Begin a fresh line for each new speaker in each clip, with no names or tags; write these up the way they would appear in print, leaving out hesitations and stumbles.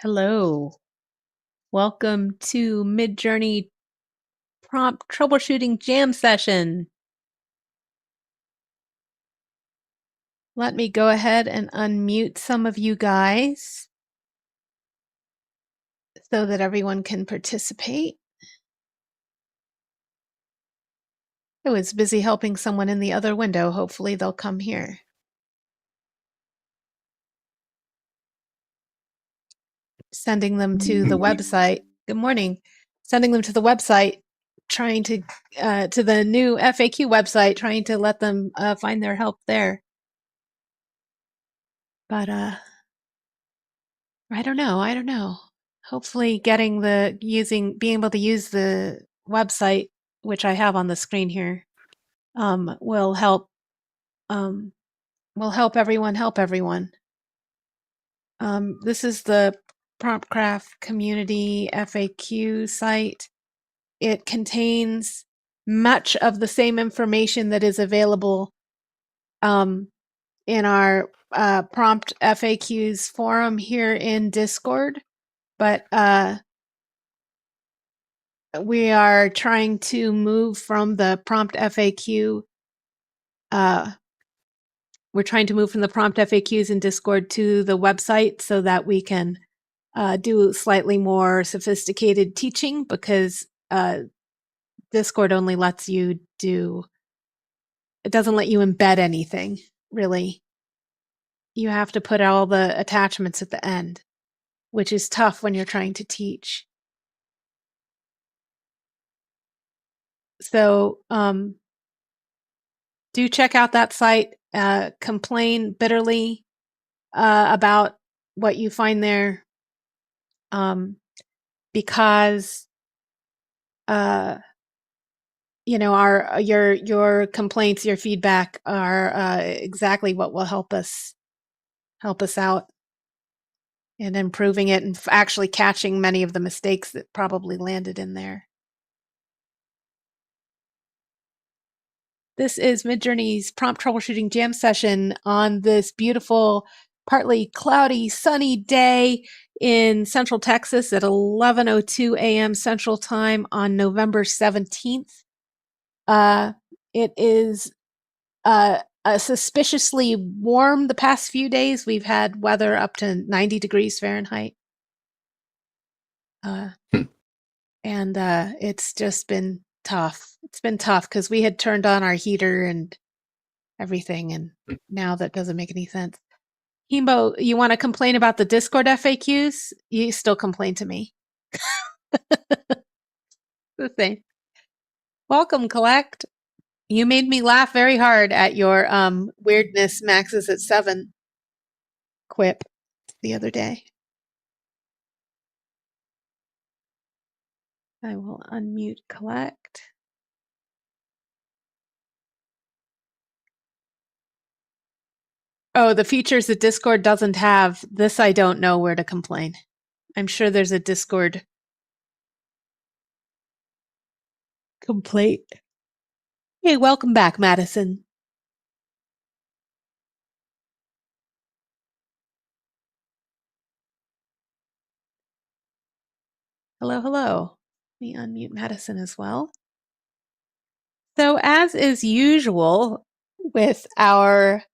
Hello. Welcome to Midjourney Prompt Troubleshooting Jam Session. Let me go ahead and unmute some of you guys so that everyone can participate. I was busy helping someone in the other window. Hopefully they'll come here. Sending them to the website. Good morning. Sending them to the website, trying to the new FAQ website, trying to let them find their help there. But I don't know. Hopefully being able to use the website, which I have on the screen here, will help everyone help everyone. This is the PromptCraft community FAQ site. It contains much of the same information that is available in our prompt FAQs forum here in Discord, but we are trying to move from the prompt FAQ. We're trying to move from the prompt FAQs in Discord to the website so that we can do slightly more sophisticated teaching, because Discord only lets you it doesn't let you embed anything, really. You have to put all the attachments at the end, which is tough when you're trying to teach. So do check out that site. Complain bitterly about what you find there, because your complaints, your feedback are exactly what will help us out in improving it and actually catching many of the mistakes that probably landed in there. This is Midjourney's Prompt Troubleshooting Jam Session on this beautiful, partly cloudy, sunny day in Central Texas at 11:02 a.m. Central Time on November 17th. It is suspiciously warm the past few days. We've had weather up to 90 degrees Fahrenheit. And it's just been tough. It's been tough because we had turned on our heater and everything, and now that doesn't make any sense. Himbo, you want to complain about the Discord FAQs? You still complain to me. The same. Welcome, Collect. You made me laugh very hard at your weirdness maxes at 7 quip the other day. I will unmute Collect. Oh, the features that Discord doesn't have. This I don't know where to complain. I'm sure there's a Discord complaint. Hey, welcome back, Madison. Hello, hello. Let me unmute Madison as well. So as is usual with our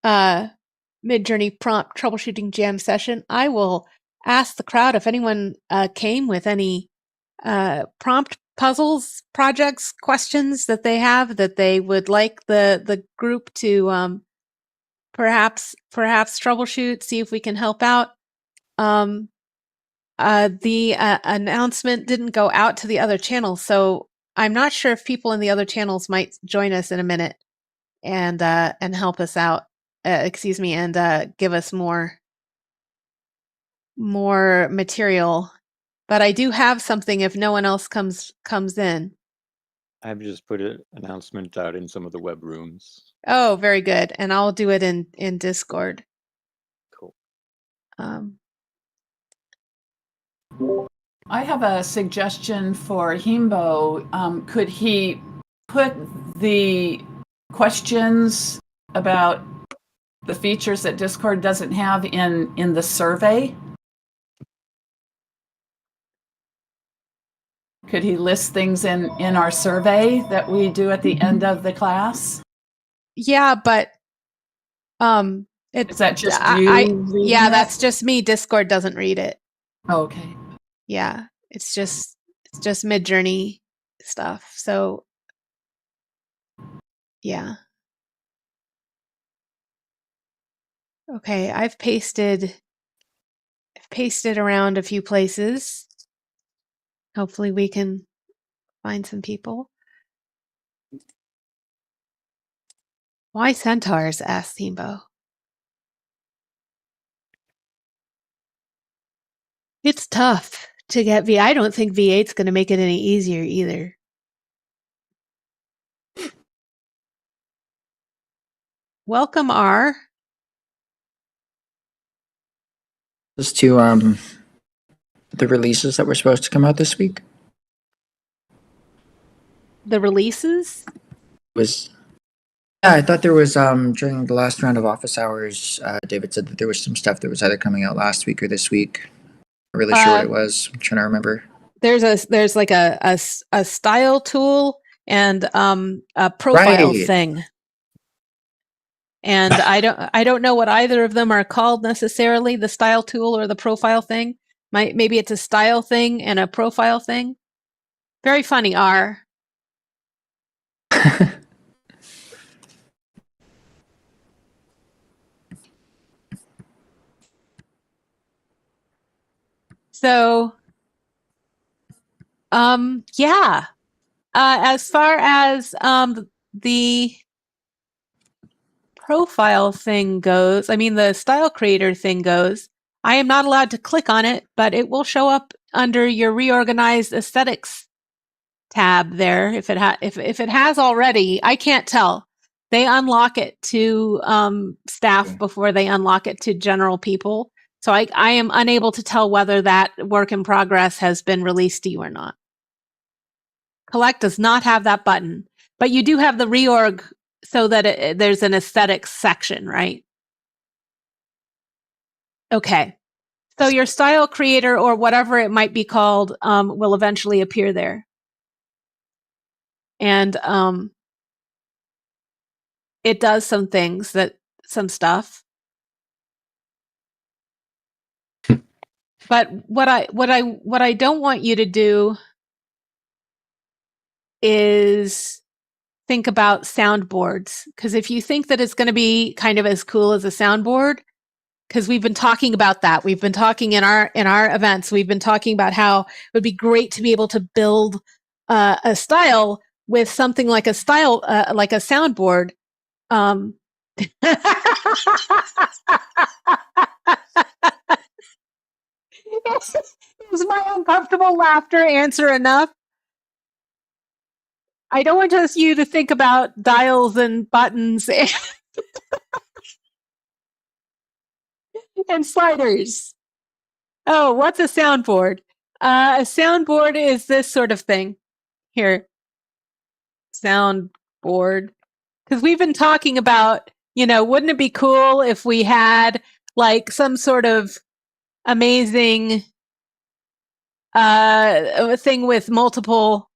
Midjourney Prompt Troubleshooting Jam Session, I will ask the crowd if anyone came with any prompt puzzles, projects, questions that they have that they would like the group to perhaps troubleshoot, see if we can help out. The announcement didn't go out to the other channels, so I'm not sure if people in the other channels might join us in a minute and help us out. And give us more material. But I do have something if no one else comes in.
I've just put an announcement out in some of the web rooms.
Oh, very good. And I'll do it in Discord.
Cool.
I have a suggestion for Himbo. Could he put the questions about the features that Discord doesn't have in the survey? Could he list things in our survey that we do at the end of the class?
Yeah, but
Is that just
I
you reading
yeah,
it?
that's just me. Discord doesn't read it.
Oh, okay.
Yeah, it's just Midjourney stuff. So yeah. Okay, I've pasted around a few places. Hopefully we can find some people. Why centaurs? Asked Thembo. It's tough to get V. I don't think V8's going to make it any easier either. Welcome, R.
Just to the releases that were supposed to come out this week
The releases?
I thought there was during the last round of office hours, David said that there was some stuff that was either coming out last week or this week. Not really sure what it was. I'm trying to remember.
There's like a style tool and a profile
Right.
thing. And I don't know what either of them are called necessarily, the style tool or the profile thing. Maybe it's a style thing and a profile thing. Very funny, R. So, yeah. As far as the profile thing goes, I mean, the style creator thing goes, I am not allowed to click on it, but it will show up under your reorganized aesthetics tab there. If it has already, I can't tell. They unlock it to staff before they unlock it to general people. So I am unable to tell whether that work in progress has been released to you or not. Collect does not have that button, but you do have the reorg so that there's an aesthetics section, right? Okay. So your style creator or whatever it might be called will eventually appear there. And it does some things some stuff. But what I don't want you to do is think about soundboards, because if you think that it's going to be kind of as cool as a soundboard, because we've been talking about that, we've been talking in our events, we've been talking about how it would be great to be able to build a style with something like a style like a soundboard. Is my uncomfortable laughter answer enough? I don't want just you to think about dials and buttons and sliders. Oh, what's a soundboard? A soundboard is this sort of thing. Here. Soundboard. Because we've been talking about, wouldn't it be cool if we had like some sort of amazing thing with multiple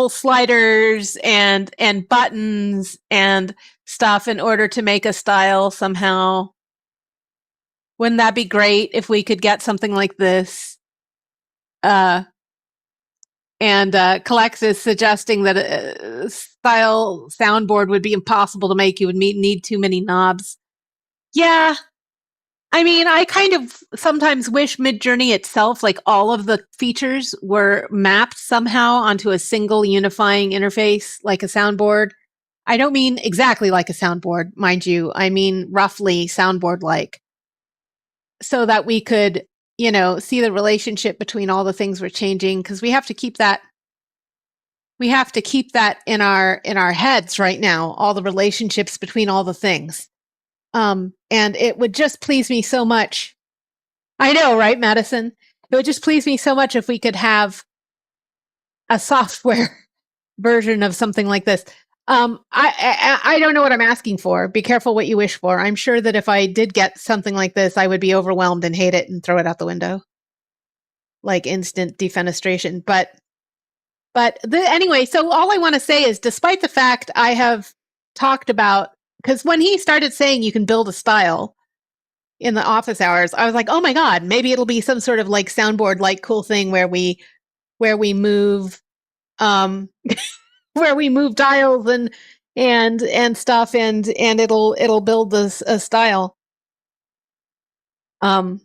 sliders and buttons and stuff in order to make a style somehow. Wouldn't that be great if we could get something like this? And Collex is suggesting that a style soundboard would be impossible to make. You would need too many knobs. Yeah. I mean, I kind of sometimes wish Midjourney itself, like all of the features, were mapped somehow onto a single unifying interface, like a soundboard. I don't mean exactly like a soundboard, mind you. I mean roughly soundboard-like. So that we could, see the relationship between all the things we're changing, because we have to keep that in our heads right now, all the relationships between all the things. And it would just please me so much. I know, right, Madison? It would just please me so much if we could have a software version of something like this. I don't know what I'm asking for. Be careful what you wish for. I'm sure that if I did get something like this, I would be overwhelmed and hate it and throw it out the window. like instant defenestration. But anyway, so all I want to say is, despite the fact I have talked about, because when he started saying you can build a style in the office hours, I was like, oh my God, maybe it'll be some sort of like soundboard like cool thing where we move where we move dials and stuff and it'll build this a style. And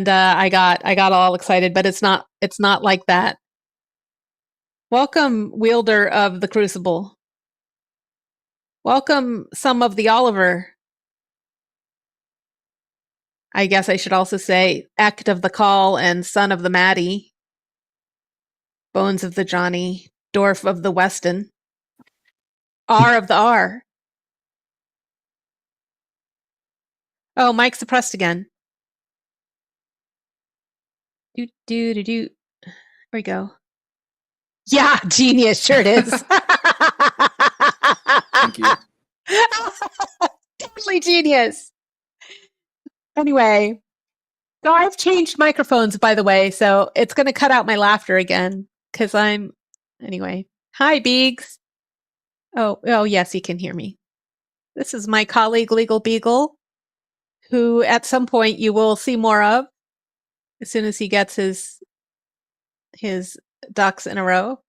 I got all excited, but it's not like that. Welcome, wielder of the crucible. Welcome, some of the Oliver. I guess I should also say Ect of the Call and Son of the Maddie. Bones of the Johnny, Dwarf of the Weston. R of the R. Oh, Mike suppressed again. Do. There we go. Yeah, genius, sure it is.
Thank you.
Totally genius. Anyway, so I've changed microphones, by the way, so it's going to cut out my laughter again because anyway. Hi, Beegs. Oh, yes, you can hear me. This is my colleague, Legal Beagle, who at some point you will see more of as soon as he gets his ducks in a row.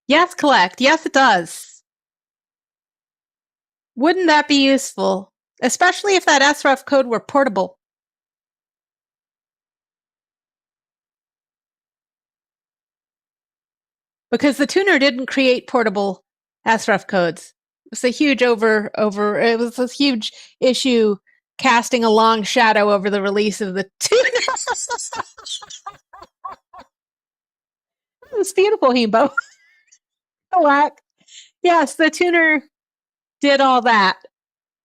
Yes, collect. Yes, it does. Wouldn't that be useful? Especially if that SREF code were portable. Because the tuner didn't create portable SREF codes. It was a huge it was a huge issue casting a long shadow over the release of the tuner. It was beautiful, Himbo. Yes, the tuner did all that.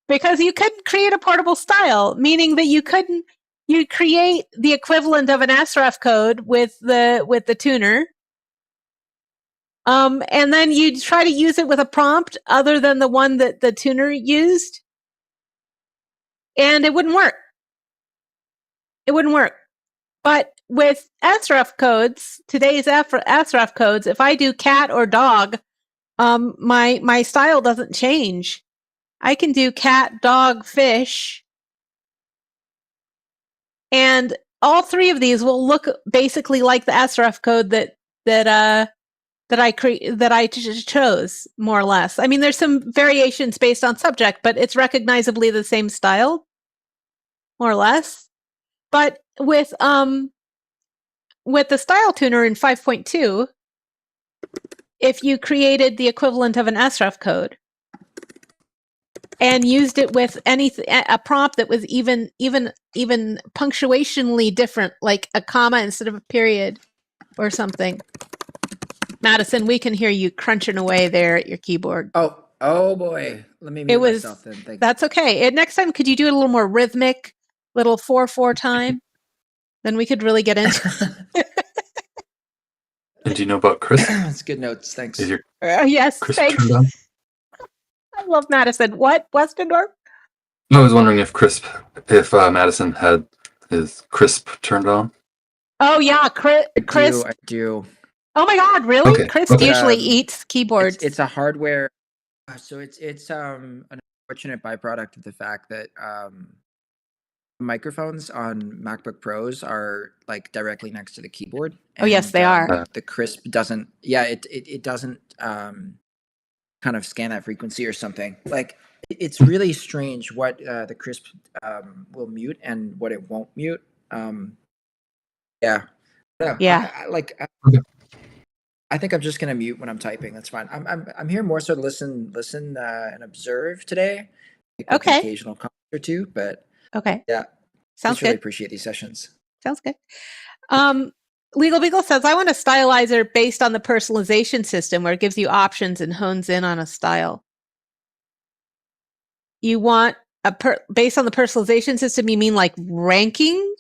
Because you couldn't create a portable style, meaning that you create the equivalent of an SREF code with the tuner. And then you try to use it with a prompt other than the one that the tuner used. And it wouldn't work. It wouldn't work. But with SREF codes, today's SREF codes, if I do cat or dog, my style doesn't change. I can do cat, dog, fish. And all three of these will look basically like the SREF code that I chose, more or less. I mean, there's some variations based on subject, but it's recognizably the same style, more or less. But with the style tuner in 5.2, if you created the equivalent of an SREF code and used it with a prompt that was even punctuationally different, like a comma instead of a period or something. Madison, we can hear you crunching away there at your keyboard.
Oh boy. Let me mute myself then. Thank you.
That's okay. And next time, could you do it a little more rhythmic, little 4/4 time? Then we could really get into it.
And do you know about Chris?
That's good notes. Thanks.
Is your
Yes,
Chris
thanks.
turned on?
I love Madison. What? Westendorf?
I was wondering if Madison had his crisp turned on.
Oh, yeah. Chris.
I do.
Oh, my God. Really?
Okay,
Chris
okay.
usually eats keyboards.
It's a hardware. So it's an unfortunate byproduct of the fact that microphones on MacBook Pros are like directly next to the keyboard.
Oh, yes, they are.
The crisp doesn't. Yeah, it doesn't kind of scan that frequency or something. Like it's really strange what the crisp will mute and what it won't mute. Yeah. I think I'm just gonna mute when I'm typing. That's fine. I'm here more so to listen and observe today.
Okay.
Occasional comment or two, but
Okay.
yeah.
Sounds
Just really
good.
appreciate these sessions.
Sounds good. Legal Beagle says, I want a stylizer based on the personalization system where it gives you options and hones in on a style. You want based on the personalization system, you mean like ranking?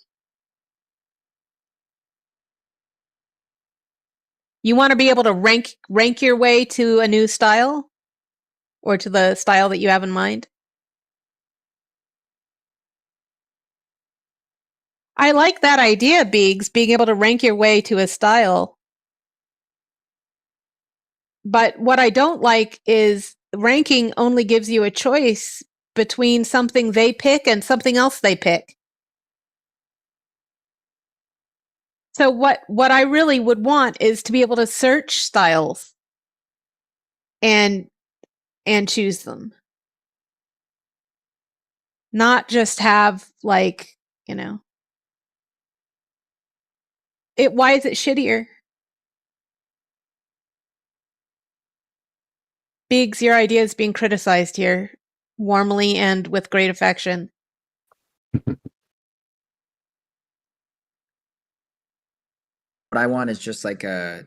You want to be able to rank your way to a new style or to the style that you have in mind? I like that idea, Biggs, being able to rank your way to a style. But what I don't like is ranking only gives you a choice between something they pick and something else they pick. So what I really would want is to be able to search styles and choose them. Not just have like, you know. Why is it shittier? Biggs, your idea is being criticized here, warmly and with great affection.
What I want is just like a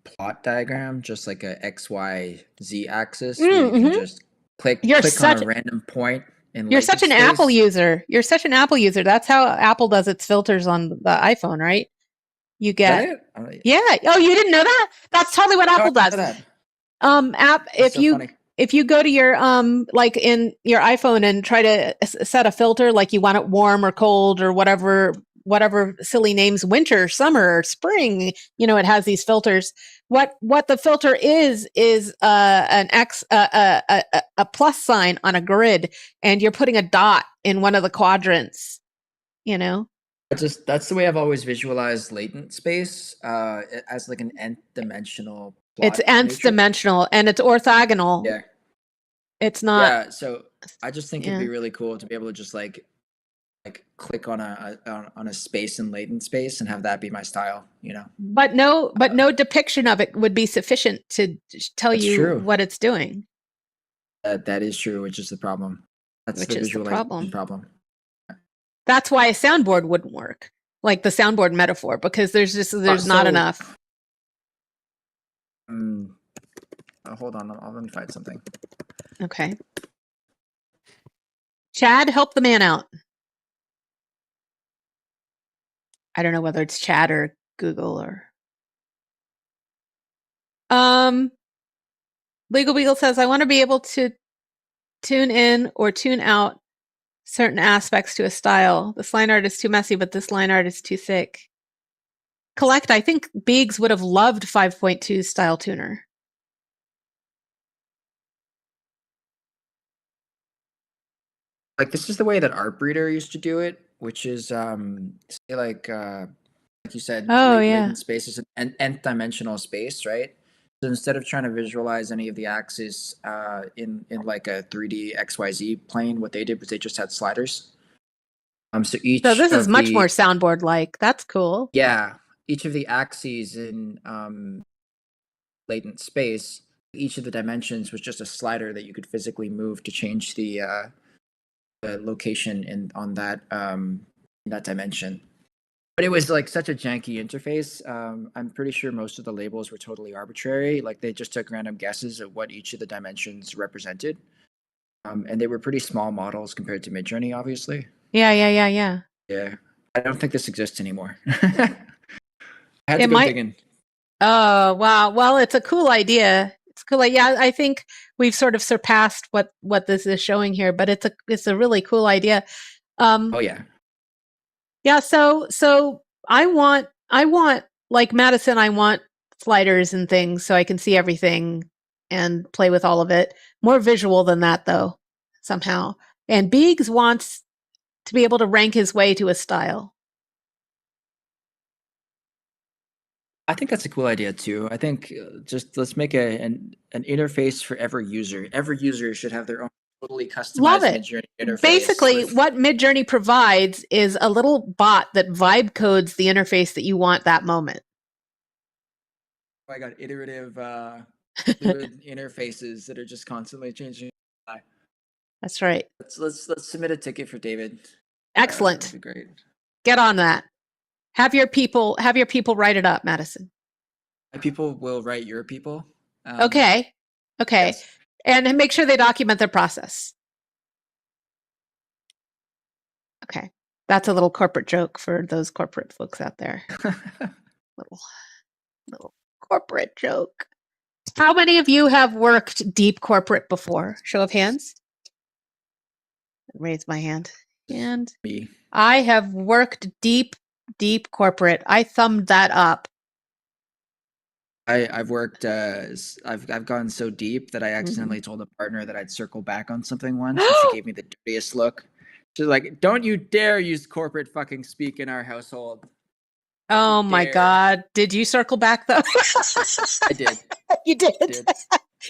plot diagram, just like a X, Y, Z axis where you can just click on a random point.
You're such an Apple user. You're such an Apple user. That's how Apple does its filters on the iPhone, right? You get yeah. Oh, you didn't know that? That's totally what Apple does. If you go to your like in your iPhone and try to set a filter, like you want it warm or cold or whatever silly names, winter, summer, spring, you know, it has these filters. What the filter is an X, a plus sign on a grid, and you're putting a dot in one of the quadrants, you know?
That's the way I've always visualized latent space, as like an nth dimensional plot.
It's nth dimensional and it's orthogonal.
Yeah.
It's not.
Yeah, so I just think it'd be really cool to be able to just like click on a space in latent space and have that be my style, you know.
But no depiction of it would be sufficient to tell you what it's doing.
That is true, which is the problem. That's the visualization problem.
That's why a soundboard wouldn't work, like the soundboard metaphor, because there's not enough.
Hold on, let me find something.
Okay. Chad, help the man out. I don't know whether it's Chad or Google or. Legal Beagle says, I want to be able to tune in or tune out certain aspects to a style. This line art is too messy, but this line art is too thick. Collect, I think Biggs would have loved 5.2 Style Tuner.
Like, this is the way that Artbreeder used to do it, which is say like you said, latent space is an nth dimensional space, right? So instead of trying to visualize any of the axes in like a 3D XYZ plane, what they did was they just had sliders. So this
is much more soundboard like. That's cool.
Yeah, each of the axes in latent space, each of the dimensions was just a slider that you could physically move to change the location on that that dimension. But it was like such a janky interface. I'm pretty sure most of the labels were totally arbitrary. Like they just took random guesses at what each of the dimensions represented. And they were pretty small models compared to Midjourney, obviously.
Yeah.
Yeah. I don't think this exists anymore. I had to go digging.
Oh, wow. Well, it's a cool idea. It's cool. Yeah, I think we've sort of surpassed what this is showing here, but it's a really cool idea.
Oh yeah.
Yeah, so I want like Madison, I want sliders and things so I can see everything and play with all of it. More visual than that though, somehow. And Biggs wants to be able to rank his way to a style.
I think that's a cool idea too. I think just let's make an interface for every user. Every user should have their own totally customized Midjourney interface.
Basically, what Midjourney provides is a little bot that vibe codes the interface that you want that moment.
I got iterative interfaces that are just constantly changing.
That's right.
Let's submit a ticket for David.
Excellent.
That'd be great.
Get on that. Have your people write it up, Madison.
My people will write your people.
Okay. Yes. And make sure they document their process. Okay. That's a little corporate joke for those corporate folks out there. little corporate joke. How many of you have worked deep corporate before? Show of hands. Raise my hand. And
Me.
I have worked deep corporate. I thumbed that up.
I've worked. I've gone so deep that I
Mm-hmm.
accidentally told a partner that I'd circle back on something once, and she gave me the dirtiest look. She's like, "Don't you dare use corporate fucking speak in our household."
Oh my
dare.
God. Did you circle back though?
I did.
You did.
Did.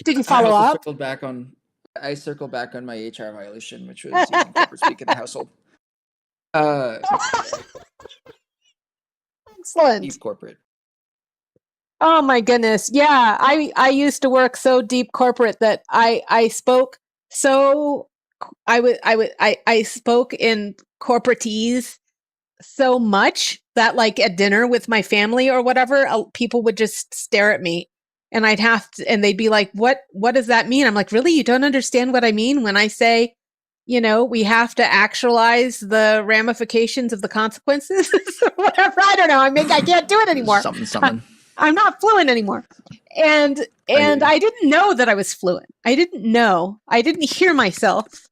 Did you
I
follow
also
up?
circled back on. I circled back on my HR violation, which was using corporate speak in the household.
Excellent.
Deep corporate.
Oh my goodness. Yeah. I used to work so deep corporate that I spoke so I spoke in corporatese so much that like at dinner with my family or whatever, people would just stare at me and I'd have to, and they'd be like, what does that mean? I'm like, really? You don't understand what I mean when I say, you know, we have to actualize the ramifications of the consequences or whatever. I don't know. I mean, I can't do it anymore.
Something.
I'm not fluent anymore. And I didn't know that I was fluent. I didn't know. I didn't hear myself.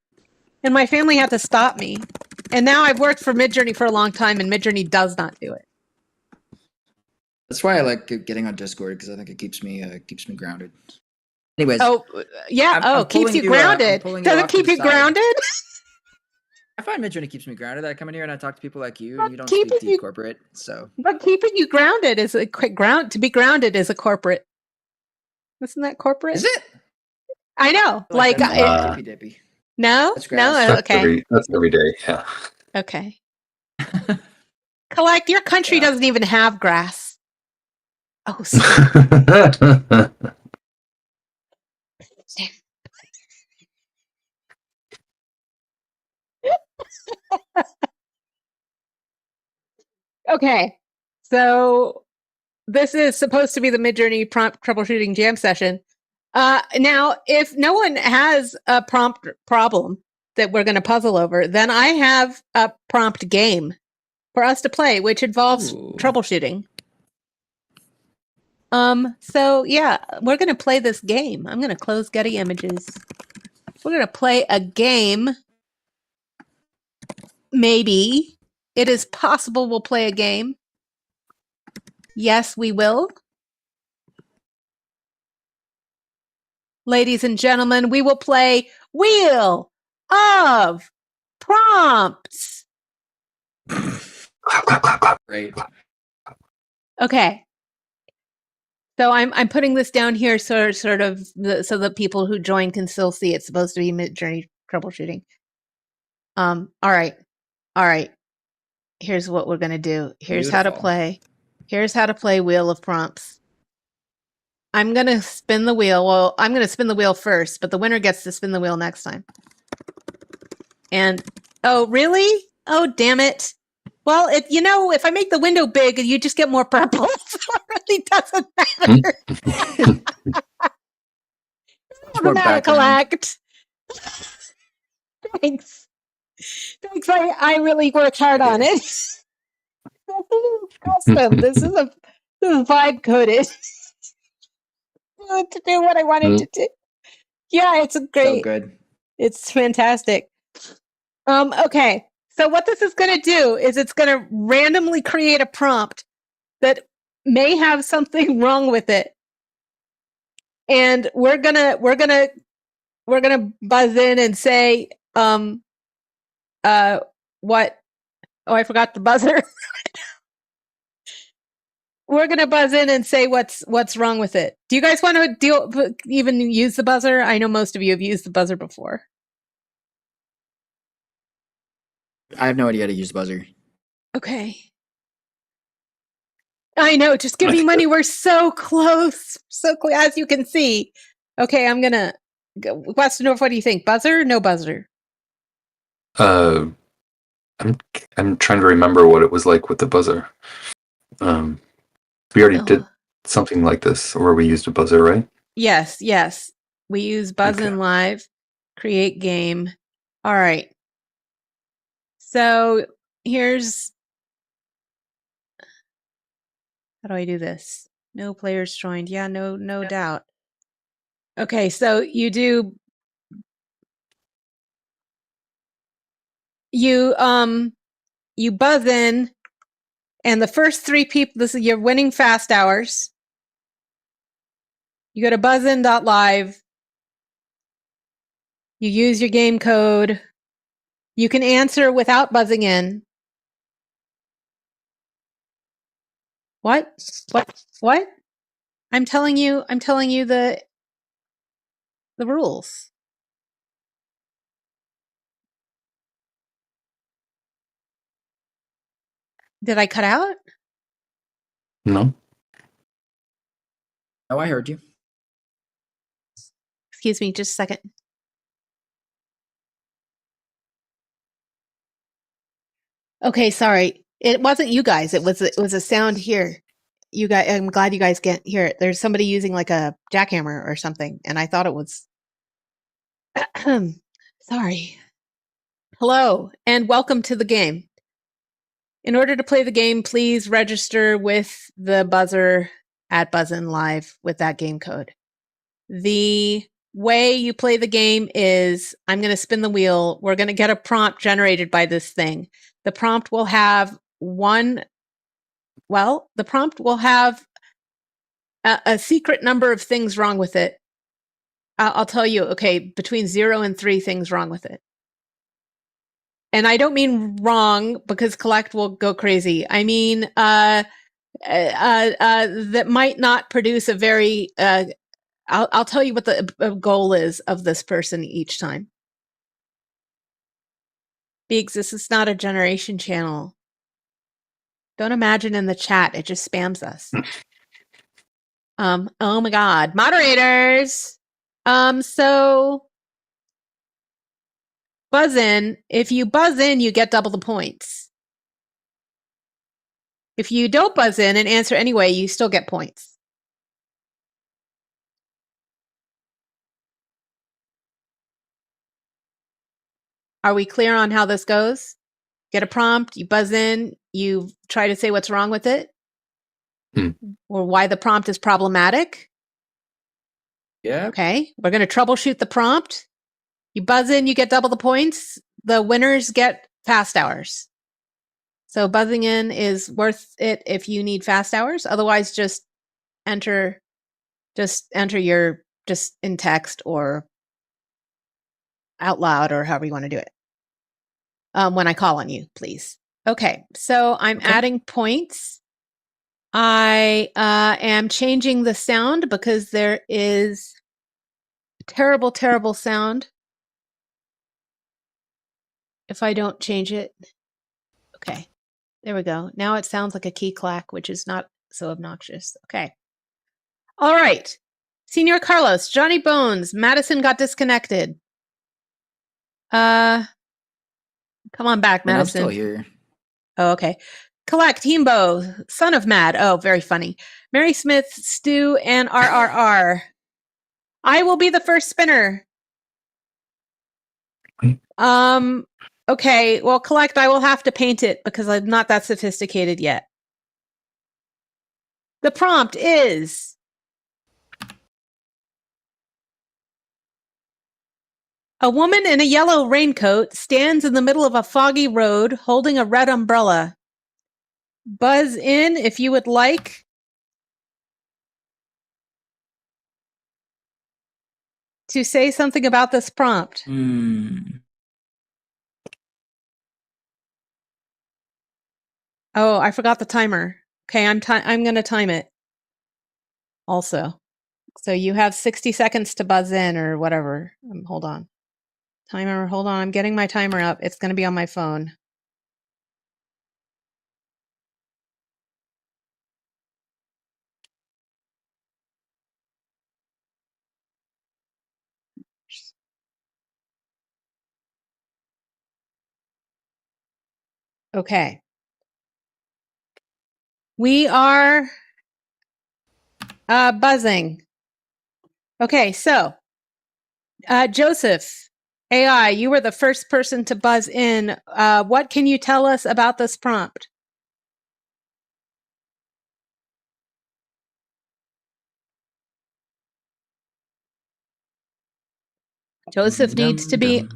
And my family had to stop me. And now I've worked for Midjourney for a long time, and Midjourney does not do it.
That's why I like getting on Discord, because I think it keeps me grounded. Anyways.
Oh, yeah.
I'm
keeps
pulling
you
you,
grounded.
pulling you
Does it
off to
keep
the
you
side.
grounded?
I find Midjourney keeps me grounded. I come in here and I talk to people like you, and you don't
keeping
speak deep
you-
corporate. So,
But keeping you grounded is a quick ground. To be grounded is a corporate. Isn't that corporate?
is it?
I know.
I like
Like,
that's tippy dippy.
no,
That's grass.
no. Okay.
That's every day. Yeah.
Okay. Collect. Your country
Yeah.
doesn't even have grass. Oh, sorry. Okay. So this is supposed to be the Midjourney prompt troubleshooting jam session. Now, if no one has a prompt problem that we're going to puzzle over, then I have a prompt game for us to play, which involves
Ooh.
troubleshooting. So yeah, we're going to play this game. I'm going to close Getty Images. We're going to play a game. Maybe. It is possible we'll play a game. Yes, we will. Ladies and gentlemen, we will play Wheel of Prompts.
Great.
Okay. So I'm putting this down here so that people who join can still see it's supposed to be Midjourney troubleshooting. All right. Here's what we're gonna do. Here's how to
Beautiful.
play. Here's how to play Wheel of Prompts. I'm gonna spin the wheel. Well, I'm gonna spin the wheel first, but the winner gets to spin the wheel next time. And oh, really? Oh, damn it. Well, if I make the window big, you just get more purple. So it really doesn't matter.
More
Grammatical
background.
act. Thanks. I really worked hard on it. This is custom. This is vibe coded to do what I wanted to do. Yeah, it's
So
great.
good.
It's fantastic. Okay. So what this is going to do is it's going to randomly create a prompt that may have something wrong with it. And we're going to buzz in and say what? Oh, I forgot the buzzer. We're going to buzz in and say what's wrong with it. Do you guys want to even use the buzzer? I know most of you have used the buzzer before.
I have no idea how to use the buzzer.
Okay. I know. Just give me money. We're so close. So close, as you can see. Okay, I'm going to... Weston, what do you think? Buzzer? No buzzer?
I'm trying to remember what it was like with the buzzer. We already did something like this, where we used a buzzer, right?
Yes. We use Buzz in Live, create game. All right. So here's... How do I do this? No players joined. Yeah, no doubt. Okay, so you do... you buzz in, and the first 3 people, this is your winning fast hours. You go to buzzin.live. You use your game code. You can answer without buzzing in. What? What? I'm telling you the rules. Did I cut out?
No.
Oh, I heard you.
Excuse me, just a second. Okay, sorry. It wasn't you guys. It was a sound here. You guys, I'm glad you guys can't hear it. There's somebody using like a jackhammer or something, and I thought it was. Sorry. Hello, and welcome to the game. In order to play the game, please register with the buzzer at Buzzin Live with that game code. The way you play the game is I'm going to spin the wheel. We're going to get a prompt generated by this thing. The prompt will have a secret number of things wrong with it. I'll tell you, okay, between 0 and 3 things wrong with it. And I don't mean wrong because Collect will go crazy. I mean that might not produce a very. I'll tell you what the goal is of this person each time. Biggs, this is not a generation channel. Don't imagine in the chat; it just spams us. Oh my God, moderators. So buzz in. If you buzz in, you get double the points. If you don't buzz in and answer anyway, you still get points. Are we clear on how this goes? Get a prompt, you buzz in, you try to say what's wrong with it, or why the prompt is problematic.
Yeah.
Okay, we're going to troubleshoot the prompt. You buzz in, you get double the points. The winners get fast hours. So buzzing in is worth it if you need fast hours. Otherwise, just enter your just in text or out loud or however you want to do it. When I call on you, please. Okay, so I'm adding points. I am changing the sound because there is terrible, terrible sound if I don't change it. Okay, there we go. Now it sounds like a key clack, which is not so obnoxious. Okay. All right. Senor Carlos, Johnny Bones, Madison got disconnected. Come on back,
And I'm
Madison.
still here.
Oh, okay. Collect, Himbo, son of Mad. Oh, very funny. Mary Smith, Stu, and RRR. I will be the first spinner. Okay, well, Collect, I will have to paint it because I'm not that sophisticated yet. The prompt is... A woman in a yellow raincoat stands in the middle of a foggy road holding a red umbrella. Buzz in if you would like. To say something about this prompt. Oh, I forgot the timer. Okay, I'm going to time it. Also, so you have 60 seconds to buzz in or whatever. Hold on. Timer. Hold on. I'm getting my timer up. It's going to be on my phone. Okay. We are buzzing. Okay, so Joseph, AI, you were the first person to buzz in. What can you tell us about this prompt? Joseph needs to be...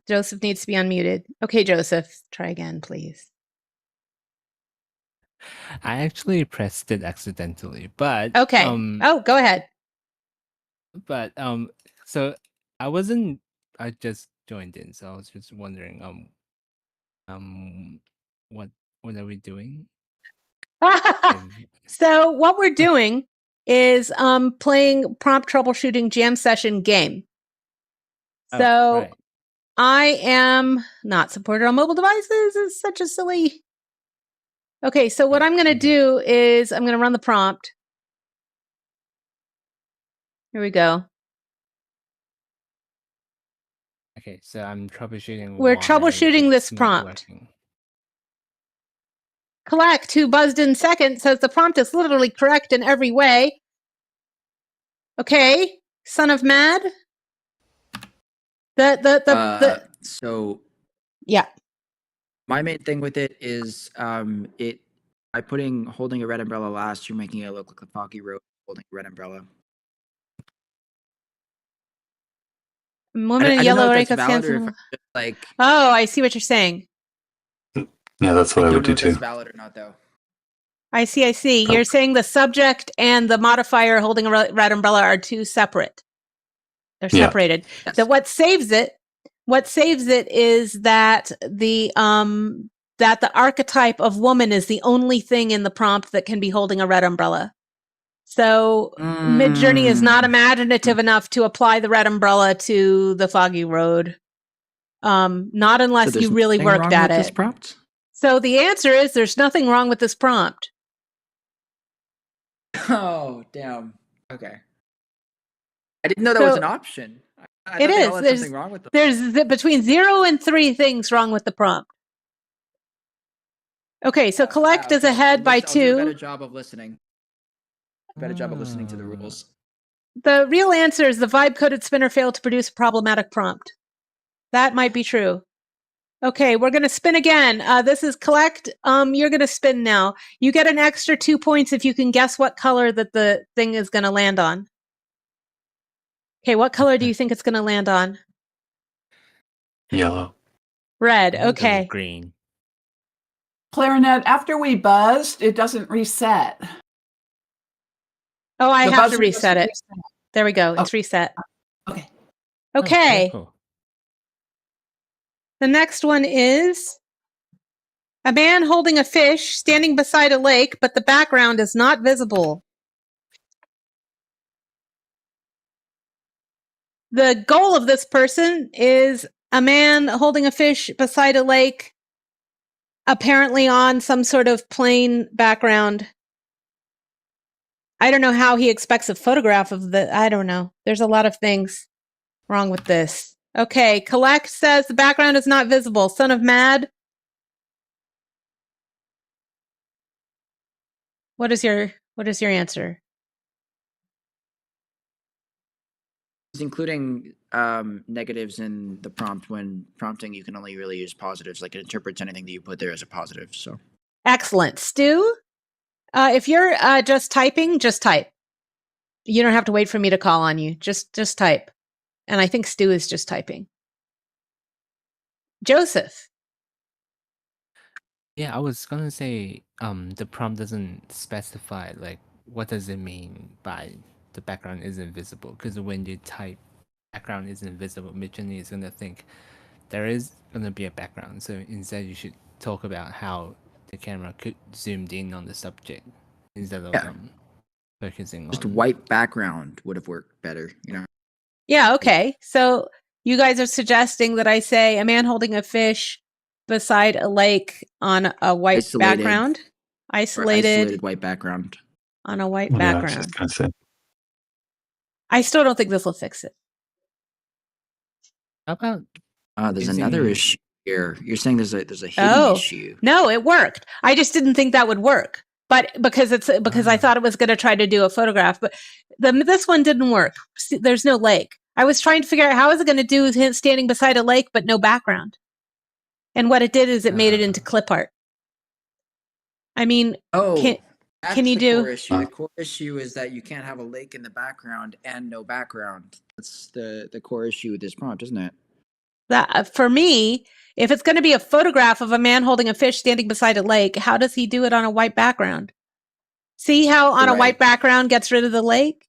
Joseph needs to be unmuted. Okay, Joseph, try again, please.
I actually pressed it accidentally, but
Okay. Oh, go ahead.
so I just joined in, so I was just wondering what are we doing?
So what we're doing is playing prompt troubleshooting jam session game. So
right.
I am not supported on mobile devices. It's such a silly. Okay, so what I'm going to do is I'm going to run the prompt. Here we go.
Okay, so I'm troubleshooting.
We're
why
troubleshooting this
it's not
prompt.
working.
Collect, who buzzed in second, says the prompt is literally correct in every way. Okay, son of Mad.
So
yeah.
my main thing with it is by holding a red umbrella last, you're making it look like a foggy road holding a red umbrella.
Woman in
I
yellow
don't know if
Rika
that's valid or if
stands
I'm just like.
Oh, I see what you're saying.
Yeah, that's what I would do
don't know if
too.
that's valid or not, though.
I see. You're saying the subject and the modifier holding a red umbrella are two separate. They're separated.
Yes.
So what saves it is that the archetype of woman is the only thing in the prompt that can be holding a red umbrella. So Midjourney is not imaginative enough to apply the red umbrella to the foggy road. Not unless you really worked at it.
This prompt?
So the answer is there's nothing wrong with this prompt.
Oh, damn. Okay. I didn't know that was an option. I thought they all had something wrong with them.
There's between 0 and 3 things wrong with the prompt. Okay, so collect is ahead by 2.
I'll do a better job of listening. Better job of listening to the rules.
The real answer is the vibe-coded spinner failed to produce a problematic prompt. That might be true. Okay, we're going to spin again. This is collect. You're going to spin now. You get an extra 2 points if you can guess what color that the thing is going to land on. Okay, what color do you think it's going to land on?
Yellow.
Red.
I think it was
Okay.
green.
Clarinet, after we buzzed, it doesn't reset.
Oh, I
The
have to
buzzer
reset
doesn't
it. There we go. It's
Okay.
reset.
Okay.
Okay.
Oh, cool.
The next one is a man holding a fish standing beside a lake, but the background is not visible. The goal of this person is a man holding a fish beside a lake, apparently on some sort of plain background. I don't know how he expects a photograph of I don't know. There's a lot of things wrong with this. Okay, collect says the background is not visible. Son of Mad. What is your answer?
It's including negatives in the prompt. When prompting, you can only really use positives. Like it interprets anything that you put there as a positive. So
Excellent. Stu, if you're just typing, just type. You don't have to wait for me to call on you. Just type. And I think Stu is just typing. Joseph.
Yeah, I was gonna say the prompt doesn't specify like what does it mean by the background isn't visible, because when you type background isn't visible, Midjourney is gonna think there is gonna be a background. So instead you should talk about how the camera could zoomed in on the subject instead of focusing
just
on
white background would have worked better, you know.
Yeah, okay. So you guys are suggesting that I say a man holding a fish beside a lake on a white background? Isolated
white background.
on a white
Yeah, I was
background.
just gonna say.
I still don't think this will fix it.
How about
There's
using-
another issue here. You're saying there's a hidden
Oh.
issue.
No, it worked. I just didn't think that would work. But because I thought it was going to try to do a photograph, but this one didn't work. See, there's no lake. I was trying to figure out how is it going to do with him standing beside a lake but no background. And what it did is it made it into clip art. I mean,
That's
can you
the
do-
core issue? The core issue is that you can't have a lake in the background and no background. That's the core issue with this prompt, isn't it?
That for me, if it's going to be a photograph of a man holding a fish standing beside a lake, how does he do it on a white background? See how on a
Right.
white background gets rid of the lake?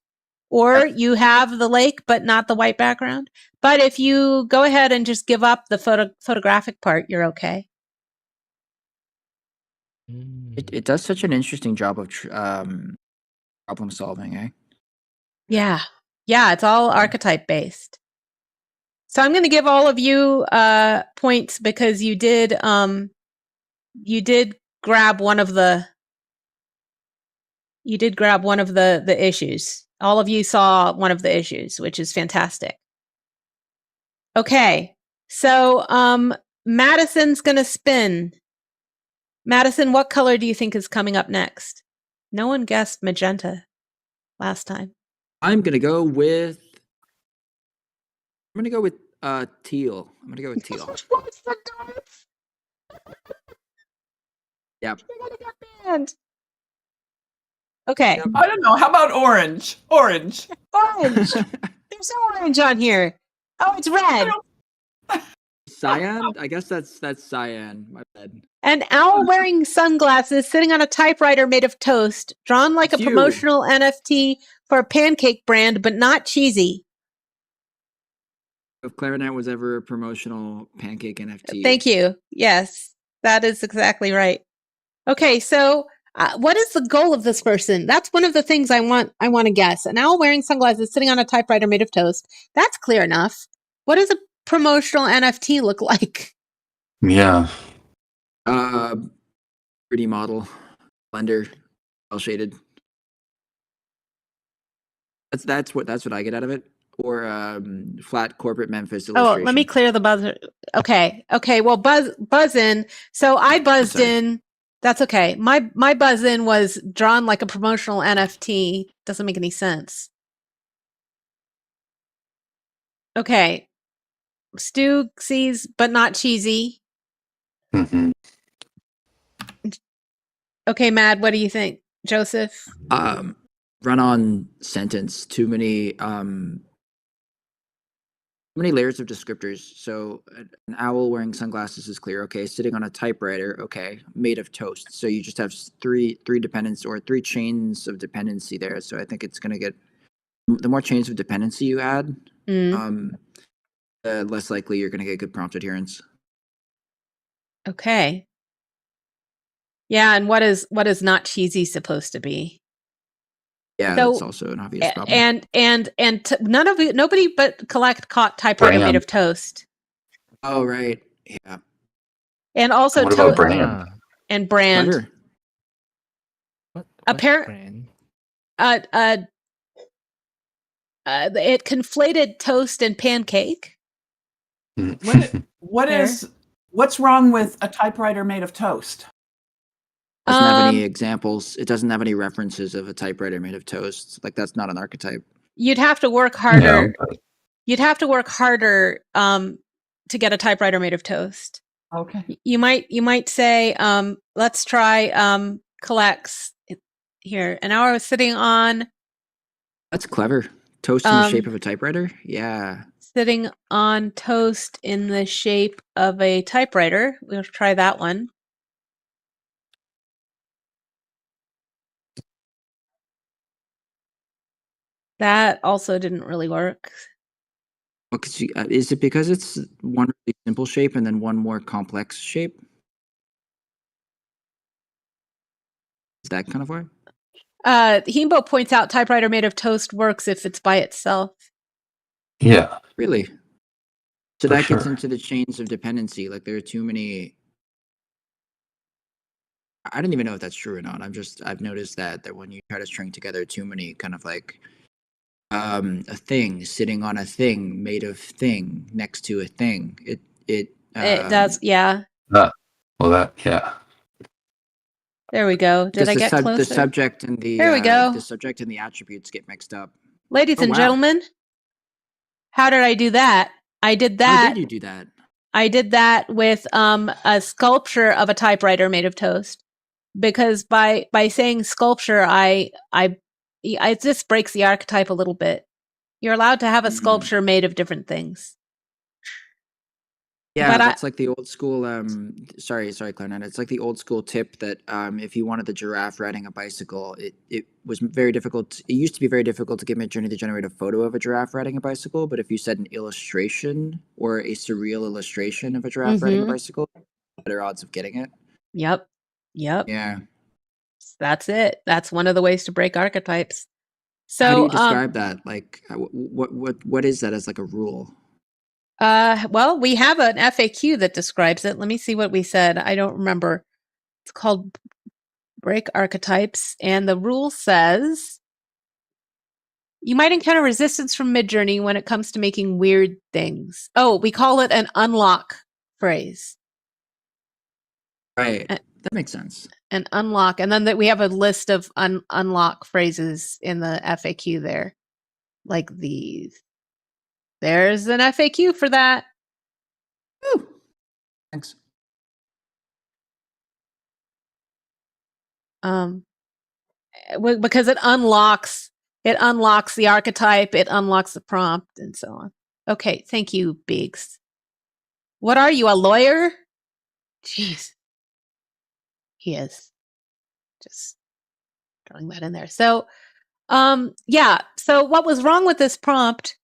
Or you have the lake, but not the white background. But if you go ahead and just give up the photographic part, you're okay.
It does such an interesting job of problem solving, eh?
Yeah. Yeah, it's all archetype based. So I'm going to give all of you points because you did grab one of the issues. All of you saw one of the issues, which is fantastic. Okay. So Madison's going to spin. Madison, what color do you think is coming up next? No one guessed magenta last time.
I'm gonna go with teal. I'm gonna go with teal. Yep.
Okay.
Yep.
I don't know. How about orange? Orange.
Orange. There's no orange on here. Oh, it's red.
Cyan? I guess that's cyan. My bad.
An owl wearing sunglasses sitting on a typewriter made of toast, drawn like
It's
a
you.
promotional NFT for a pancake brand, but not cheesy.
If Clarinet was ever a promotional pancake NFT.
Thank you. Yes, that is exactly right. Okay, so what is the goal of this person? That's one of the things I want to guess. An owl wearing sunglasses sitting on a typewriter made of toast. That's clear enough. What does a promotional NFT look like?
Yeah.
3D model, Blender, well shaded. That's what I get out of it. Or flat corporate Memphis illustration.
Oh, let me clear the buzzer. Okay. Well, buzz in. So I buzzed
sorry.
in. That's okay. My buzz in was drawn like a promotional NFT. Doesn't make any sense. Okay. Stu sees, but not cheesy.
Hmm.
Okay, Mad, what do you think? Joseph?
Run on sentence. Too many layers of descriptors. So an owl wearing sunglasses is clear. Okay, sitting on a typewriter. Okay, made of toast. So you just have three dependents or three chains of dependency there. So I think it's gonna get the more chains of dependency you add, the less likely you're gonna get good prompt adherence.
Okay. Yeah, and what is not cheesy supposed to be?
Yeah,
So-
that's also an obvious problem.
And nobody but Collect caught typewriter made
Brand.
of toast.
Oh right, yeah.
And also
What about
toast
brand?
and brand.
Clever.
What
Apparent-
brand?
It conflated toast and pancake.
What's wrong with a typewriter made of toast?
Doesn't have any examples. It doesn't have any references of a typewriter made of toast. Like that's not an archetype.
You'd have to work harder.
Yeah, but
You'd have to work harder to get a typewriter made of toast.
Okay.
You might say, let's try collects here. An hour was sitting on
That's clever. Toast in the shape of a typewriter? Yeah.
sitting on toast in the shape of a typewriter. We'll try that one. That also didn't really work.
Well, is it because it's one really simple shape and then one more complex shape? Is that kind of why?
Himbo points out typewriter made of toast works if it's by itself.
yeah.
Really? So
For
that gets
sure.
into the chains of dependency. Like there are too many. I don't even know if that's true or not. I've noticed that when you try to string together too many kind of like a thing sitting on a thing made of thing next to a thing, it
Does, yeah.
Well, yeah.
There we go. Did I get closer?
The subject and the
There we go.
The subject and the attributes get mixed up.
Ladies
Oh,
and
wow.
gentlemen, how did I do that? I did
How
that.
did you do that?
I did that with a sculpture of a typewriter made of toast. Because by saying sculpture, it just breaks the archetype a little bit. You're allowed to have a sculpture made of different things.
Yeah,
But
that's like the old school. Sorry, Clarinet. It's like the old school tip that if you wanted the giraffe riding a bicycle, it was very difficult. It used to be very difficult to get Midjourney to generate a photo of a giraffe riding a bicycle. But if you said an illustration or a surreal illustration of a giraffe riding a bicycle, better odds of getting it.
Yep.
Yeah.
That's it. That's one of the ways to break archetypes. So,
How do you describe that? Like, what is that as like a rule?
well, we have an FAQ that describes it. Let me see what we said. I don't remember. It's called Break Archetypes. And the rule says you might encounter resistance from Midjourney when it comes to making weird things. Oh, we call it an unlock phrase.
Right. That makes sense.
An unlock. And then we have a list of unlock phrases in the FAQ there. Like these. There's an FAQ for that.
Woo. Thanks.
Because it unlocks the archetype, it unlocks the prompt, and so on. Okay, thank you, Biggs. What are you, a lawyer? Jeez. He is. Just throwing that in there. So, yeah. So what was wrong with this prompt?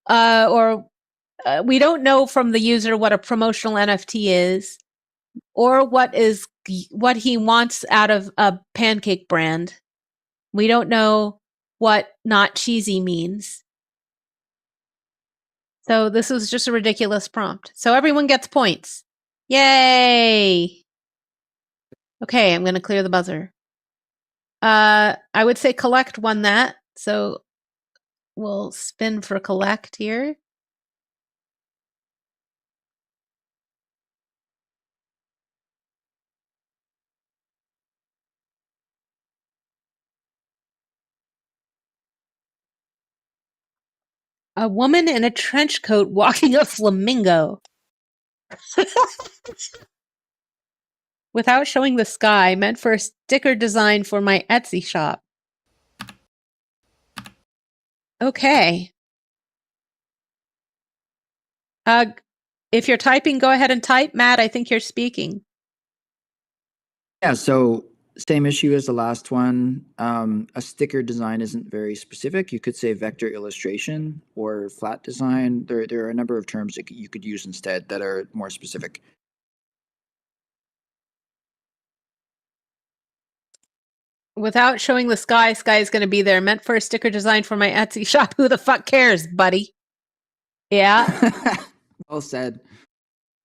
We don't know from the user what a promotional NFT is, or what he wants out of a pancake brand. We don't know what not cheesy means. So this was just a ridiculous prompt. So everyone gets points. Yay! Okay, I'm going to clear the buzzer. I would say collect won that. So we'll spin for collect here. A woman in a trench coat walking a flamingo. Without showing the sky, meant for a sticker design for my Etsy shop. Okay. If you're typing, go ahead and type. Matt, I think you're speaking.
Yeah, so same issue as the last one. A sticker design isn't very specific. You could say vector illustration or flat design. There are a number of terms that you could use instead that are more specific.
Without showing the sky is going to be there. Meant for a sticker design for my Etsy shop. Who the fuck cares, buddy? Yeah.
Well said.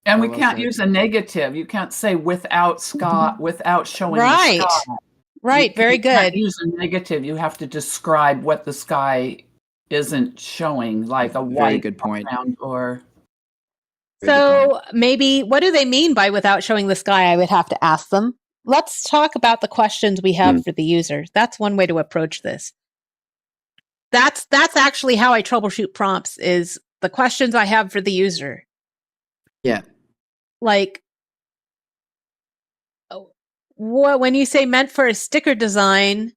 And we
Well
can't
said.
use a negative. You can't say without sky, without showing
Right.
the sky.
Right. Very
You can't
good.
use a negative. You have to describe what the sky isn't showing, like a
Very
white
good point.
background or.
Very good point.
So maybe, what do they mean by without showing the sky? I would have to ask them. Let's talk about the questions we have for the user. That's one way to approach this. That's actually how I troubleshoot prompts, is the questions I have for the user.
Yeah.
Like, when you say meant for a sticker design,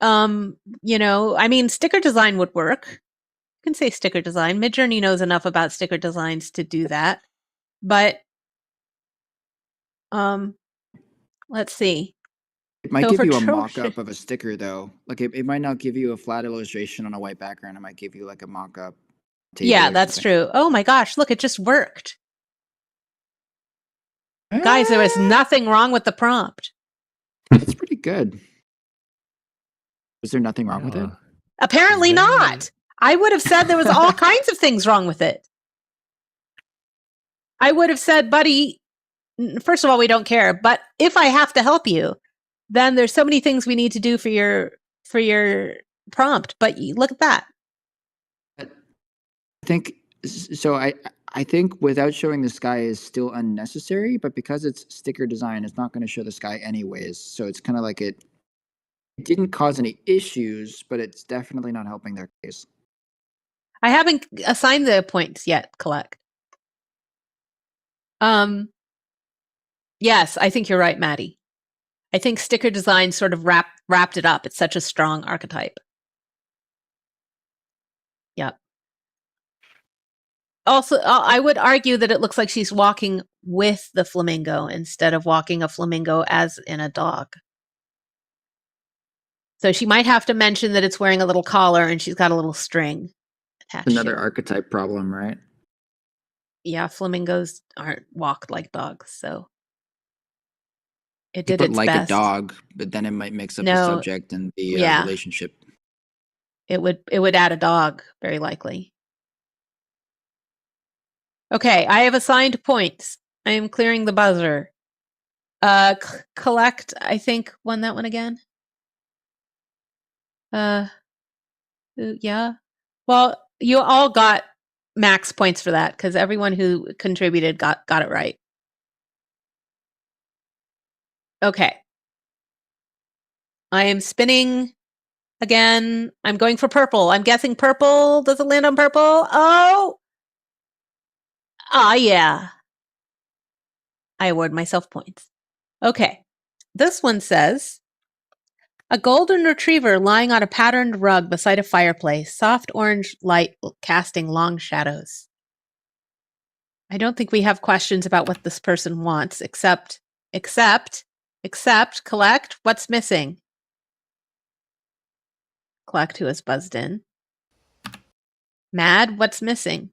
I mean, sticker design would work. You can say sticker design. Midjourney knows enough about sticker designs to do that. But let's see.
It might
So
give
for
you a
troubleshoot-
mock-up of a sticker, though. Like it might not give you a flat illustration on a white background. It might give you like a mock-up table
Yeah,
or
that's
something.
true. Oh my gosh, look, it just worked. Guys, there was nothing wrong with the prompt.
That's pretty good. Was there nothing wrong with it?
Apparently not. I would have said there was all kinds of things wrong with it. I would have said, buddy, first of all, we don't care. But if I have to help you, then there's so many things we need to do for your prompt. But look at that.
I think so. I think without showing the sky is still unnecessary, but because it's sticker design, it's not going to show the sky anyways. So it's kind of like it didn't cause any issues, but it's definitely not helping their case.
I haven't assigned the points yet, collect. Yes, I think you're right, Maddie. I think sticker design sort of wrapped it up. It's such a strong archetype. Yep. also, I would argue that it looks like she's walking with the flamingo instead of walking a flamingo as in a dog. So she might have to mention that it's wearing a little collar and she's got a little string attached
Another
to it.
archetype problem, right?
Yeah, flamingos aren't walked like dogs, so it
You
did
put
its
like
best.
a dog, but then it might mix up the
No,
subject and the
yeah.
relationship.
It would add a dog, very likely. Okay, I have assigned points. I am clearing the buzzer. Collect, I think, won that one again. Yeah. Well, you all got max points for that because everyone who contributed got it right. Okay. I am spinning again. I'm going for purple. I'm guessing purple. Does it land on purple? Oh! Ah, yeah. I award myself points. Okay. This one says, a golden retriever lying on a patterned rug beside a fireplace, soft orange light casting long shadows. I don't think we have questions about what this person wants, except, collect, what's missing? Collect, who has buzzed in. Mad, what's missing?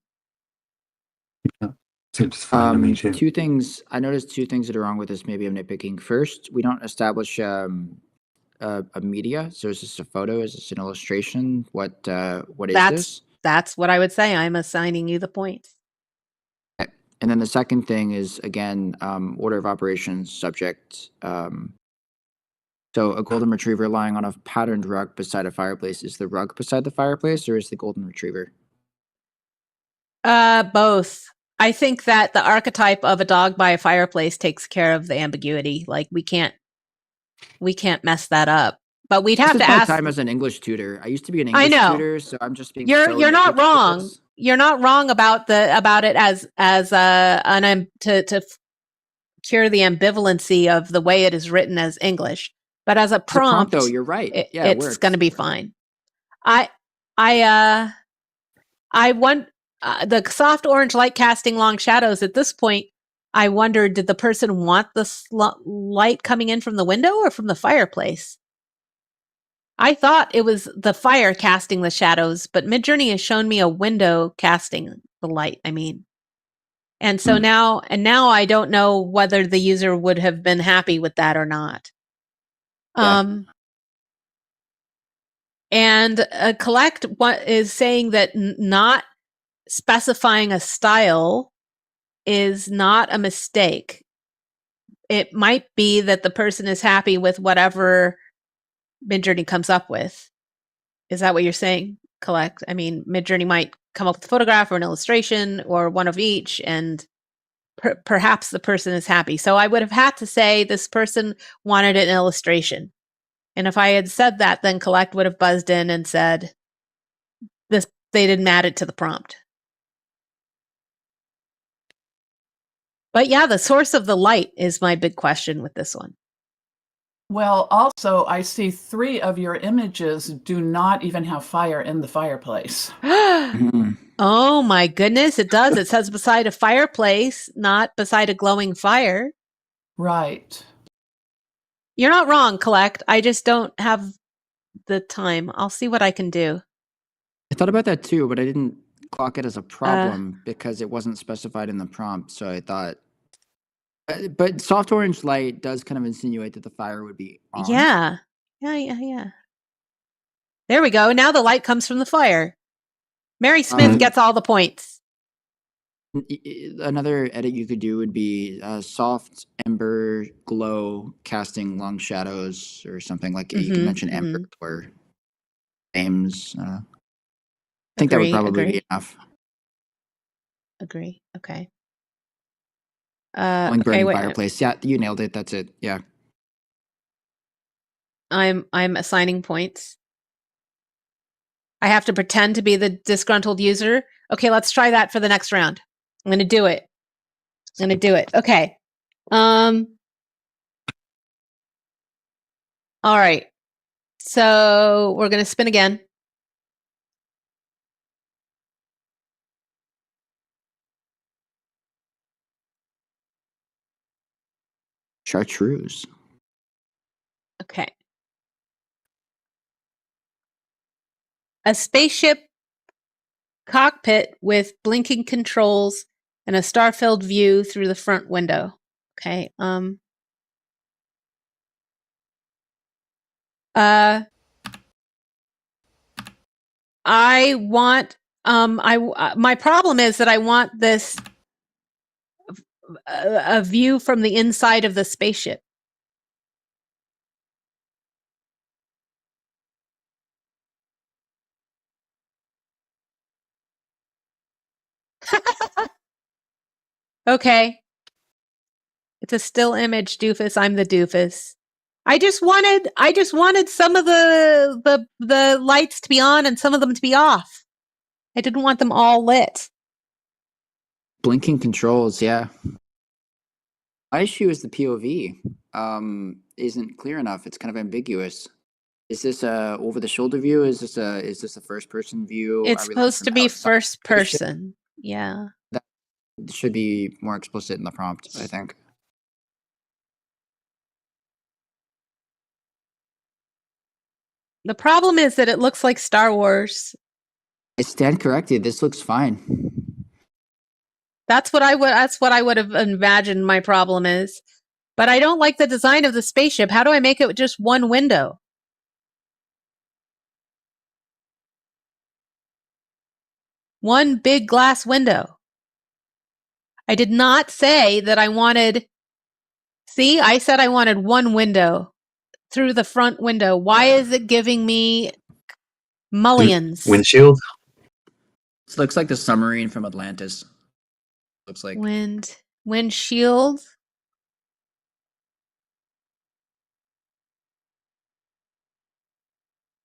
Seems fine to me too.
Two things. I noticed two things that are wrong with this. Maybe I'm nitpicking. First, we don't establish a media. So is this a photo? Is this an illustration? What is this?
That's what I would say. I'm assigning you the points.
And then the second thing is, again, order of operations subject. So a golden retriever lying on a patterned rug beside a fireplace. Is the rug beside the fireplace or is the golden retriever?
Both. I think that the archetype of a dog by a fireplace takes care of the ambiguity. Like we can't mess that up. But we'd have
This
to
is my
ask.
time as an English tutor. I used to be an
I
English
know.
tutor, so I'm just being.
You're not
nitpicky with
wrong.
this.
You're not wrong about it as to cure the ambivalency of the way it is written as English. But as a prompt,
though, you're right.
It's going to be fine. I want the soft orange light casting long shadows. At this point, I wondered, did the person want the light coming in from the window or from the fireplace? I thought it was the fire casting the shadows, but Midjourney has shown me a window casting the light. And so now I don't know whether the user would have been happy with that or not.
Yeah.
And collect is saying that not specifying a style is not a mistake. It might be that the person is happy with whatever Midjourney comes up with. Is that what you're saying, collect? Midjourney might come up with a photograph or an illustration or one of each, and perhaps the person is happy. So I would have had to say this person wanted an illustration. And if I had said that, then collect would have buzzed in and said this, they didn't add it to the prompt. But yeah, the source of the light is my big question with this one.
Well, also, I see 3 of your images do not even have fire in the fireplace.
Oh my goodness, it does. It says beside a fireplace, not beside a glowing fire.
Right.
You're not wrong, collect. I just don't have the time. I'll see what I can do.
I thought about that too, but I didn't clock it as a problem because it wasn't specified in the prompt. So I thought, but soft orange light does kind of insinuate that the fire would be on.
Yeah. There we go. Now the light comes from the fire. Mary Smith gets all the points.
Another edit you could do would be soft ember glow casting long shadows or something like you could mention ember or flames. I think that would probably be enough.
Agree. Okay.
Burning fireplace. Yeah, you nailed it. That's it. Yeah.
I'm assigning points. I have to pretend to be the disgruntled user. Okay, let's try that for the next round. I'm going to do it. Okay. All right. So we're going to spin again.
Chartreuse.
Okay. A spaceship cockpit with blinking controls and a star-filled view through the front window. Okay. I want my problem is that I want this a view from the inside of the spaceship. Okay. It's a still image, doofus. I'm the doofus. I just wanted some of the lights to be on and some of them to be off. I didn't want them all lit.
Blinking controls, yeah. My issue is the POV isn't clear enough. It's kind of ambiguous. Is this a over the shoulder view? Is this a first person view?
It's
Are we looking
supposed to
from
be
outside?
first person. Yeah.
It should be more explicit in the prompt, I think.
The problem is that it looks like Star Wars.
I stand corrected. This looks fine.
That's what I would have imagined my problem is. But I don't like the design of the spaceship. How do I make it just one window? One big glass window. I did not say that I wanted. See, I said I wanted one window through the front window. Why is it giving me mullions?
Windshield?
This looks like the submarine from Atlantis. Looks like
Windshield.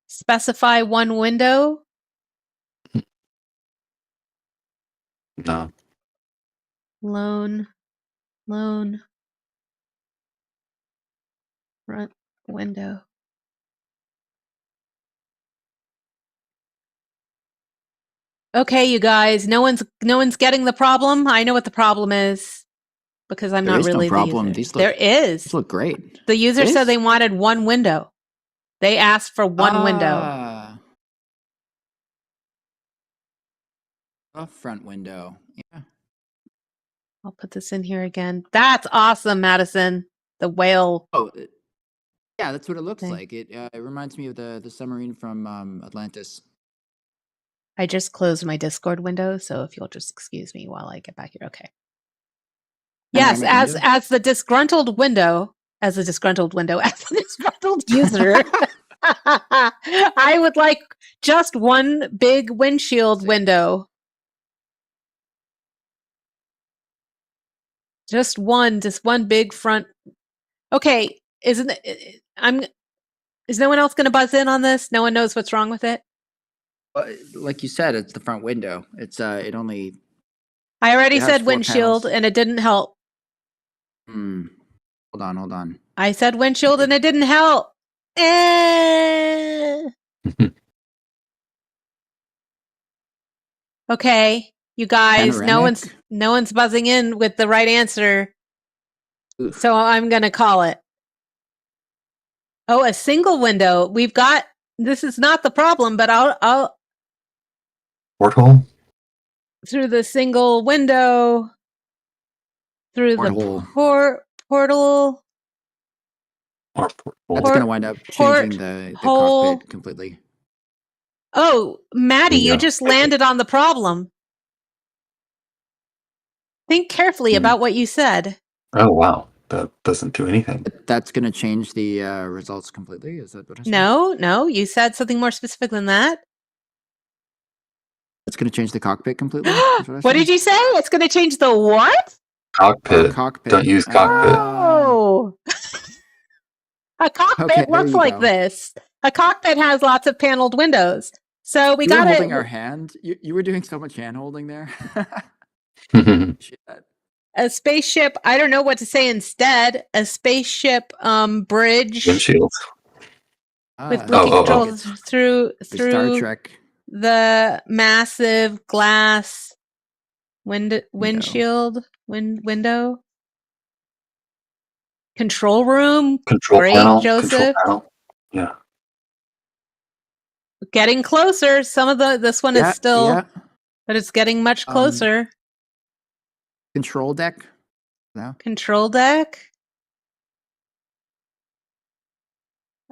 Specify one window.
No.
Lone front window. Okay, you guys, no one's getting the problem. I know what the problem is because I'm
There
not
is no
really
problem.
the user.
These
There is.
these look great.
The user said
Is?
they wanted one window. They asked for one window.
A front window. Yeah.
I'll put this in here again. That's awesome, Madison. The whale.
Oh, yeah, that's what it looks
thing.
like. It reminds me of the submarine from Atlantis.
I just closed my Discord window, so if you'll just excuse me while I get back here. Okay. Yes,
Panoramic
as
window?
the disgruntled window, as a disgruntled user, I would like just one big windshield window. Just one big front. Okay, is no one else going to buzz in on this? No one knows what's wrong with it?
Like you said, it's the front window. It's it only.
I already
It has
said
4
windshield
panels.
and it didn't help.
Hold on.
I said windshield and it didn't help. Okay, you guys,
Panoramic?
no one's buzzing in with the right answer.
Oof.
So I'm going to call it. Oh, a single window. We've got this is not the problem, but I'll
Porthole?
through the single window through
Porthole.
the portal.
Or porthole?
That's going to wind up changing the
hole.
cockpit completely.
Oh, Maddie, you
Yeah.
just landed on the problem. Think carefully about what you said.
Oh, wow. That doesn't do anything.
That's going to change the results completely? Is that what I said?
No, you said something more specific than that.
It's going to change the cockpit completely? Is I
What
said?
did you say? It's going to change the what?
Cockpit.
Cockpit.
Don't use cockpit.
Oh. A cockpit
Okay, there
looks
you
like
go.
this. A cockpit has lots of paneled windows. So we
You were
got
holding our hand. You were doing so much hand holding there. Shit.
a spaceship. I don't know what to say instead. A spaceship bridge
Windshield.
with blinking
oh.
controls through
Star Trek.
the massive glass windshield window. Control room.
Control
Great,
panel.
Joseph.
Control panel. Yeah.
Getting closer. Some of this one
Yeah,
is still,
yeah.
but it's getting much closer.
Control deck. No.
Control deck.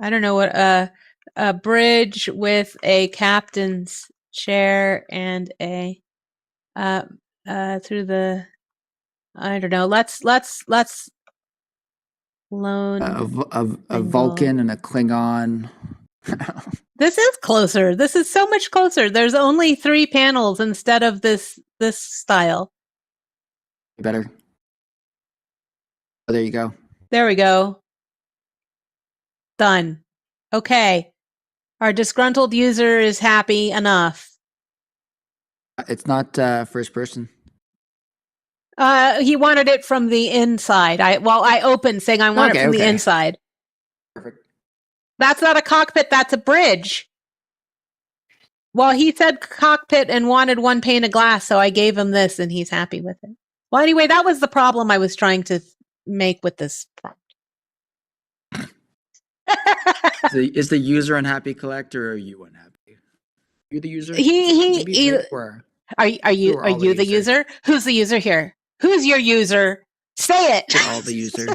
I don't know what a bridge with a captain's chair and a through the, I don't know. Let's loan.
A Vulcan and a Klingon.
This is closer. This is so much closer. There's only 3 panels instead of this style.
Better. Oh, there you go.
There we go. Done. Okay. Our disgruntled user is happy enough.
It's not first person.
He wanted it from the inside. I opened saying I want it from the inside.
Perfect.
That's not a cockpit, that's a bridge. Well, he said cockpit and wanted 1 pane of glass, so I gave him this and he's happy with it. Well, anyway, that was the problem I was trying to make with this prompt.
Is the user unhappy, Collect, or are you unhappy? You the user?
Are you the user? Who's the user here? Who's your user? Say it.
You're all the user.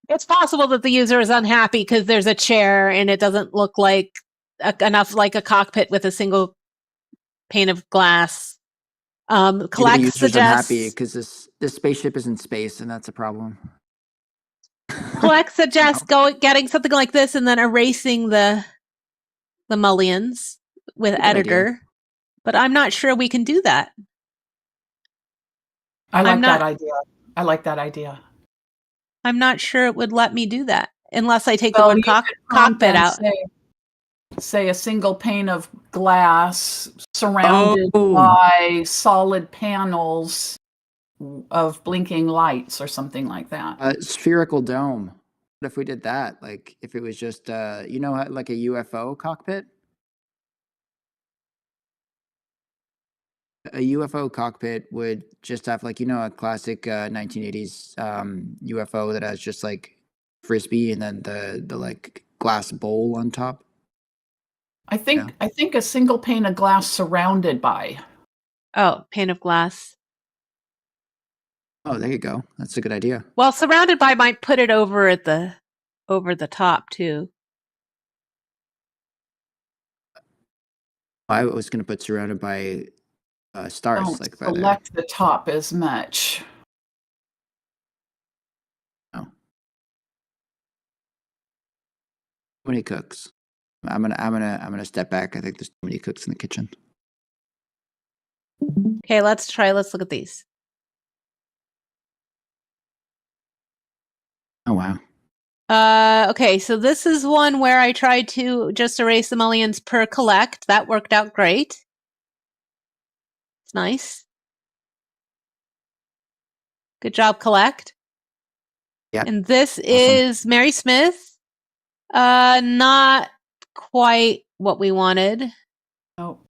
It's possible that the user is unhappy because there's a chair and it doesn't look like enough like a cockpit with a single pane of glass. Collect
user's
suggests
unhappy because this spaceship is in space, and that's a problem.
Collect suggests getting something like this and then erasing the mullions with
Good
editor.
idea.
But I'm not sure we can do that.
I like
I'm
that
not-
idea. I like that idea.
I'm not sure it would let me do that unless I take
Well,
the word
you could prompt
cockpit
and
out.
Say a single pane of glass surrounded
Oh.
by solid panels of blinking lights or something like that.
Spherical dome. What if we did that? Like, if it was just, like a UFO cockpit? A UFO cockpit would just have, like, a classic 1980s UFO that has just, like, frisbee and then the like, glass bowl on top.
I think a single pane of glass surrounded by.
Oh, pane of glass.
Oh, there you go. That's a good idea.
Well, surrounded by might put it over the top too.
I was going to put surrounded by stars.
Don't
Like by there.
select the top as much.
Too many cooks. I'm gonna step back. I think there's too many cooks in the kitchen.
Okay, let's look at these.
Oh wow.
Okay, so this is one where I tried to just erase the mullions per collect. That worked out great. It's nice. Good job, collect.
Yeah.
And this is Mary Smith. Not quite what we wanted.
Oh,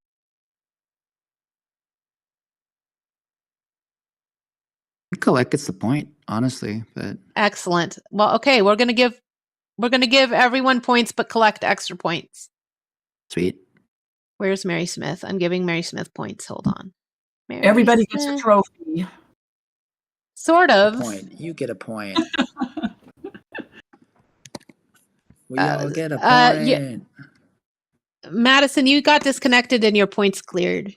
Collect gets the point, honestly, but
Excellent. Well, okay, we're gonna give everyone points, but collect extra points.
sweet.
Where's Mary Smith? I'm giving Mary Smith points. Hold on. Mary
everybody gets a
Smith.
trophy.
Sort of.
Point. You get a point. We all get a point.
yeah. Madison, you got disconnected and your points cleared.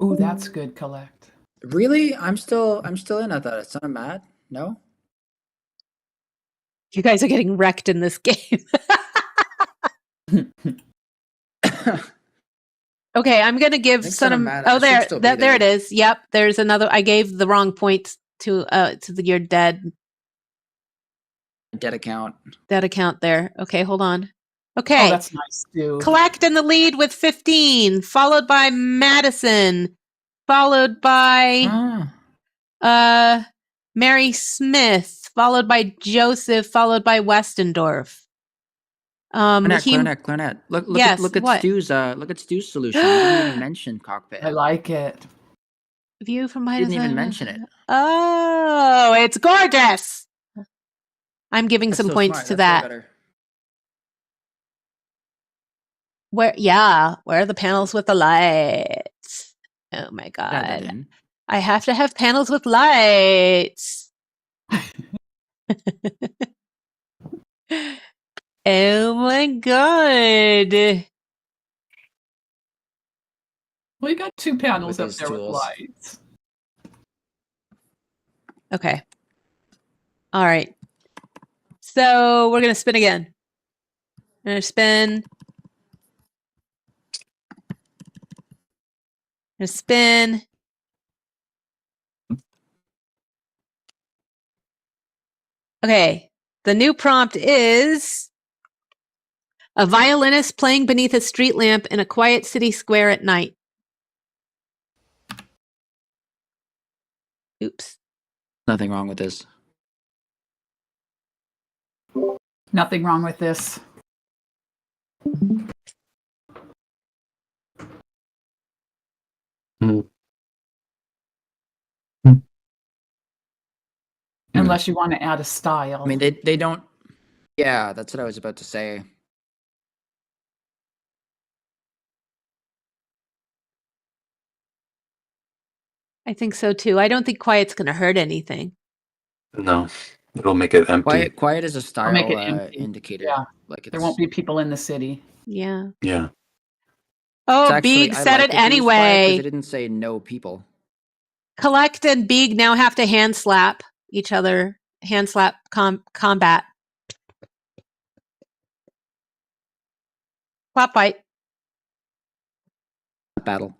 Ooh, that's good. Collect.
Really? I'm still in. I thought it's not mad. No.
You guys are getting wrecked in this game. Okay, I'm gonna give
Thanks,
some.
Madam.
Oh,
I should
there,
still be
there it
there.
is. Yep, there's another. I gave the wrong points to your dead
Dead account.
account there. Okay, hold on.
Oh,
Okay,
that's nice too.
collect in the lead with 15, followed by Madison, followed by Mary Smith, followed by Joseph, followed by Westendorf.
Clarinet. Look
Yes,
at
what?
Stu's solution. He didn't even mention cockpit.
I like it.
View from
He
my
didn't even mention it.
Oh, it's gorgeous. I'm giving
That's
some
so
points
smart.
to
That's way
that.
better.
Where are the panels with the lights? Oh my
Add that
god.
in.
I have to have panels with lights. Oh my god.
We got 2 panels up
these
there with
tools.
lights.
Okay. All right. So we're going to spin again. I'm going to spin. Going to spin. Okay. The new prompt is a violinist playing beneath a street lamp in a quiet city square at night. Oops.
Nothing wrong with this.
Nothing wrong with this. Unless you want to add a style.
I mean, they don't. Yeah, that's what I was about to say.
I think so too. I don't think quiet's going to hurt anything.
No, it'll make it empty.
Quiet is a style
make it empty.
indicator.
Yeah.
Like
There won't be people in the city.
Yeah.
Yeah.
Oh,
actually,
Beeg
I
said
like
it
that it was quiet 'cause
anyway.
it didn't say no people.
Collect and Beeg now have to hand slap each other. Hand slap combat. Clap fight.
Battle.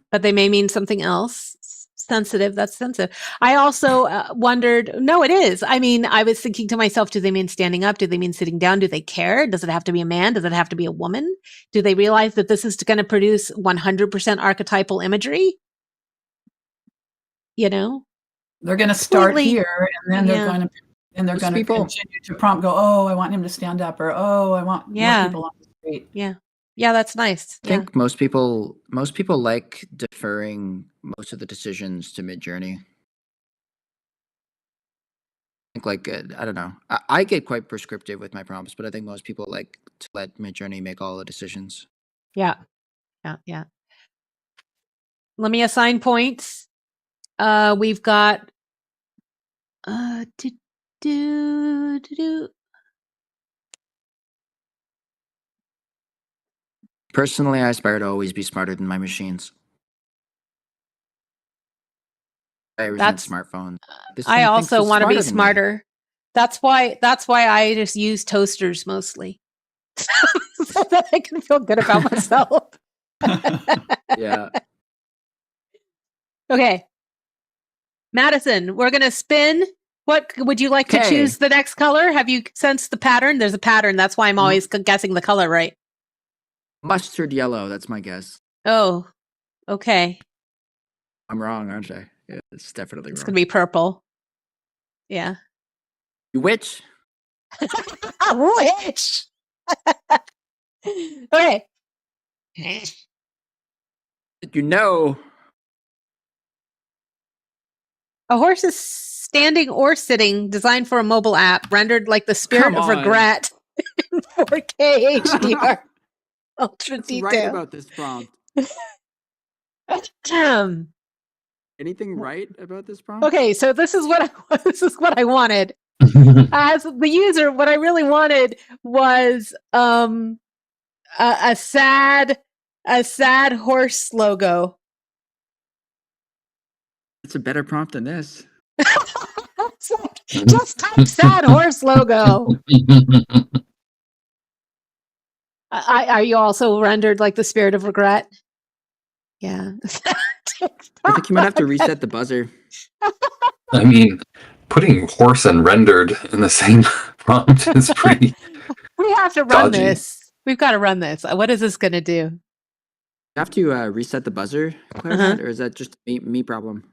But they may mean something else. Sensitive. That's sensitive. I also wondered, no, it is. I mean, I was thinking to myself, do they mean standing up? Do they mean sitting down? Do they care? Does it have to be a man? Does it have to be a woman? Do they realize that this is going to produce 100% archetypal imagery? You know?
They're going to start
Completely-
here, and then they're going to
Most
continue to prompt. Go, oh, I want him to stand up, or oh, I want more people on the street.
Yeah, that's nice.
I think most people like deferring most of the decisions to Midjourney. I think I don't know. I get quite prescriptive with my prompts, but I think most people like to let Midjourney make all the decisions.
Yeah. Let me assign points. We've got
Personally, I aspire to always be smarter than my machines. I resent smartphones.
I also want to be smarter. That's why I just use toasters mostly. So that I can feel good about myself.
Yeah.
Okay. Madison, we're going to spin. What would you like to choose the next color? Have you sensed the pattern? There's a pattern. That's why I'm always guessing the color right.
Mustard yellow, that's my guess.
Oh, okay.
I'm wrong, aren't I? Yeah, it's definitely wrong.
It's going to be purple. Yeah.
Which?
Which? Okay.
Did you know?
A horse is standing or sitting, designed for a mobile app, rendered like the spirit of regret in 4K HDR. Ultra detail.
Right about this prompt. Anything right about this prompt?
Okay, so this is what I wanted. As the user, what I really wanted was a sad horse logo.
It's a better prompt than this.
Just type sad horse logo. Are you also rendered like the spirit of regret? Yeah.
I think you might have to reset the buzzer.
I mean, putting horse and rendered in the same prompt is pretty.
We have to run
dodgy.
this. We've got to run this. What is this going to do?
You have to reset the buzzer, Clarinet, or is that just me problem?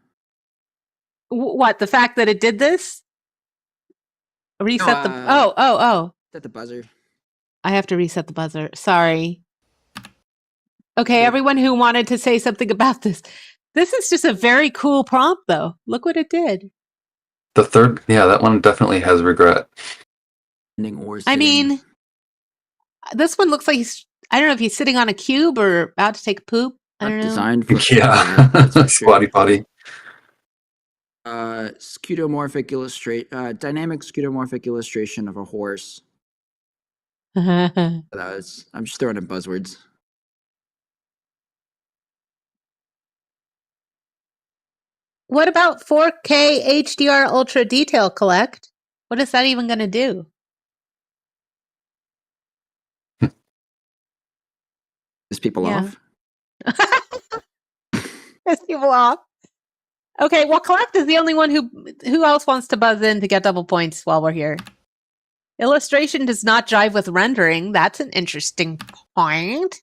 What, the fact that it did this? Reset the oh.
Set the buzzer.
I have to reset the buzzer. Sorry. Okay, everyone who wanted to say something about this. This is just a very cool prompt though. Look what it did.
The third, yeah, that one definitely has regret.
Standing or
I
sitting.
mean, this one looks like I don't know if he's sitting on a cube or about to take a poop. I
Not
don't know.
designed for
Yeah,
that's for sure.
squatty potty.
Dynamic skeuomorphic illustration of a horse. I'm just throwing in buzzwords.
What about 4K HDR Ultra Detail Collect? What is that even going to do?
Piss people
Yeah.
off.
Piss people off. Okay, well, Collect is the only one who else wants to buzz in to get double points while we're here. Illustration does not jive with rendering. That's an interesting point.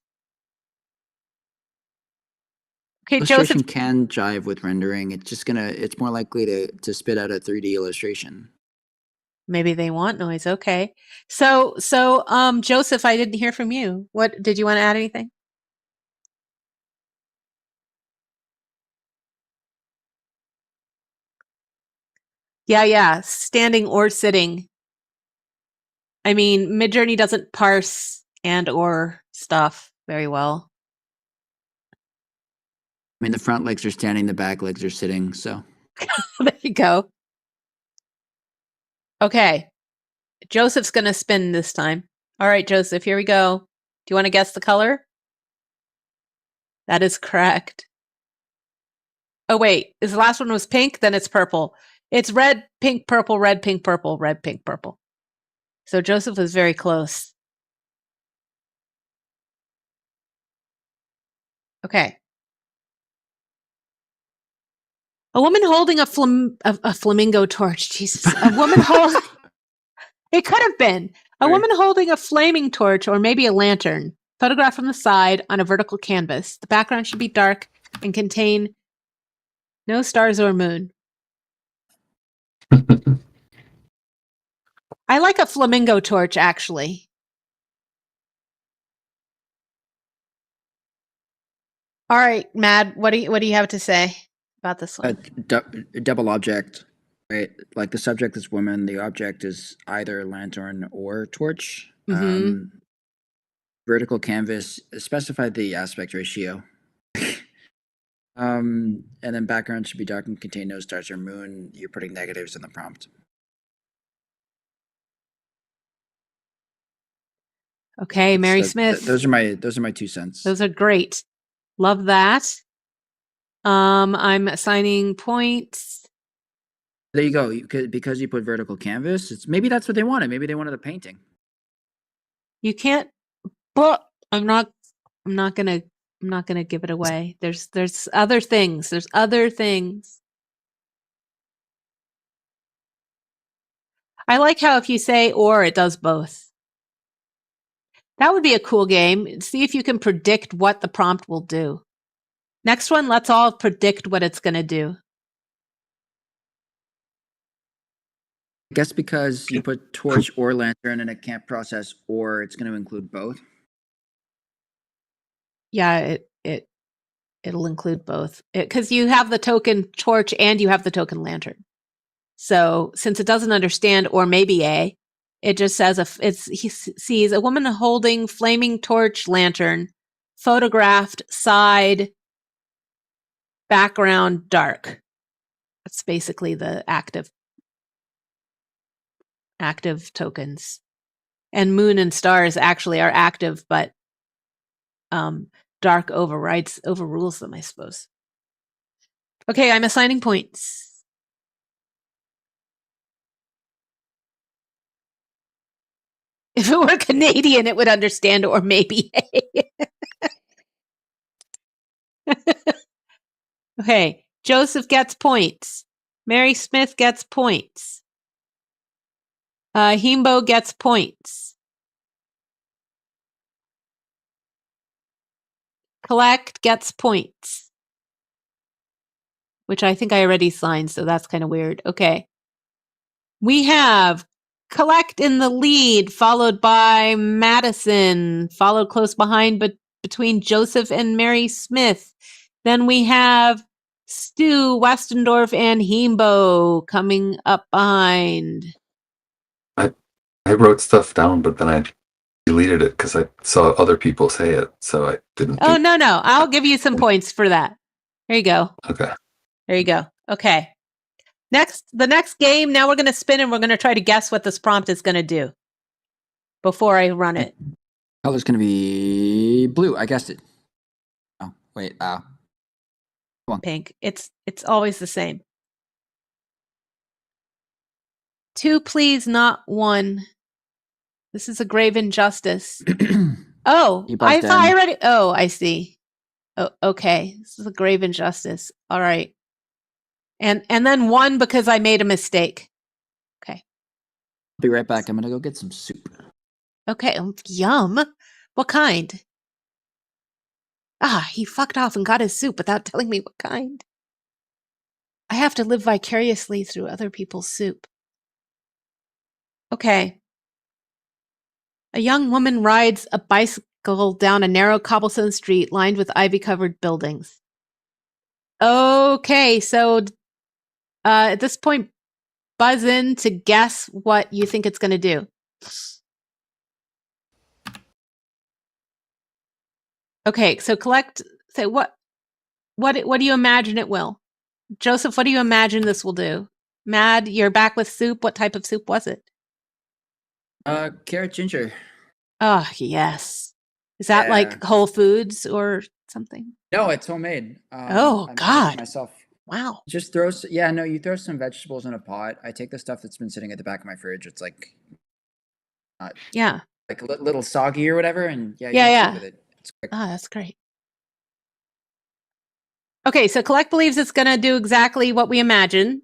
Okay,
Illustration
Joseph.
can jive with rendering. It's more likely to spit out a 3D illustration.
Maybe they want noise. Okay. So, Joseph, I didn't hear from you. What did you want to add anything? Yeah. Standing or sitting. I mean, Midjourney doesn't parse and or stuff very well.
I mean, the front legs are standing, the back legs are sitting. So
There you go. Okay. Joseph's going to spin this time. All right, Joseph, here we go. Do you want to guess the color? That is correct. Oh, wait. Is the last one was pink? Then it's purple. It's red, pink, purple, red, pink, purple, red, pink, purple. So Joseph was very close. Okay. A woman holding a flamingo torch. Jesus. A woman holding... It could have been. A woman holding a flaming torch or maybe a lantern. Photographed from the side on a vertical canvas. The background should be dark and contain no stars or moon. I like a flamingo torch, actually. All right, Mad, what do you have to say about this one?
double object, right? Like the subject is woman, the object is either lantern or torch.
Mhm.
Vertical canvas, specify the aspect ratio. And then background should be dark and contain no stars or moon. You're putting negatives in the prompt.
Okay, Mary Smith.
Those are my 2 cents.
Those are great. Love that. I'm assigning points.
There you go. Because you put vertical canvas, maybe that's what they wanted. Maybe they wanted a painting.
You can't, but I'm not gonna give it away. There's other things. There's other things. I like how if you say or, it does both. That would be a cool game. See if you can predict what the prompt will do. Next one, let's all predict what it's going to do.
I guess because you put torch or lantern and it can't process or, it's going to include both.
Yeah, it'll include both. Because you have the token torch and you have the token lantern. So since it doesn't understand or maybe a, it just says he sees a woman holding flaming torch lantern, photographed, side, background, dark. That's basically the active tokens. And moon and stars actually are active, but dark overrules them, I suppose. Okay, I'm assigning points. If it were Canadian, it would understand or maybe. Okay, Joseph gets points. Mary Smith gets points. Himbo gets points. Collect gets points. Which I think I already signed, so that's kind of weird. Okay. We have Collect in the lead, followed by Madison, followed close behind, but between Joseph and Mary Smith. Then we have Stu, Westendorf, and Heembo coming up behind.
I wrote stuff down, but then I deleted it because I saw other people say it, so I didn't.
Oh, no. I'll give you some points for that. There you go.
Okay.
There you go. Okay. The next game, now we're going to spin and we're going to try to guess what this prompt is going to do before I run it.
Color's gonna be blue. I guessed it. Oh, wait.
Pink. It's always the same. 2, please, not 1. This is a grave injustice. Oh,
You
I
buzzed
thought I
in.
read it. Oh, I see. Oh, okay. This is a grave injustice. All right. And then 1 because I made a mistake. Okay.
Be right back. I'm gonna go get some soup.
Okay. Yum. What kind? Ah, he fucked off and got his soup without telling me what kind. I have to live vicariously through other people's soup. Okay. A young woman rides a bicycle down a narrow cobblestone street lined with ivy-covered buildings. Okay, so at this point, buzz in to guess what you think it's going to do. Okay, so say what do you imagine it will? Joseph, what do you imagine this will do? Mad, you're back with soup. What type of soup was it?
Carrot ginger.
Oh, yes. Is that like
Yeah.
Whole Foods or something?
No, it's homemade.
Oh,
I made it
God.
myself.
Wow.
Just you throw some vegetables in a pot. I take the stuff that's been sitting at the back of my fridge. It's like,
Yeah.
like a little soggy or whatever, and you
Yeah,
make
yeah.
soup with it. It's quick.
Oh, that's great. Okay, so Collect believes it's going to do exactly what we imagine,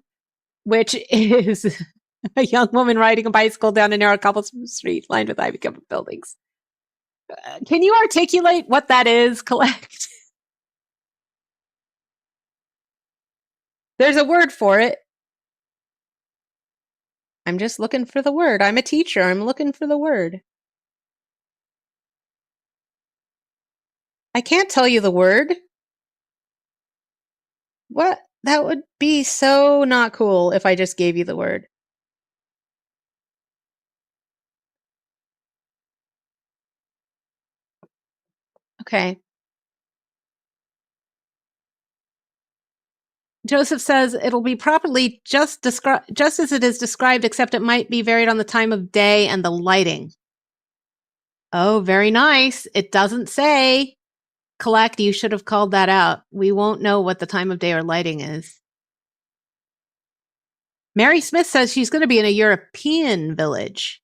which is a young woman riding a bicycle down a narrow cobblestone street lined with ivy-covered buildings. Can you articulate what that is, Collect? There's a word for it. I'm just looking for the word. I'm a teacher. I'm looking for the word. I can't tell you the word. What? That would be so not cool if I just gave you the word. Okay. Joseph says it'll be properly just as it is described, except it might be varied on the time of day and the lighting. Oh, very nice. It doesn't say. Collect, you should have called that out. We won't know what the time of day or lighting is. Mary Smith says she's going to be in a European village.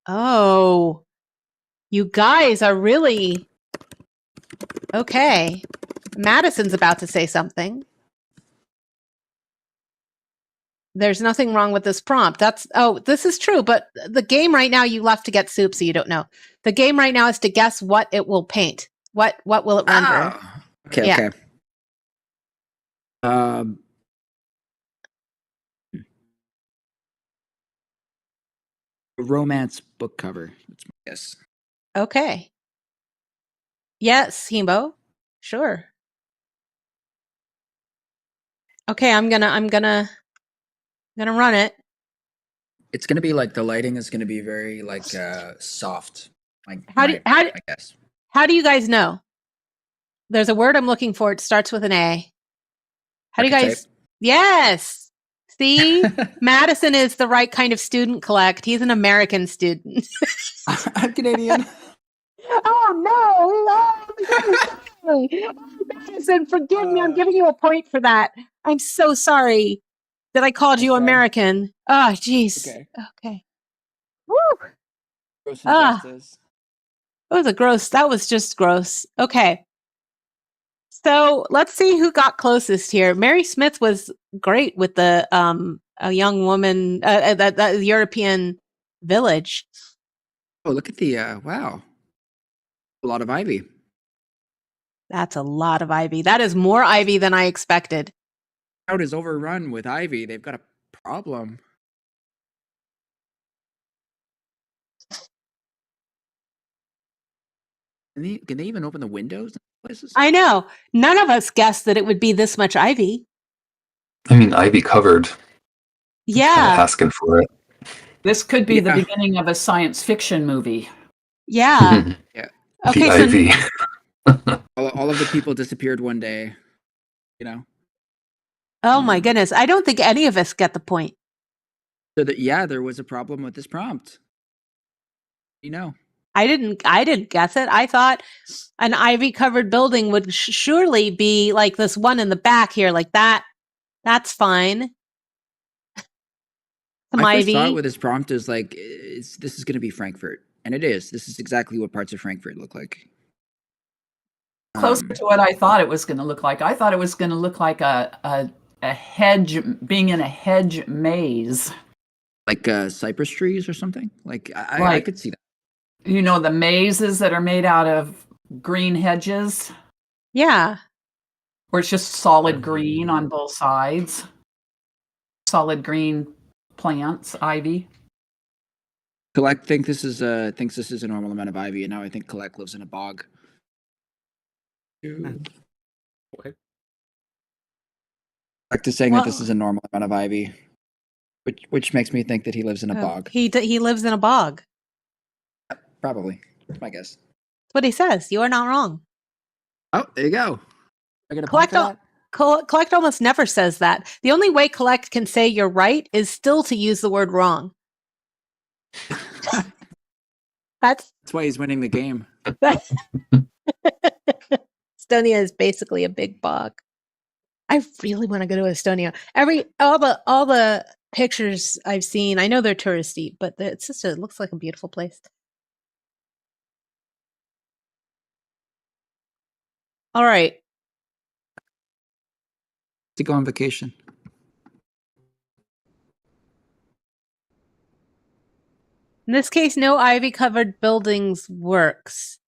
Oh, you guys are really... Okay. Madison's about to say something. There's nothing wrong with this prompt. This is true, but the game right now, you left to get soup, so you don't know. The game right now is to guess what it will paint. What will it render?
Oh. Okay,
Yeah.
okay. Romance book cover. That's my guess.
Okay. Yes, Himbo. Sure. Okay, I'm gonna run it.
It's gonna be like the lighting is gonna be very like soft. Like
I
guess.
How do you guys know? There's a word I'm looking for. It starts with an A. How do you guys? Yes. See, Madison is the right kind of student. Collect. He's an American student.
I'm Canadian.
Oh no! Madison, forgive me. I'm giving you a point for that. I'm so sorry that I called you
Okay.
American. Oh, jeez. Okay. Woo!
Gross
Ah.
injustice.
That was just gross. Okay. So let's see who got closest here. Mary Smith was great with the a young woman, that European village.
Oh, look at the wow. A lot of ivy.
That's a lot of ivy. That is more ivy than I expected.
The crowd is overrun with ivy. They've got a problem. Can they even open the windows in places?
I know. None of us guessed that it would be this much ivy.
I mean, ivy covered. Kind of
Yeah.
asking for it.
This could be the
Yeah.
beginning of a science fiction movie.
Yeah.
Yeah.
Okay.
The
So
ivy.
All of the people disappeared one day. You know.
oh my goodness. I don't think any of us get the point.
So that there was a problem with this prompt. You know.
I didn't guess it. I thought an ivy covered building would surely be like this one in the back here, like that. That's fine. Some
My first
ivy.
thought with this prompt is like, this is going to be Frankfurt, and it is. This is exactly what parts of Frankfurt look like.
Closer to what I thought it was going to look like. I thought it was going to look like a hedge, being in a hedge maze.
Like cypress trees or something. Like I
Like-
could see that.
You know, the mazes that are made out of green hedges,
Yeah.
where it's just solid green on both sides. Solid green plants, ivy.
Collect thinks this is a normal amount of ivy, and now I think Collect lives in a bog.
What?
Collect is saying that this
Well-
is a normal amount of ivy, which makes me think that he lives in a bog.
He lives in a bog.
Probably. That's my guess.
That's what he says. You are not wrong.
Oh, there you go. I get a point
Collect,
for that?
Collect almost never says that. The only way Collect can say you're right is still to use the word wrong. That's
That's why he's winning the game.
Estonia is basically a big bog. I really want to go to Estonia. All the pictures I've seen, I know they're touristy, but it looks like a beautiful place. All right.
To go on vacation.
In this case, no ivy-covered buildings works.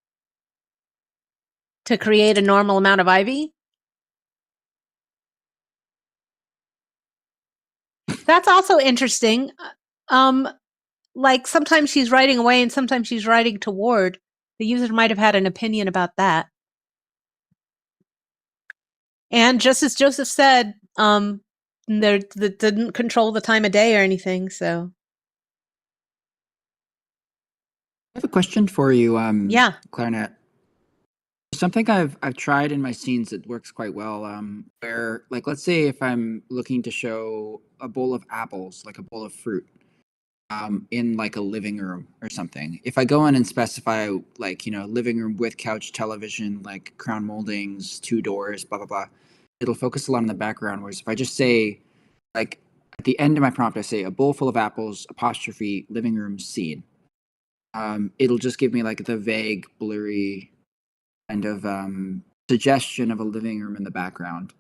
To create a normal amount of ivy? That's also interesting. Like sometimes she's writing away and sometimes she's writing toward. The user might have had an opinion about that. And just as Joseph said, that didn't control the time of day or anything, so.
I have a question for you,
Yeah.
Clarinet. Something I've tried in my scenes that works quite well, where, like, let's say if I'm looking to show a bowl of apples, like a bowl of fruit, in like a living room or something. If I go in and specify, like, living room with couch, television, like crown moldings, 2 doors, blah, blah, blah, it'll focus a lot on the background. Whereas if I just say, like, at the end of my prompt, I say a bowl full of apples, apostrophe, living room scene. It'll just give me like the vague, blurry kind of suggestion of a living room in the background.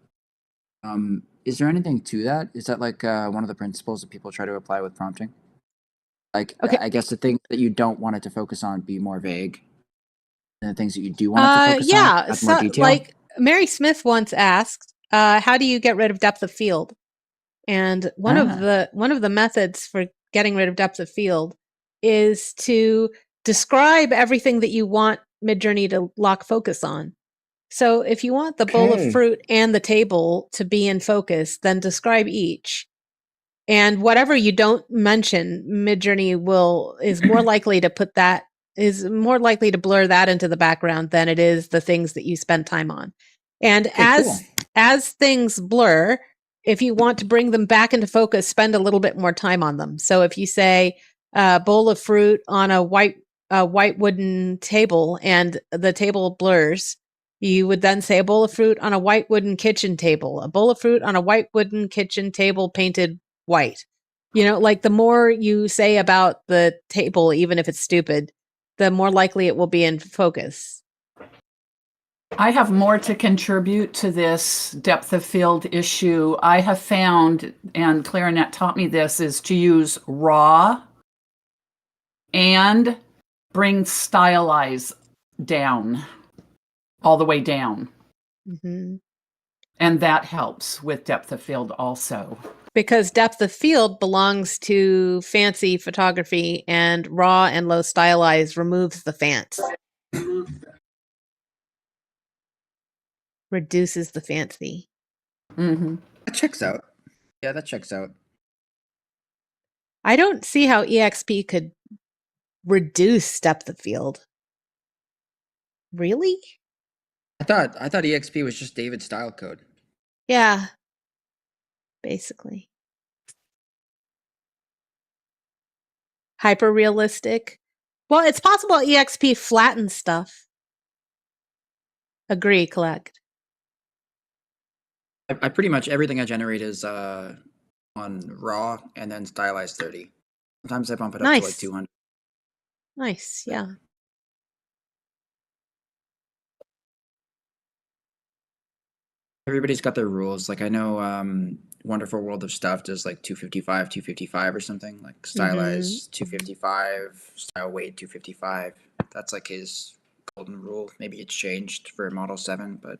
Is there anything to that? Is that like one of the principles that people try to apply with prompting? Like,
Okay.
I guess the things that you don't want it to focus on be more vague, and the things that you do want it to focus on add more detail.
Like Mary Smith once asked, how do you get rid of depth of field? And one of the methods for getting rid of depth of field is to describe everything that you want Midjourney to lock focus on. So if you want the bowl of
Okay.
fruit and the table to be in focus, then describe each. And whatever you don't mention, Midjourney is more likely to blur that into the background than it is the things that you spend time on. And as things blur, if you want to bring them back into focus, spend a little bit more time on them. So if you say bowl of fruit on a white wooden table and the table blurs, you would then say a bowl of fruit on a white wooden kitchen table, a bowl of fruit on a white wooden kitchen table painted white. Like the more you say about the table, even if it's stupid, the more likely it will be in focus.
I have more to contribute to this depth of field issue. I have found, and Clarinet taught me this, is to use raw and bring stylize down, all the way down.
Mm-hmm.
And that helps with depth of field also.
Because depth of field belongs to fancy photography, and raw and low stylize removes the fancy. Reduces the fancy.
Mm-hmm.
That checks out. Yeah, that checks out.
I don't see how EXP could reduce depth of field. Really?
I thought EXP was just David's style code.
Yeah. Basically. Hyper realistic. Well, it's possible EXP flattens stuff. Agree, collect.
I pretty much everything I generate is on raw and then stylized 30. Sometimes I bump it up to like
Nice.
200.
Nice, yeah.
Everybody's got their rules. Like I know Wonderful World of Stuff does like 255 or something, like stylized 255, style weight 255. That's like his golden rule. Maybe it's changed for Model 7, but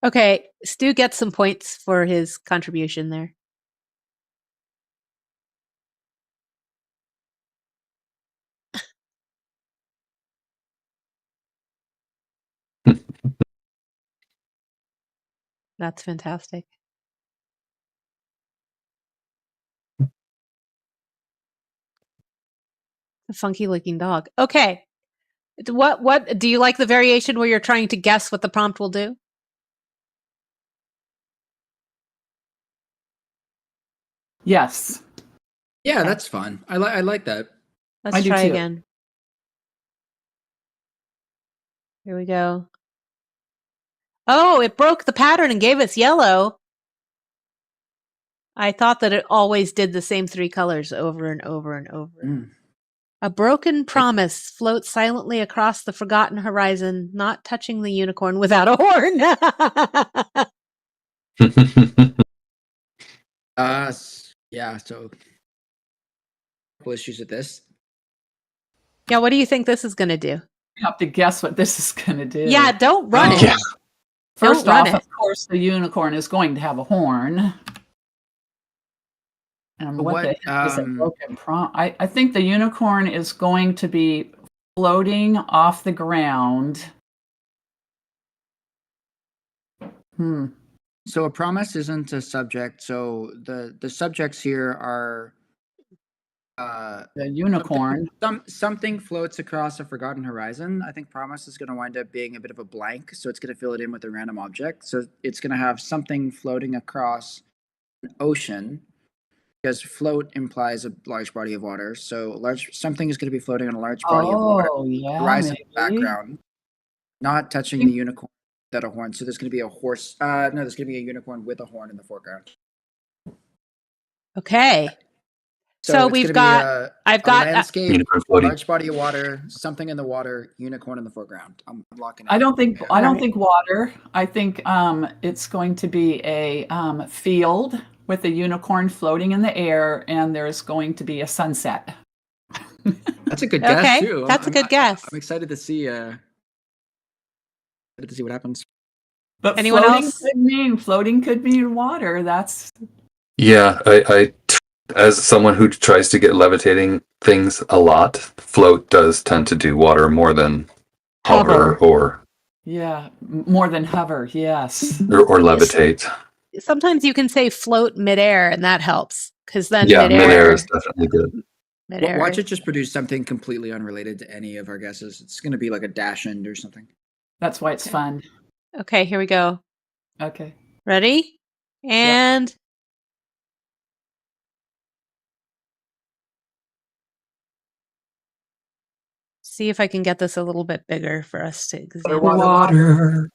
Okay, Stu gets some points for his contribution there. That's fantastic. A funky looking dog. Okay. What do you like the variation where you're trying to guess what the prompt will do?
Yes.
yeah,
Okay.
that's fun. I like that.
Let's
I do
try
too.
again. Here we go. Oh, it broke the pattern and gave us yellow. I thought that it always did the same three colors over and over and over.
Mm.
A broken promise floats silently across the forgotten horizon, not touching the unicorn without a horn.
Yeah, so couple issues with this.
Yeah, what do you think this is going to do?
You have to guess what this is going to do.
Yeah, don't run it.
Yeah.
First
don't run
off,
it.
of course, the unicorn is going to have a horn. And
But
what the
what,
heck is a broken prompt? I think the unicorn is going to be floating off the ground.
So a promise isn't a subject. So the subjects here are
The unicorn.
something floats across a forgotten horizon. I think promise is going to wind up being a bit of a blank, so it's going to fill it in with a random object. So it's going to have something floating across an ocean, because float implies a large body of water. So something is going to be floating on a large body of water.
Oh, yeah,
Horizon
maybe.
background, not touching the unicorn without a horn. So there's going to be a horse. No, there's going to be a unicorn with a horn in the foreground.
Okay. So
it's
we've
gonna
got,
be a landscape,
Unicorn floating.
large body of water, something in the water, unicorn in the foreground. I'm locking it.
I don't think
Right.
water. I think it's going to be a field with a unicorn floating in the air, and there's going to be a sunset.
That's a good guess
Okay,
too.
that's a good guess.
I'm excited to see. Excited to see what happens.
But
Anyone else?
floating could mean water. That's
Yeah, I as someone who tries to get levitating things a lot, float does tend to do water more than hover or
more than hover. Yes.
or levitate.
Sometimes you can say float midair, and that helps because then
Yeah, midair is definitely good.
midair.
Watch it just produce something completely unrelated to any of our guesses. It's going to be like a dash end or something.
That's why it's fun.
Okay, here we go.
Okay.
Ready? And see if I can get this a little bit bigger for us to examine.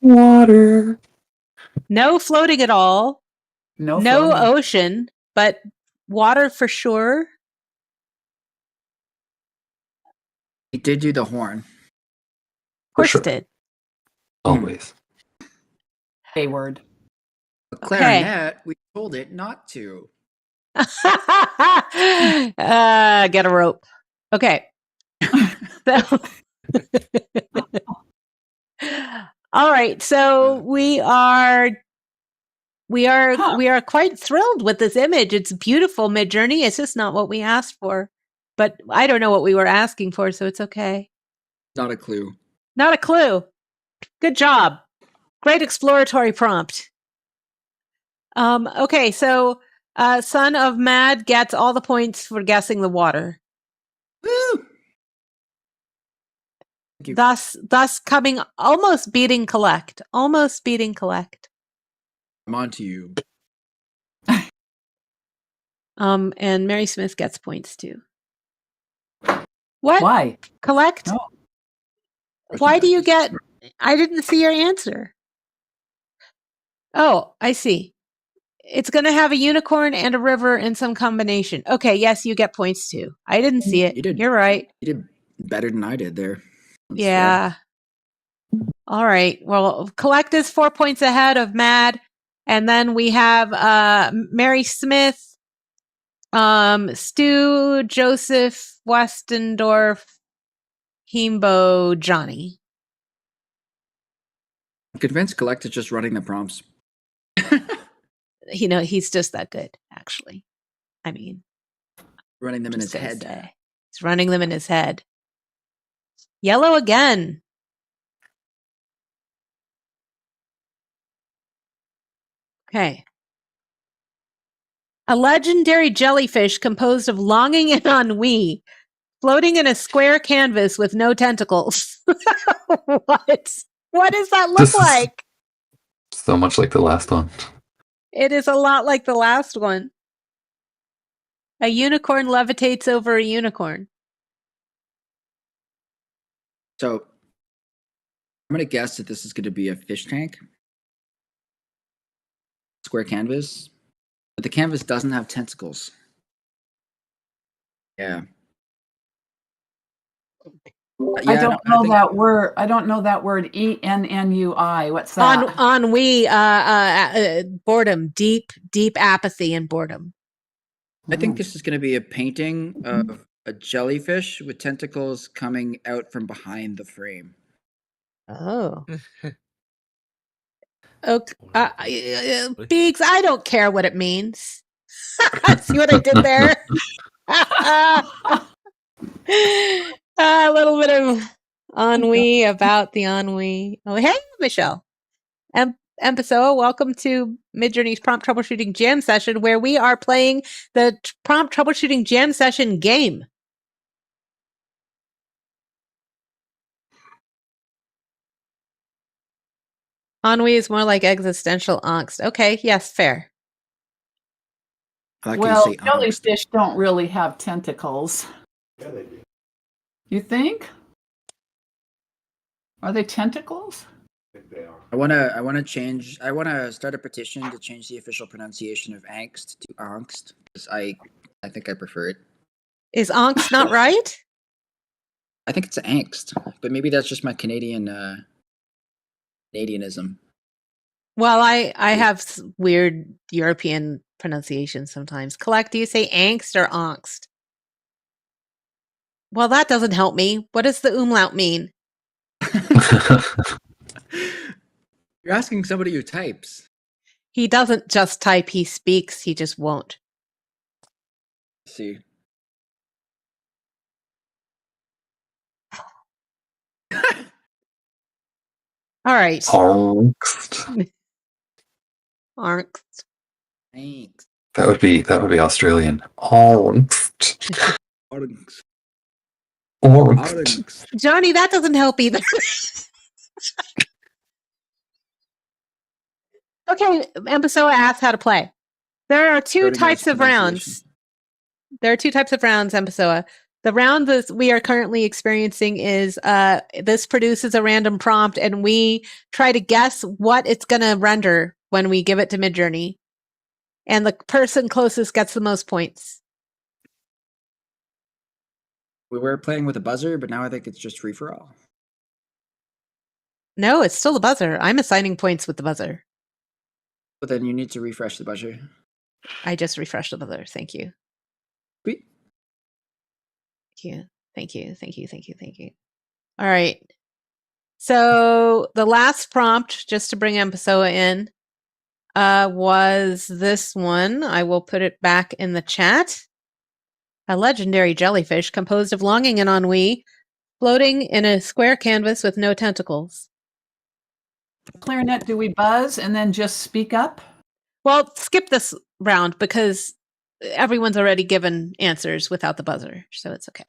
Water.
No floating at all.
No
No
floating.
ocean, but water for sure.
He did do the horn.
Of course
sure.
it did.
Always.
A word.
But clarinet, we told it not to.
Get a rope. Okay. So, all right. So we are quite thrilled with this image. It's beautiful, Midjourney. It's just not what we asked for. But I don't know what we were asking for, so it's okay.
Not a clue.
Not a clue. Good job. Great exploratory prompt. Okay, so Son of Mad gets all the points for guessing the water.
Woo! Thank you.
Thus coming almost beating Collect. Almost beating Collect.
I'm on to you.
And Mary Smith gets points too. What?
Why?
Collect?
No.
Why do you get? I didn't see your answer. Oh, I see. It's going to have a unicorn and a river in some combination. Okay, yes, you get points too. I didn't see it.
You did.
You're right.
You did better than I did there. That's
Yeah. All right. Well, Collect is 4 points ahead of Mad. And then we have Mary Smith, Stu, Joseph, Westendorf, Hembo, Johnny.
I'm convinced Collect is just running the prompts.
He's just that good, actually. I mean,
Running them in his
just gonna
head.
say. He's running them in his head. Yellow again. Okay. A legendary jellyfish composed of longing and ennui, floating in a square canvas with no tentacles. What? What does that look
This is-
like?
So much like the last one.
It is a lot like the last one. A unicorn levitates over a unicorn.
So I'm gonna guess that this is gonna be a fish tank. Square canvas. But the canvas doesn't have tentacles. Yeah.
I don't know that word. I don't know that word. ENNUI. What's that?
Ennui, boredom, deep apathy and boredom.
I think this is going to be a painting of a jellyfish with tentacles coming out from behind the frame.
Oh. Okay. Beeks, I don't care what it means. See what I did there? A little bit of ennui about the ennui. Oh, hey, Michelle. Pessoa, welcome to Midjourney's Prompt Troubleshooting Jam Session, where we are playing the Prompt Troubleshooting Jam Session game. Ennui is more like existential angst. Okay, yes, fair.
I like
Well,
to say angst.
jellyfish don't really have tentacles.
Yeah, they do.
You think? Are they tentacles?
I think they are.
I wanna change. I wanna start a petition to change the official pronunciation of angst to angst because I think I prefer it.
Is angst not right?
I think it's angst, but maybe that's just my Canadianism.
Well, I have weird European pronunciation sometimes. Collect, do you say angst or angst? Well, that doesn't help me. What does the umlaut mean?
You're asking somebody who types.
He doesn't just type, he speaks, he just won't.
Let's see.
All right.
Angst.
Angst.
Angst.
That would be Australian. Angst.
Angst.
Angst.
Angst.
Johnny, that doesn't help either. Okay, Pessoa asked how to play. There are two
Very nice
types of rounds.
pronunciation.
There are two types of rounds, Pessoa. The round that we are currently experiencing is this produces a random prompt, and we try to guess what it's going to render when we give it to Midjourney. And the person closest gets the most points.
We were playing with a buzzer, but now I think it's just free for all.
No, it's still the buzzer. I'm assigning points with the buzzer.
But then you need to refresh the buzzer.
I just refreshed the buzzer. Thank you.
Sweet.
Thank you. All right. So the last prompt, just to bring Pessoa in, was this one. I will put it back in the chat. A legendary jellyfish composed of longing and ennui, floating in a square canvas with no tentacles.
Clarinet, do we buzz and then just speak up?
Well, skip this round because everyone's already given answers without the buzzer, so it's okay.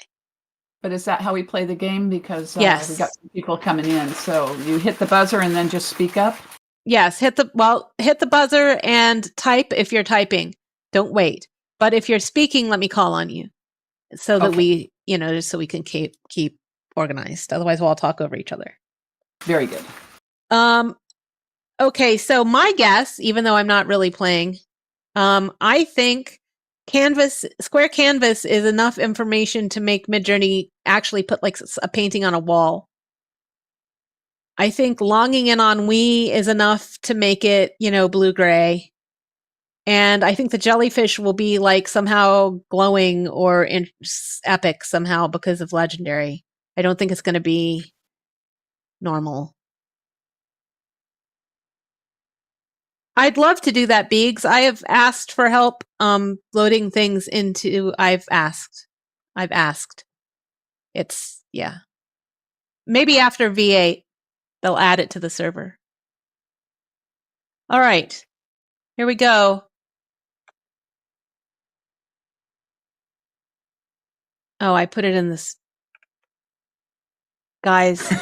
But is that how we play the game? Because
Yes.
we got some people coming in. So you hit the buzzer and then just speak up.
Yes, hit the buzzer and type if you're typing. Don't wait. But if you're speaking, let me call on you so that
Okay.
we, just so we can keep organized. Otherwise, we'll all talk over each other.
Very good.
Okay, so my guess, even though I'm not really playing, I think square canvas is enough information to make Midjourney actually put like a painting on a wall. I think longing in ennui is enough to make it, blue-gray. And I think the jellyfish will be like somehow glowing or epic somehow because of legendary. I don't think it's going to be normal. I'd love to do that, Beegs. I have asked for help loading things into I've asked. It's maybe after V8 they'll add it to the server. All right. Here we go. Oh, I put it in this. Guys,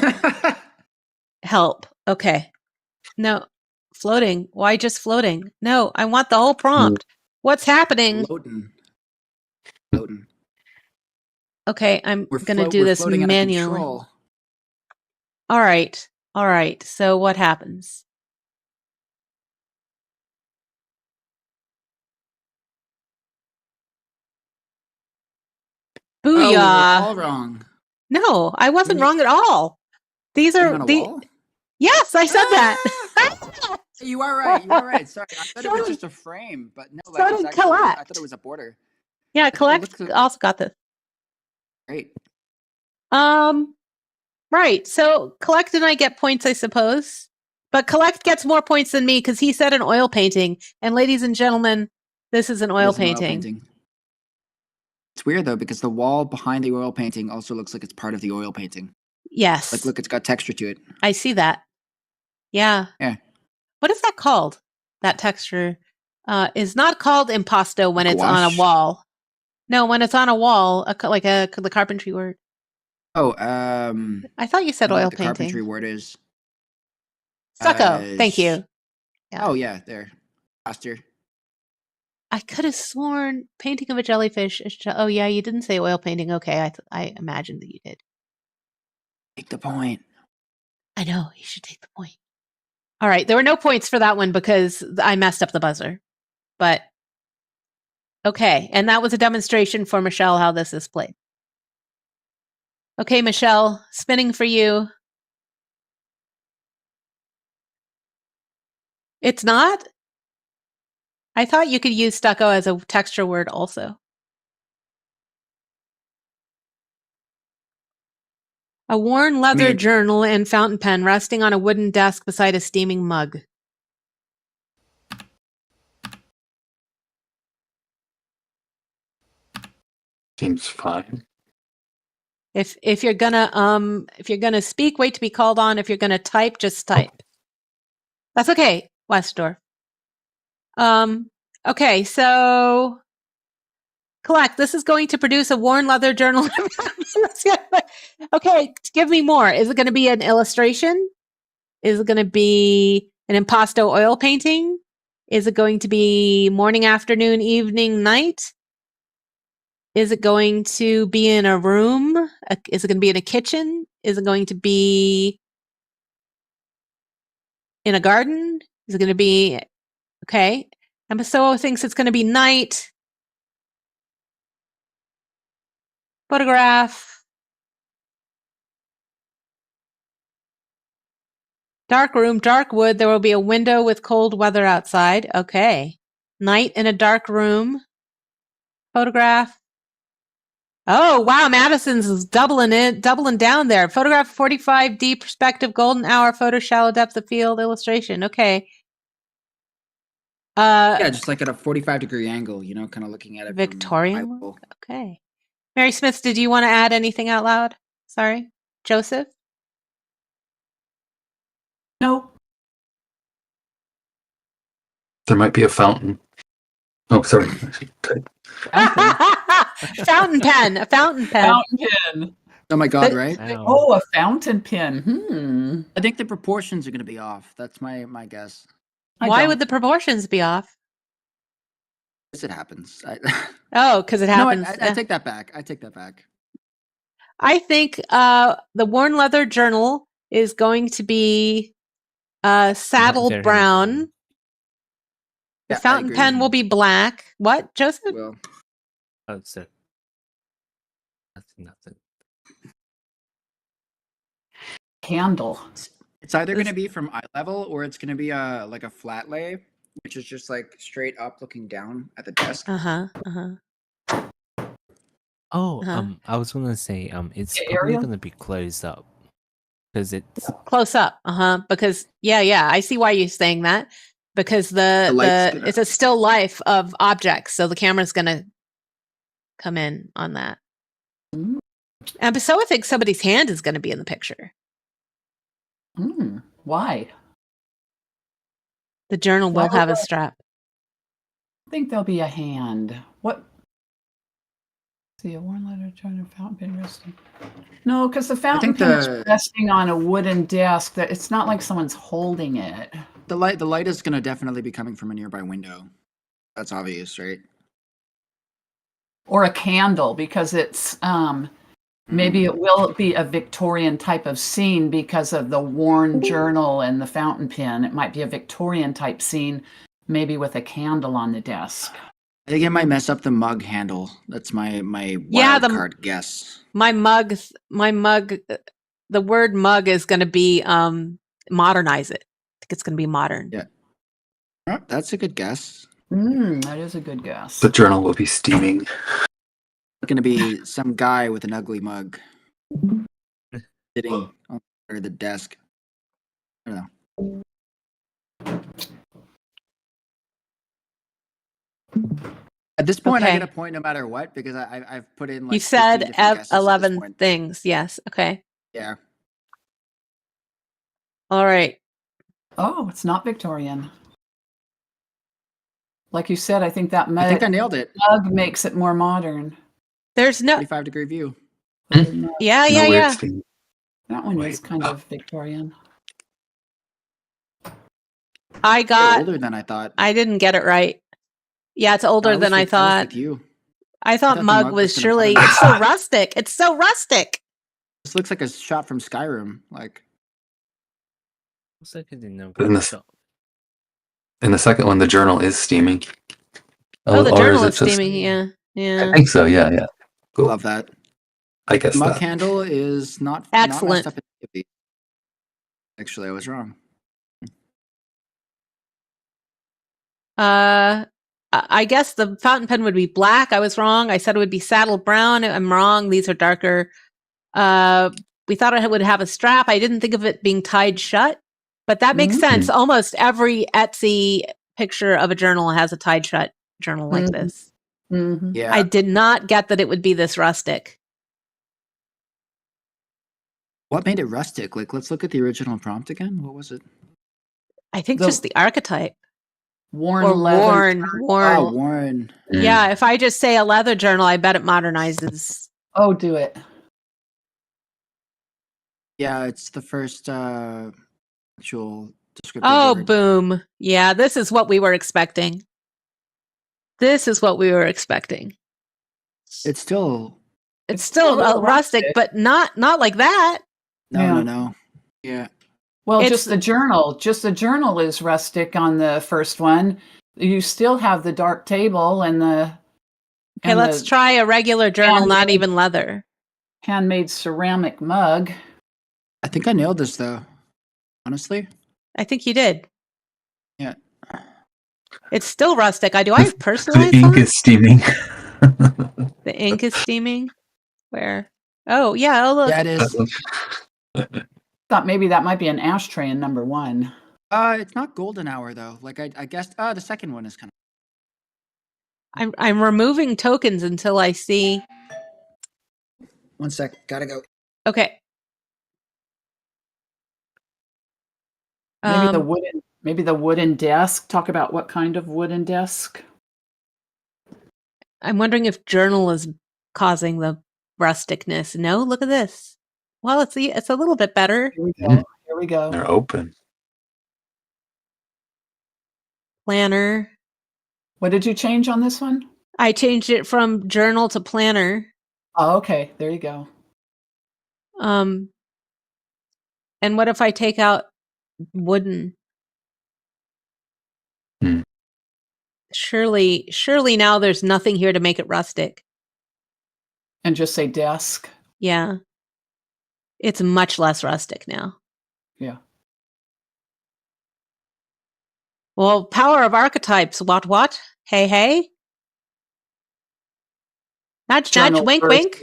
help. Okay. No. Floating. Why just floating? No, I want the whole prompt. What's happening?
Floating.
Okay, I'm going to do this manually. All right. So what happens? Booyah.
Oh, we were all wrong.
No, I wasn't wrong at all. These are the. Yes, I said that.
You are right. Sorry, I thought it was just a frame, but no, like
So
it's
did
actually.
Collect.
I thought it was a border.
Yeah, Collect also got this.
Great.
Right. So Collect and I get points, I suppose. But Collect gets more points than me because he said an oil painting. And ladies and gentlemen, this is an oil painting.
It's weird though because the wall behind the oil painting also looks like it's part of the oil painting.
Yes.
Like look, it's got texture to it.
I see that. Yeah.
Yeah.
What is that called? That texture is not called impasto when it's on a wall. No, when it's on a wall, the carpentry word.
Oh,
I thought you said oil
the
painting.
carpentry word is
stucco. Thank you.
Yeah. Oh yeah, there. Posture.
I could have sworn painting of a jellyfish. Oh yeah, you didn't say oil painting. Okay, I imagined that you did.
Take the point.
I know you should take the point. All right, there were no points for that one because I messed up the buzzer. But okay, and that was a demonstration for Michelle how this is played. Okay, Michelle, spinning for you. It's not? I thought you could use stucco as a texture word also. A worn leather journal and fountain pen resting on a wooden desk beside a steaming mug.
Seems fine.
If you're gonna speak, wait to be called on. If you're gonna type, just type. That's okay, Westdorf. Okay, so Collect. This is going to produce a worn leather journal. Okay, give me more. Is it going to be an illustration? Is it going to be an impasto oil painting? Is it going to be morning, afternoon, evening, night? Is it going to be in a room? Is it going to be in a kitchen? Is it going to be in a garden? Is it going to be... Okay. Emaso thinks it's going to be night. Photograph. Dark room, dark wood. There will be a window with cold weather outside. Okay. Night in a dark room. Photograph. Oh, wow. Madison's is doubling down there. Photograph 45D perspective, golden hour, photo, shallow depth of field, illustration. Okay.
Yeah, just like at a 45-degree angle, kind of looking at it.
Victorian look? Okay. Mary Smith, did you want to add anything out loud? Sorry. Joseph?
Nope.
There might be a fountain. Oh, sorry. I should type.
Fountain pen, a fountain pen.
Fountain pen.
Oh my God,
But-
right?
Wow.
Oh, a fountain pen.
I think the proportions are going to be off. That's my guess.
Why would the proportions be off?
Yes, it happens.
Oh, because it
No,
happens.
I take that back. I take that back.
I think the worn leather journal is going to be saddled
very
brown.
important.
The
Yeah, I
fountain
agree.
pen will be black. What, Joseph?
Well,
Oh, so that's nothing.
Candle.
it's either going to
This-
be from eye level or it's going to be like a flat lay, which is just like straight up looking down at the desk.
Uh-huh. Uh-huh.
Oh,
Uh-huh.
I was gonna say, it's
Yeah,
probably
Ariel?
gonna be closed up because it's
Close up. Uh-huh. Because yeah, I see why you're saying that. Because
The light's gonna-
it's a still life of objects, so the camera's gonna come in on that.
Mm.
And so I think somebody's hand is gonna be in the picture.
Why?
The journal
Why
will have a
would I-
strap.
I think there'll be a hand. What? See, a worn leather journal, fountain pen resting. No, because the fountain
think
pen is
the-
resting on a wooden desk. That it's not like someone's holding it.
The light is going to definitely be coming from a nearby window. That's obvious, right?
Or a candle, because it's maybe it will be a Victorian type of scene because of the worn journal and the fountain pen. It might be a Victorian type scene, maybe with a candle on the desk.
I think it might mess up the mug handle. That's my
Yeah,
wild card guess.
My mug, the word mug is going to be modernize it. I think it's going to be modern.
Yeah. Oh, that's a good guess.
That is a good guess.
The journal will be steaming.
It's going to be some guy with an ugly mug sitting under the desk. I don't know. At this point, I
Okay.
get a point no matter what because I've put in like
You
15
said
different guesses at this
11
point.
things. Yes. Okay.
Yeah.
All right.
Oh, it's not Victorian. Like you said, I think that
I think I nailed it.
mug makes it more modern.
There's no.
45-degree view.
Hmm?
Yeah.
No
Yeah.
weird
Yeah.
steam.
That one is
Wait,
kind of Victorian.
I
You're
got.
older than I thought.
I didn't get it right. Yeah, it's older
was
than I
with- was
thought.
with you.
I thought
thought the
mug
mug
was
was gonna
surely.
put it-
It's so rustic. It's so rustic.
This looks like a shot from Skyrim. Like,
looks like it didn't know.
In the second one, the journal is steaming.
Oh, the
or
journal
it
is
just-
steaming. Yeah. Yeah.
I think so. Yeah. Cool.
love that.
I guess
Mug
that.
handle is not
Excellent.
Not messed up in any of these. Actually, I was wrong.
I guess the fountain pen would be black. I was wrong. I said it would be saddle brown. I'm wrong. These are darker. We thought it would have a strap. I didn't think of it being tied shut, but that makes sense. Almost every Etsy picture of a journal has a tied shut journal like
Mhm.
this.
Mm-hmm.
Yeah.
I did not get that it would be this rustic.
What made it rustic? Like, let's look at the original prompt again. What was it?
I think
The-
just the archetype
Worn
or
leather.
worn.
Oh, Warren.
Yeah, if I just say a leather journal, I bet it modernizes.
Oh, do it.
Yeah, it's the first actual descriptive.
Oh,
word.
boom. Yeah, this is what we were expecting. This is what we were expecting.
It's still
It's still
a little
rustic,
rustic.
but not like that.
no. Yeah.
Well,
It's-
just the journal. Just the journal is rustic on the first one. You still have the dark table and the
Okay, let's try a regular journal, not
handmade-
even leather.
handmade ceramic mug.
I think I nailed this though. Honestly.
I think you did.
Yeah.
It's still rustic. Do I
The
personalize
ink
that?
is steaming.
The ink is steaming. Where? Oh, yeah. Oh, look.
Yeah, it is.
Thought maybe that might be an ashtray in number one.
It's not golden hour though. Like I guessed. The second one is kind of.
I'm removing tokens until I see.
One sec. Gotta go.
Okay.
Maybe Maybe the wooden desk. Talk about what kind of wooden desk.
I'm wondering if journal is causing the rusticness. No, look at this. Well, it's a little bit better.
Here we go.
Mhm.
Here we go.
They're open.
Planner.
What did you change on this one?
I changed it from journal to planner.
Oh, okay. There you go.
And what if I take out wooden?
Hmm.
Surely now there's nothing here to make it rustic.
And just say desk.
Yeah. It's much less rustic now.
Yeah.
Well, power of archetypes. What? Hey, hey. Nudge, nudge, wink, wink.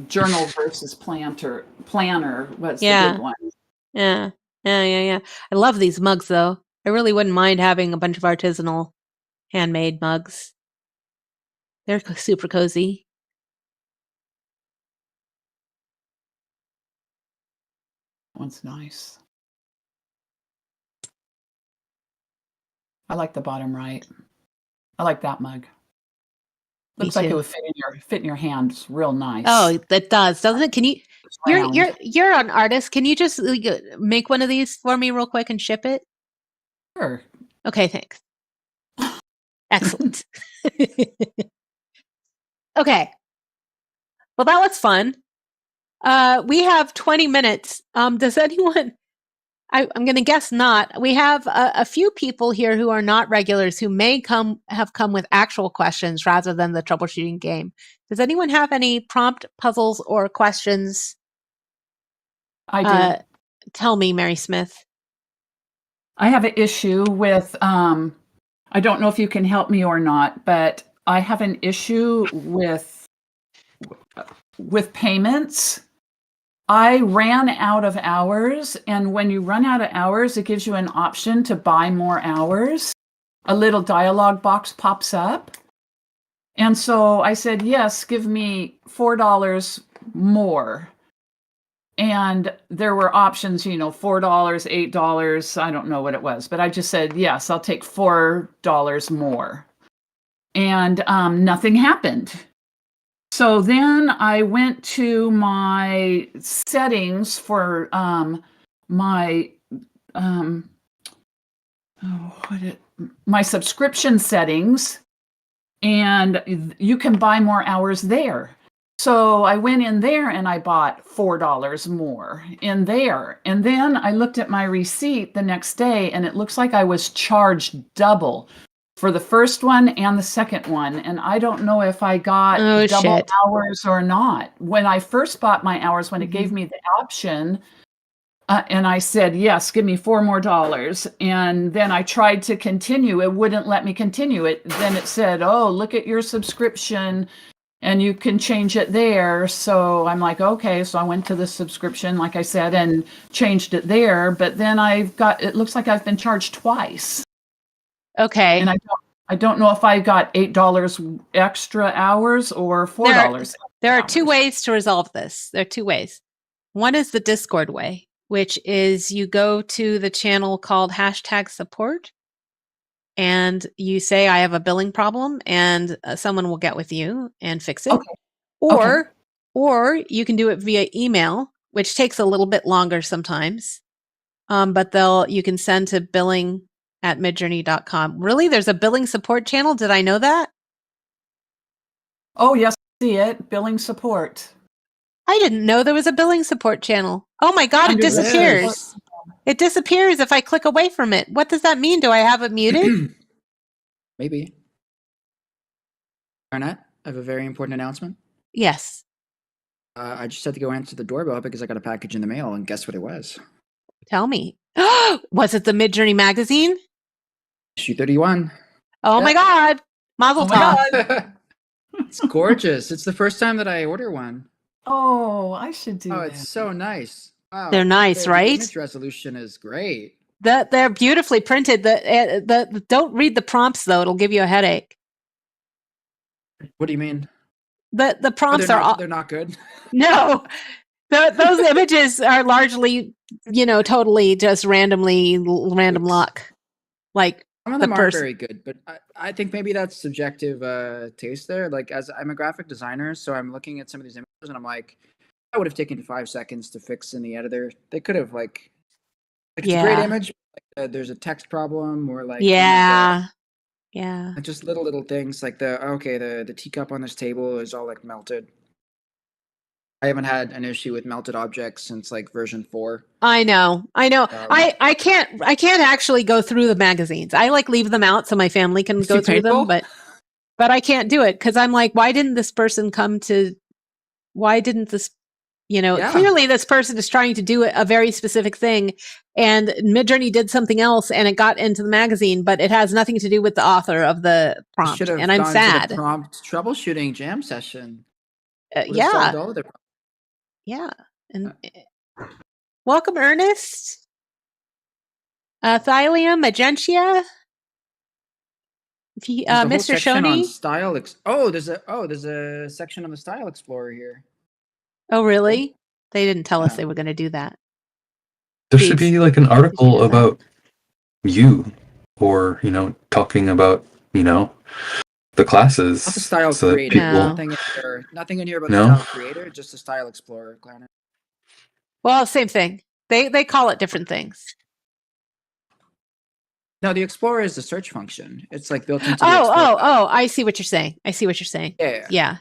Journal versus planner was
Yeah.
the big one.
Yeah. I love these mugs, though. I really wouldn't mind having a bunch of artisanal handmade mugs. They're super cozy.
One's nice. I like the bottom right. I like that mug.
Me
Looks like it
too.
would fit in your hands real nice.
Oh, that does, doesn't it? Can you?
It's round.
You're an artist. Can you just make one of these for me real quick and ship it?
Sure.
Okay, thanks. Excellent. Okay. Well, that was fun. We have 20 minutes. Does anyone? I'm going to guess not. We have a few people here who are not regulars who may have come with actual questions rather than the troubleshooting game. Does anyone have any prompt puzzles or questions?
I do.
Tell me, Mary Smith.
I have an issue with I don't know if you can help me or not, but I have an issue with payments. I ran out of hours, and when you run out of hours, it gives you an option to buy more hours. A little dialog box pops up. And so I said, yes, give me $4 more. And there were options, $4, $8, I don't know what it was, but I just said, yes, I'll take $4 more. And nothing happened. So then I went to my settings for my subscription settings, and you can buy more hours there. So I went in there and I bought $4 more in there. And then I looked at my receipt the next day, and it looks like I was charged double for the first one and the second one. And I don't know if I got double hours or not. When I first bought my hours, when it gave me the option, and I said, yes, give me $4 more. And then I tried to continue. It wouldn't let me continue it. Then it said, oh, look at your subscription and you can change it there. So I'm like, okay. So I went to the subscription, like I said, and changed it there. But then it looks like I've been charged twice.
Okay.
And I don't know if I got $8 extra hours or $4.
There are two ways to resolve this. There are two ways. One is the Discord way, which is you go to the channel called #support and you say, I have a billing problem, and someone will get with you and fix it. Okay. Or you can do it via email, which takes a little bit longer sometimes. But you can send to billing@midjourney.com. Really? There's a billing support channel? Did I know that?
Oh, yes, I see it. Billing support.
I didn't know there was a billing support channel. Oh my God, it disappears. It disappears if I click away from it. What does that mean? Do I have it muted?
Maybe. Clarinet, I have a very important announcement.
Yes.
I just had to go answer the doorbell because I got a package in the mail, and guess what it was?
Tell me. Was it the Midjourney magazine?
Issue 31.
Oh my God. Mazel tov.
It's gorgeous. It's the first time that I order one.
Oh, I should do that.
Oh, it's so nice. Wow.
They're nice, right?
The image resolution is great.
They're beautifully printed. Don't read the prompts, though. It'll give you a headache.
What do you mean?
The prompts
they're not good.
No. Those images are largely, totally just random luck. Like
Some of
the
them aren't
person.
very good, but I think maybe that's subjective taste there. Like, as I'm a graphic designer, so I'm looking at some of these images and I'm like, I would have taken 5 seconds to fix in the editor. They could have like it's a great
Yeah.
image. But, there's a text problem or like
Yeah.
just little things like the teacup on this table is all like melted. I haven't had an issue with melted objects since like version 4.
I know. I can't actually go through the magazines. I like leave them out so my family can
It's
go
too
through them,
painful?
but I can't do it because I'm like, why didn't this person
Yeah.
clearly this person is trying to do a very specific thing, and Midjourney did something else and it got into the magazine, but it has nothing to do with the author of the prompt.
Should have
And I'm
gone
sad.
to the prompt troubleshooting jam session. Would have
Yeah.
solved all of their problems.
Yeah. And welcome, Ernest. Thylium, Magentia.
There's a whole
Mr.
section on
Shoney.
style. There's a section on the Style Explorer here.
Oh, really? They didn't tell us
Yeah.
they were going to do that.
There should be like an article about you, or talking about the classes.
Not the Style
so that
Creator.
people-
Nothing in here about
No?
the Style Creator. Just the Style Explorer, Clarinet.
Well, same thing. They call it different things.
No, the Explorer is the search function. It's like built into the Explorer.
Oh! I see what you're saying.
Yeah.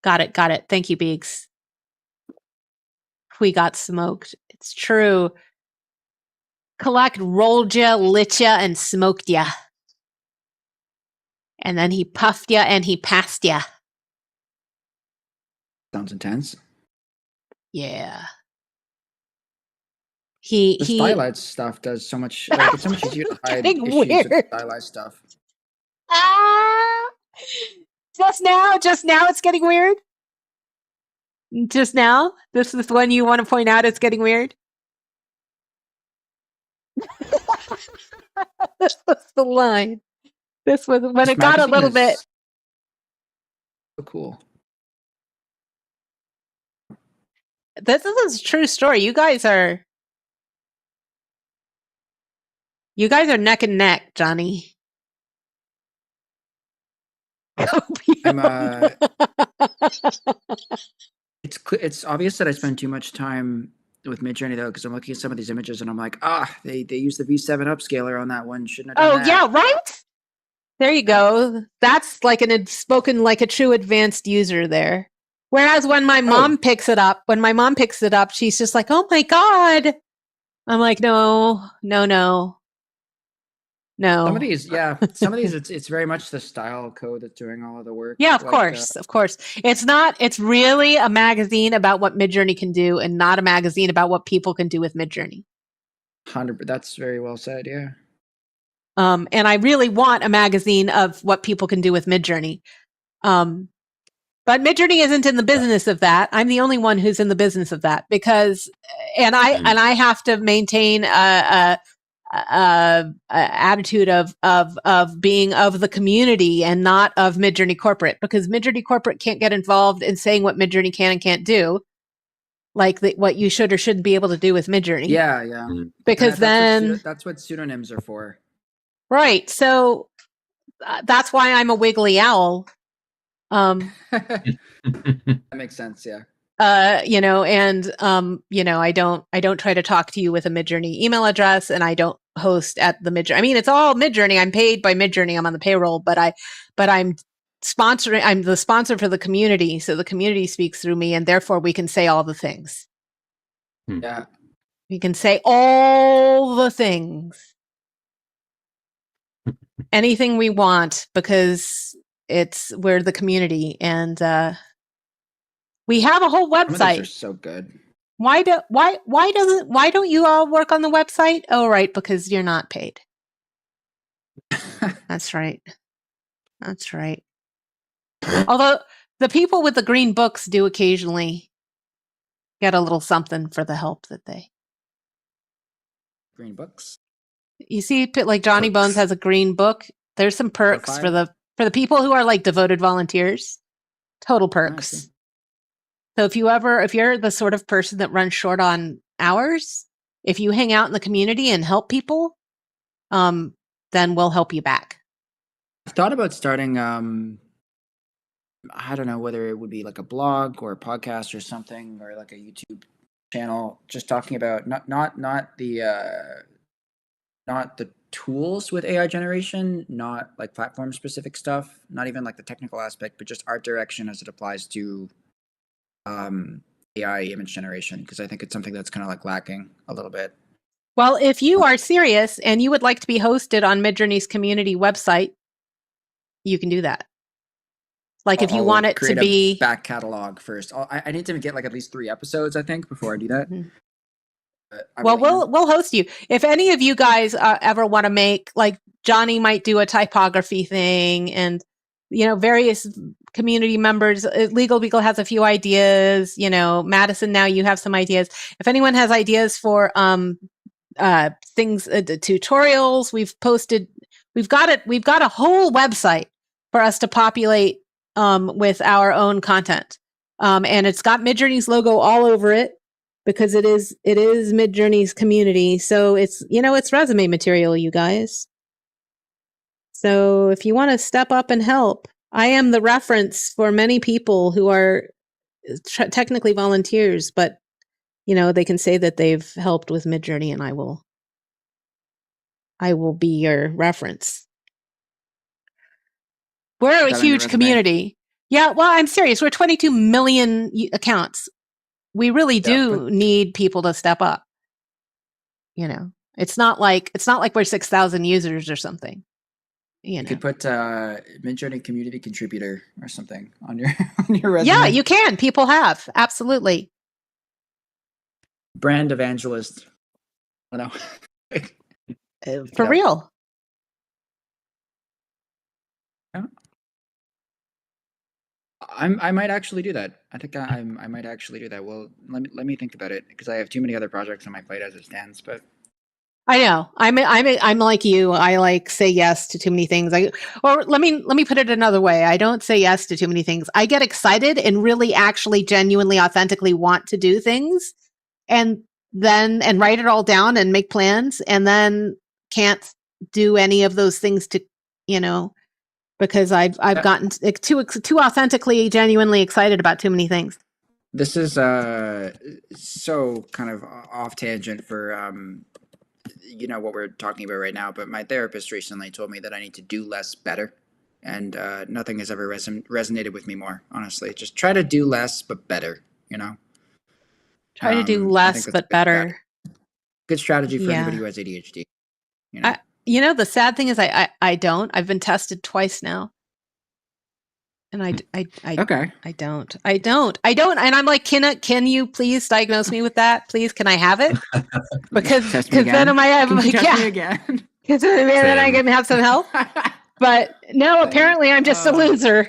Got it. Thank you, Beeks. We got smoked. It's true. Kalak rolled ya, lit ya, and smoked ya. And then he puffed ya and he passed ya.
Sounds intense.
Yeah.
The stylized stuff does so much. Like, it's so much easier to hide
Getting
issues
weird.
with stylized stuff.
Just now it's getting weird. Just now? This is when you want to point out it's getting weird? This was the line. This was when
This
it got a
magazine
little
is
bit.
So cool.
This is a true story. You guys are neck and neck, Johnny.
I'm It's obvious that I spend too much time with Midjourney though, because I'm looking at some of these images and I'm like, they use the V7 upscaler on that one. Shouldn't have done that.
Yeah, right? There you go. That's like spoken like a true advanced user there. Whereas when my mom picks it up, she's just like, oh my God. I'm like, no.
Some of these, it's very much the style code that's doing all of the work.
Yeah, of course. It's really a magazine about what Midjourney can do and not a magazine about what people can do with Midjourney.
100%. That's very well said. Yeah.
And I really want a magazine of what people can do with Midjourney. But Midjourney isn't in the business of that. I'm the only one who's in the business of that because, and I have to maintain a attitude of being of the community and not of Midjourney corporate, because Midjourney corporate can't get involved in saying what Midjourney can and can't do, like what you should or shouldn't be able to do with Midjourney.
Yeah.
Because
that's what pseudonyms are for.
Right. So that's why I'm a wiggly owl.
That makes sense. Yeah.
I don't try to talk to you with a Midjourney email address, and I don't host at the Midjourney. I mean, it's all Midjourney. I'm paid by Midjourney. I'm on the payroll, but I'm sponsoring. I'm the sponsor for the community, so the community speaks through me, and therefore we can say all the things.
Yeah.
We can say all the things, anything we want, because we're the community, and we have a whole
Some of these
website.
are so good.
Why don't you all work on the website? Oh, right, because you're not paid. That's right. Although the people with the green books do occasionally get a little something for the help that they.
Green books.
You see, like Johnny Bones has a green book. There's some perks for the people who are like devoted volunteers. Total perks. So if you're the sort of person that runs short on hours, if you hang out in the community and help people, then we'll help you back.
I've thought about starting. I don't know whether it would be like a blog or a podcast or something, or like a YouTube channel, just talking about not the tools with AI generation, not like platform specific stuff, not even like the technical aspect, but just art direction as it applies to AI image generation, because I think it's something that's kind of like lacking a little bit.
Well, if you are serious and you would like to be hosted on Midjourney's community website, you can do that. Like if you want it to
create
be
a back catalog first. I need to get like at least 3 episodes, I think, before I do that.
Well, we'll host you. If any of you guys ever want to make, like Johnny might do a typography thing, and various community members. Legal Beagle has a few ideas. Madison, now you have some ideas. If anyone has ideas for things, tutorials, we've posted. We've got a whole website for us to populate with our own content, and it's got Midjourney's logo all over it, because it is Midjourney's community. So it's resume material, you guys. So if you want to step up and help, I am the reference for many people who are technically volunteers, but they can say that they've helped with Midjourney, and I will be your reference. We're a huge community. Yeah, well, I'm serious. We're 22 million accounts. We really do need people to step up. It's not like we're 6,000 users or something. You
could put Midjourney community contributor or something on your resume.
Yeah, you can. People have, absolutely.
Brand evangelist. I don't know.
For real.
Yeah. I might actually do that. I think I might actually do that. Well, let me think about it, because I have too many other projects on my plate as it stands. But
I know. I'm like you. I like say yes to too many things. Or let me put it another way. I don't say yes to too many things. I get excited and really actually genuinely authentically want to do things, and write it all down and make plans, and then can't do any of those things because I've gotten too authentically, genuinely excited about too many things.
This is so kind of off tangent for what we're talking about right now, but my therapist recently told me that I need to do less better, and nothing has ever resonated with me more, honestly. Just try to do less but better.
Try to do less but better.
Good strategy for anybody who has ADHD.
The sad thing is I don't. I've been tested twice now. And I don't. And I'm like, can you please diagnose me with that? Please, can I have it? Because then again, because then I can have some help. But no, apparently I'm just a loser.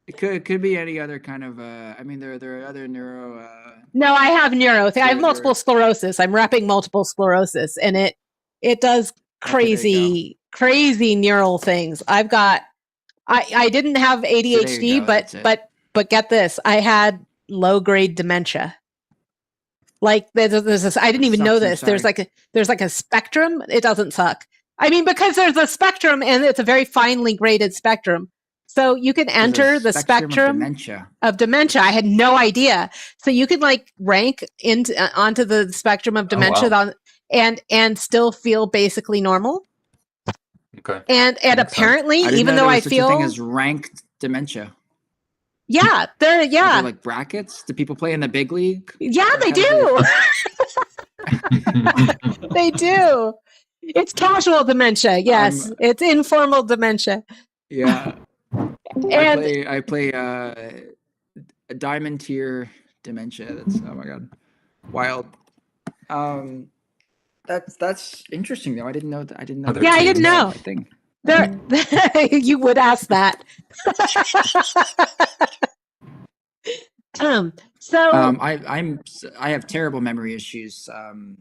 It could be any other kind of. There are other neuro.
No, I have neuro. I have multiple sclerosis. I'm repping multiple sclerosis, and it does crazy neural things. I've got. I didn't have ADHD, but get this. I had low grade dementia. Like there's this. I didn't even know this. There's like a spectrum. It doesn't suck. Because there's a spectrum, and it's a very finely graded spectrum. So you can enter the spectrum of dementia. I had no idea. So you can rank onto the spectrum of dementia and still feel basically normal.
Okay.
And apparently, even though I feel
such a thing as ranked dementia.
Yeah,
Are there like brackets? Do people play in the big league?
Yeah, they do. They do. It's casual dementia. Yes, it's informal dementia.
Yeah.
And
I play a diamond tier dementia. That's, oh my god, wild. That's interesting though. I didn't know that. I didn't know.
Yeah, I didn't know.
Thing.
You would ask that. So
I have terrible memory issues. I'm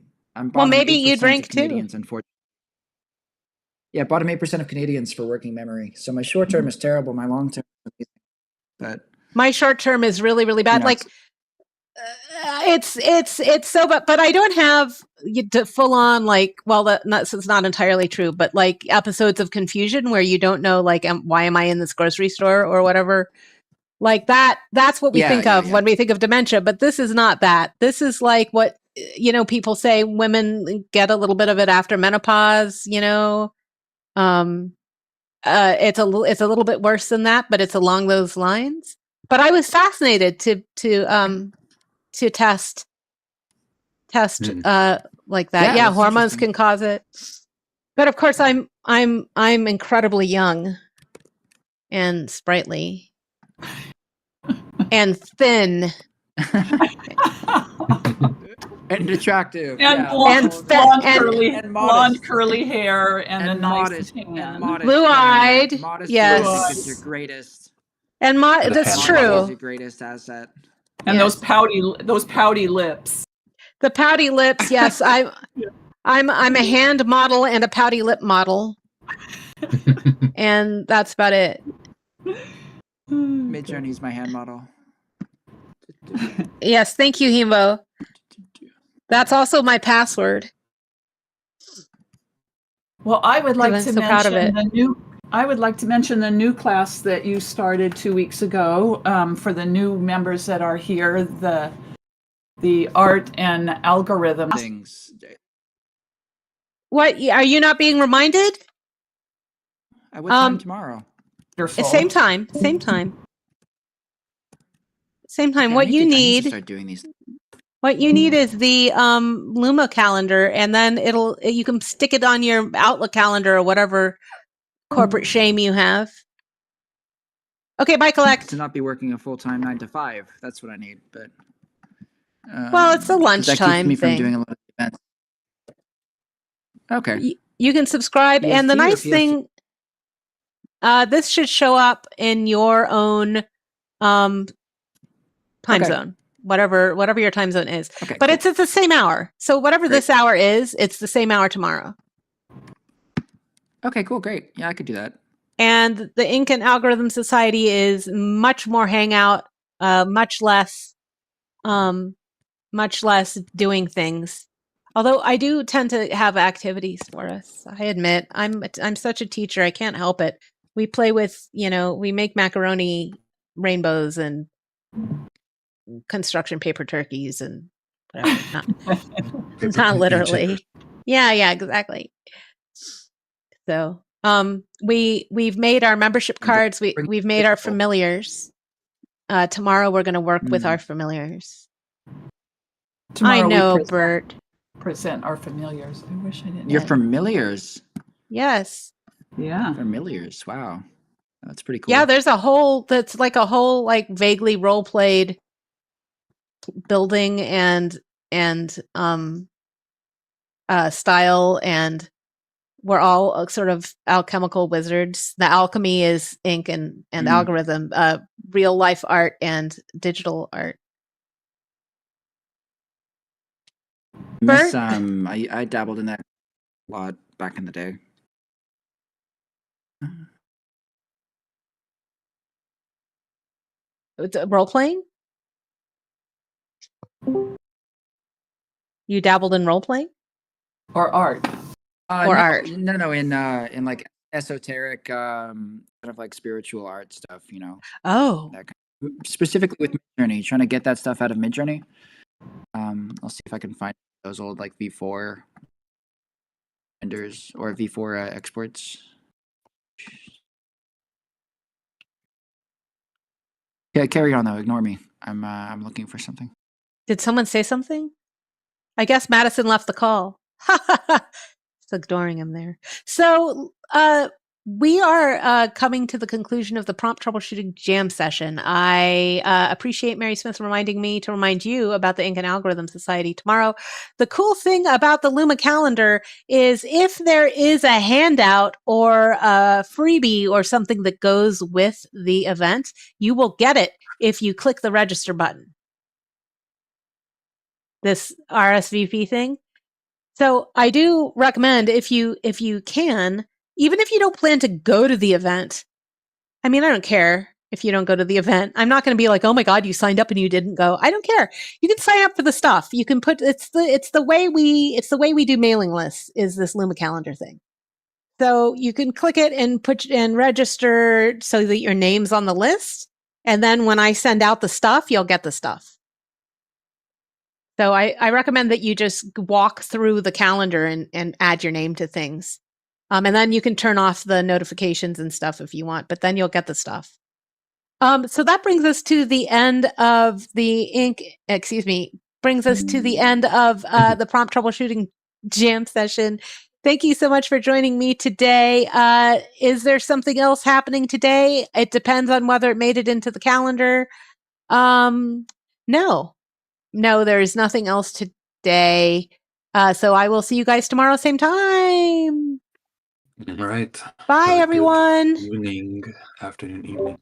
well, maybe you drink too.
Unfortunately. Yeah, bottom 8% of Canadians for working memory. So my short term is terrible. My long term is amazing. but
My short term is really, really bad.
know,
Like it's so bad, but I don't have full on like, well, it's not entirely true, but like episodes of confusion where you don't know, like, why am I in this grocery store or whatever. Like that's what we think of when we think of dementia, but this is not that. This is like what, people say women get a little bit of it after menopause, it's a little bit worse than that, but it's along those lines. But I was fascinated to test like that. Yeah,
that's
hormones
interesting.
can cause it. But of course I'm incredibly young and sprightly and thin
and attractive,
and blonde curly hair and a nice tan.
Blue-eyed, yes.
Blue-eyed is your greatest.
And that's true.
Is your greatest asset.
And those pouty lips.
The pouty lips, yes. I'm a hand model and a pouty lip model. And that's about it.
Midjourney is my hand model.
Yes, thank you, Himbo. That's also my password.
Well, I would like to
mention
the new class that you started 2 weeks ago for the new members that are here. The art and algorithm
things.
What are you not being reminded?
At what time tomorrow?
Same time.
Okay,
What you need to
start doing these.
What you need is the Luma calendar, and then you can stick it on your Outlook calendar or whatever corporate shame you have. Okay, bye, Collect.
To not be working a full-time 9 to 5. That's what I need. But
well, it's a lunchtime
that keeps me
thing.
from doing a lot of events. Okay.
You can subscribe, and the nice thing, this should show up in your own time zone. Whatever your time zone is.
Okay,
but
cool.
it's at the same hour. So whatever this hour is, it's the same hour tomorrow.
Okay, cool, great. Yeah, I could do that.
And the Ink and Algorithm Society is much more hangout, much less doing things. Although I do tend to have activities for us. I admit, I'm such a teacher, I can't help it. We play with, we make macaroni rainbows and construction paper turkeys and whatever. Not literally. Yeah, exactly. So we've made our membership cards. We've made our familiars. Tomorrow we're going to work with our familiars.
Tomorrow
I know, Bert.
Present our familiars. I wish I didn't.
Your familiars.
Yes.
Yeah.
Familiars. Wow. That's pretty cool.
Yeah, there's that's like a whole like vaguely role played building and style, and we're all sort of alchemical wizards. The alchemy is ink and algorithm, real life art and digital art.
Miss, I dabbled in that a lot back in the day.
Role playing? You dabbled in role playing
or art?
Art?
No. In like esoteric, kind of like spiritual art stuff.
Oh.
That specifically with Midjourney, trying to get that stuff out of Midjourney. I'll see if I can find those old like V4 renders or V4 exports. Yeah, carry on though. Ignore me. I'm looking for something.
Did someone say something? I guess Madison left the call. Just ignoring him there. So we are coming to the conclusion of the prompt troubleshooting jam session. I appreciate Mary Smith reminding me to remind you about the Ink and Algorithm Society tomorrow. The cool thing about the Luma calendar is if there is a handout or a freebie or something that goes with the event, you will get it if you click the register button. This RSVP thing. So I do recommend if you can, even if you don't plan to go to the event, I mean, I don't care if you don't go to the event. I'm not going to be like, oh my God, you signed up and you didn't go. I don't care. You can sign up for the stuff. You can put, it's the way we do mailing lists is this Luma calendar thing. So you can click it and put and register so that your name's on the list. And then when I send out the stuff, you'll get the stuff. So I recommend that you just walk through the calendar and add your name to things. And then you can turn off the notifications and stuff if you want, but then you'll get the stuff. So that brings us to the end of brings us to the end of the prompt troubleshooting jam session. Thank you so much for joining me today. Is there something else happening today? It depends on whether it made it into the calendar. No, there's nothing else today. So I will see you guys tomorrow, same time.
All right.
Bye,
Have a good
everyone.
Evening, afternoon, evening.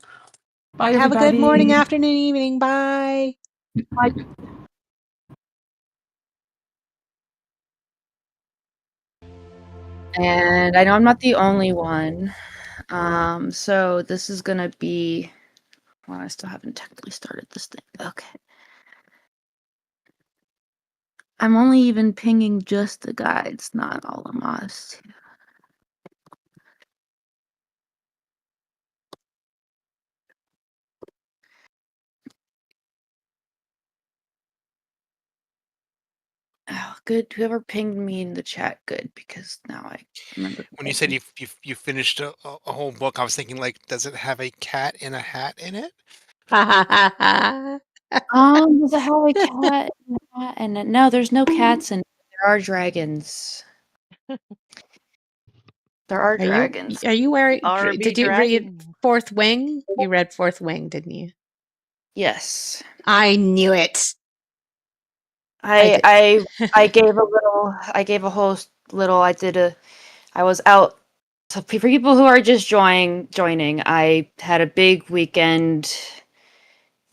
Bye,
Have a good
everybody.
morning, afternoon, evening. Bye.
And I know I'm not the only one. So this is gonna be, well, I still haven't technically started this thing. Okay. I'm only even pinging just the guides, not all the mods. Oh, good. Whoever pinged me in the chat, good, because now I remember.
When you said you finished a whole book, I was thinking, like, does it have a cat in a hat in it?
Does it have a cat? And no, there's no cats in it. There are dragons. There are dragons.
Are you wearing?
R&B
Did you read
dragon.
Fourth Wing? You read Fourth Wing, didn't you?
Yes.
I knew it.
I gave a whole little, I was out. So for people who are just joining, I had a big weekend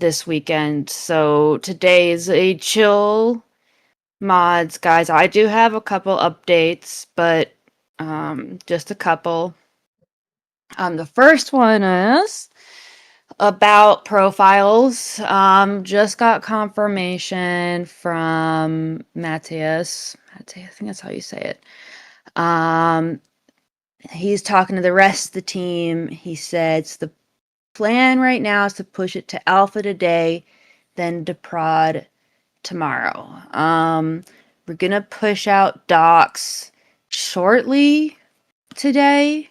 this weekend. So today is a chill mods, guys. I do have a couple updates, but just a couple. The first one is about profiles. Just got confirmation from Matthias. I think that's how you say it. He's talking to the rest of the team. He said the plan right now is to push it to alpha today, then to prod tomorrow. We're gonna push out docs shortly today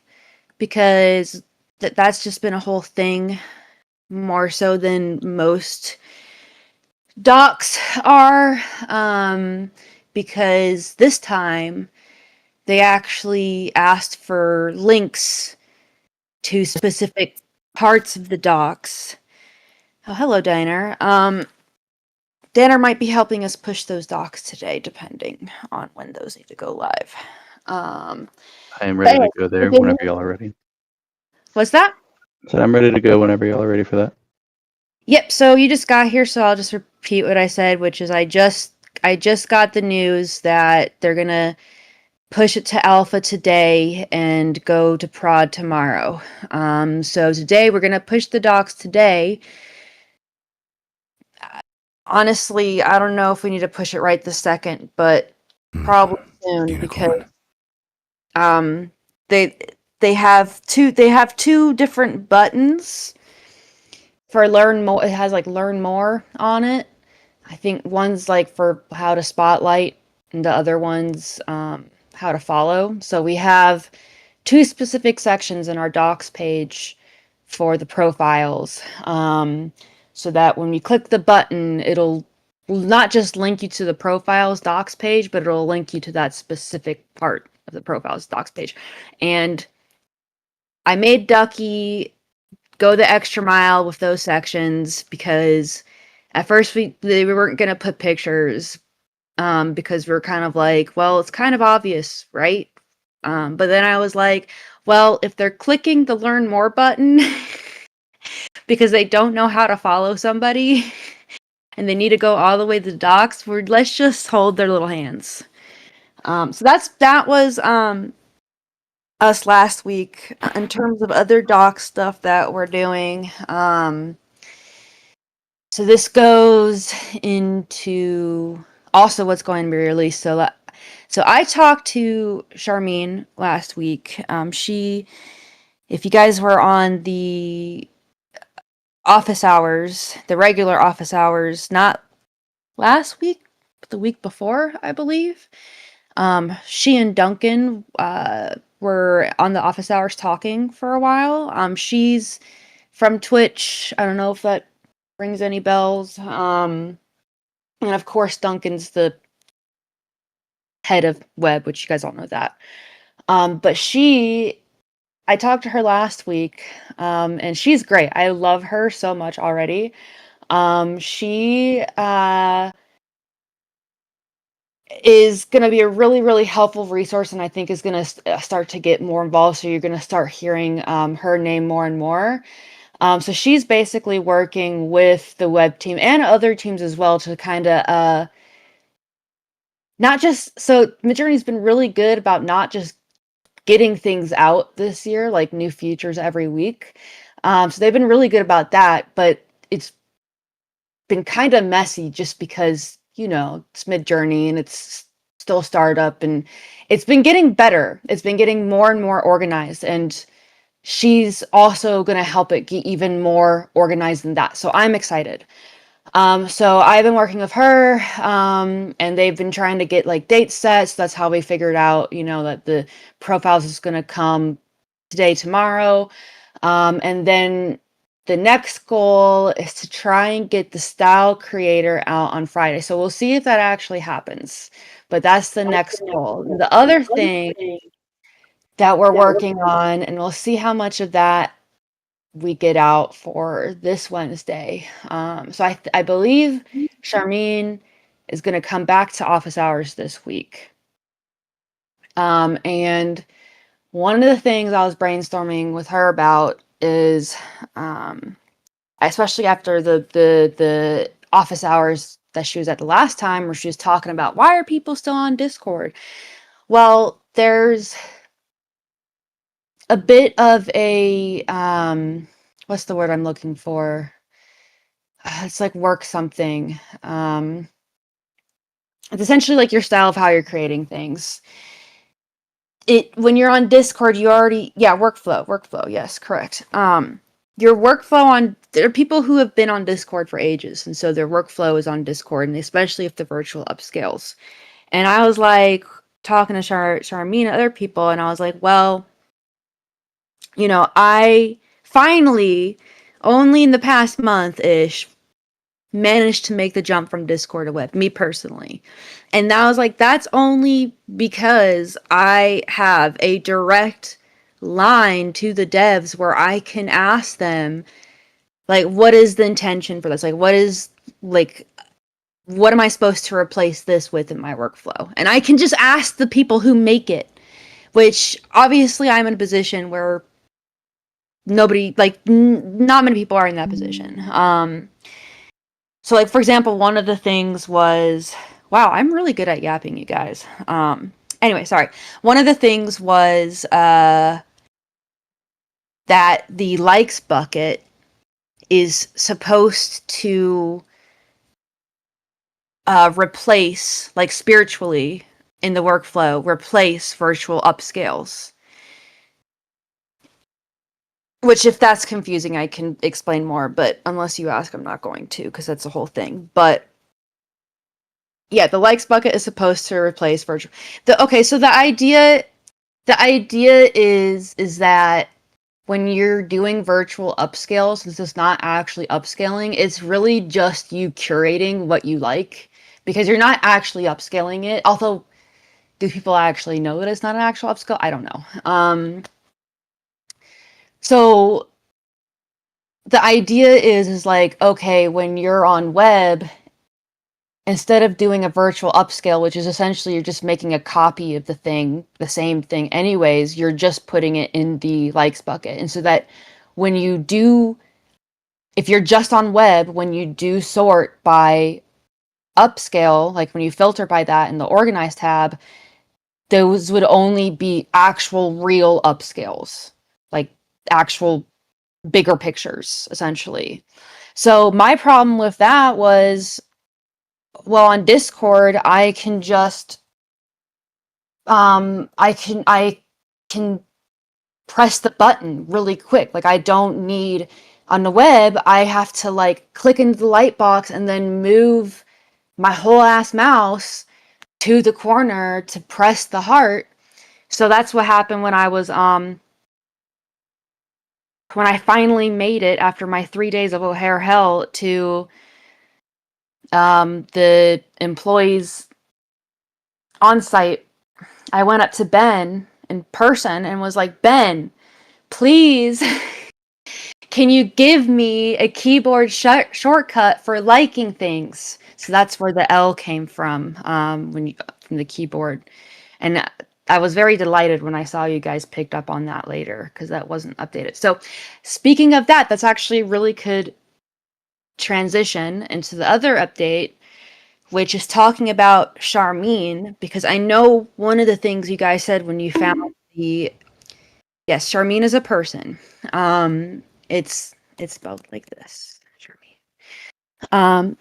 because that's just been a whole thing, more so than most docs are, because this time they actually asked for links to specific parts of the docs. Oh, hello, Diner. Danner might be helping us push those docs today, depending on when those need to go live.
I am ready to go there whenever y'all are ready.
What's that?
So I'm ready to go whenever y'all are ready for that.
Yep, so you just got here, so I'll just repeat what I said, which is I just got the news that they're gonna push it to alpha today and go to prod tomorrow. So today we're gonna push the docs today. Honestly, I don't know if we need to push it right this second, but probably soon because they have two different buttons for learn more. It has like learn more on it. I think one's like for how to spotlight and the other one's how to follow. So we have two specific sections in our docs page for the profiles. So that when we click the button, it'll not just link you to the profiles docs page, but it'll link you to that specific part of the profiles docs page. And I made Ducky go the extra mile with those sections because at first we weren't going to put pictures because we're kind of like, well, it's kind of obvious, right? But then I was like, well, if they're clicking the learn more button because they don't know how to follow somebody and they need to go all the way to the docs, let's just hold their little hands. So that was us last week in terms of other doc stuff that we're doing. So this goes into also what's going to be released. So I talked to Charmine last week. If you guys were on the office hours, the regular office hours, not last week, but the week before, I believe. She and Duncan were on the office hours talking for a while. She's from Twitch. I don't know if that rings any bells. And of course, Duncan's the head of web, which you guys all know that. But I talked to her last week, and she's great. I love her so much already. She is going to be a really, really helpful resource, and I think is going to start to get more involved. So you're going to start hearing her name more and more. So she's basically working with the web team and other teams as well to kind of not just, so Midjourney's been really good about not just getting things out this year, like new features every week. So they've been really good about that, but it's been kind of messy just because, it's Midjourney and it's still startup, and it's been getting better. It's been getting more and more organized, and she's also going to help it get even more organized than that. So I'm excited. So I've been working with her, and they've been trying to get like date sets. That's how we figured out, that the profiles is going to come today, tomorrow. And then the next goal is to try and get the style creator out on Friday. So we'll see if that actually happens, but that's the next goal. The other thing that we're working on, and we'll see how much of that we get out for this Wednesday. So I believe Charmine is going to come back to office hours this week. And one of the things I was brainstorming with her about is, especially after the office hours that she was at the last time, where she was talking about why are people still on Discord? Well, there's a bit of a what's the word I'm looking for? It's like work something. It's essentially like your style of how you're creating things. When you're on Discord, workflow. Yes, correct. Your workflow there are people who have been on Discord for ages, and so their workflow is on Discord, and especially if the virtual upscales. And I was like talking to Charmine and other people, and I was like, well, I finally, only in the past month-ish, managed to make the jump from Discord to web, me personally. And I was like, that's only because I have a direct line to the devs where I can ask them, like, what is the intention for this? Like, what am I supposed to replace this with in my workflow? And I can just ask the people who make it, which obviously I'm in a position where not many people are in that position. So, like, for example, one of the things was, wow, I'm really good at yapping, you guys. Anyway, sorry. One of the things was that the likes bucket is supposed to replace, like spiritually in the workflow, replace virtual upscales. Which, if that's confusing, I can explain more, but unless you ask, I'm not going to, because that's the whole thing. But yeah, the likes bucket is supposed to replace virtual. So the idea is that when you're doing virtual upscales, this is not actually upscaling. It's really just you curating what you like, because you're not actually upscaling it. Although, do people actually know that it's not an actual upscale? I don't know. So the idea is like, okay, when you're on web, instead of doing a virtual upscale, which is essentially you're just making a copy of the same thing anyways, you're just putting it in the likes bucket. And so that if you're just on web, when you do sort by upscale, like when you filter by that in the organize tab, those would only be actual real upscales, like actual bigger pictures, essentially. So my problem with that was, well, on Discord, I can just I can press the button really quick. Like, I don't need, on the web, I have to like click into the light box and then move my whole ass mouse to the corner to press the heart. So that's what happened when I was when I finally made it after my 3 days of O'Hare hell to the employees on site. I went up to Ben in person and was like, Ben, please, can you give me a keyboard shortcut for liking things? So that's where the L came from, from the keyboard. And I was very delighted when I saw you guys picked up on that later, because that wasn't updated. So speaking of that, that's actually a really good transition into the other update, which is talking about Charmine, because I know one of the things you guys said when you found the, yes, Charmine is a person. It's spelled like this, Charmine.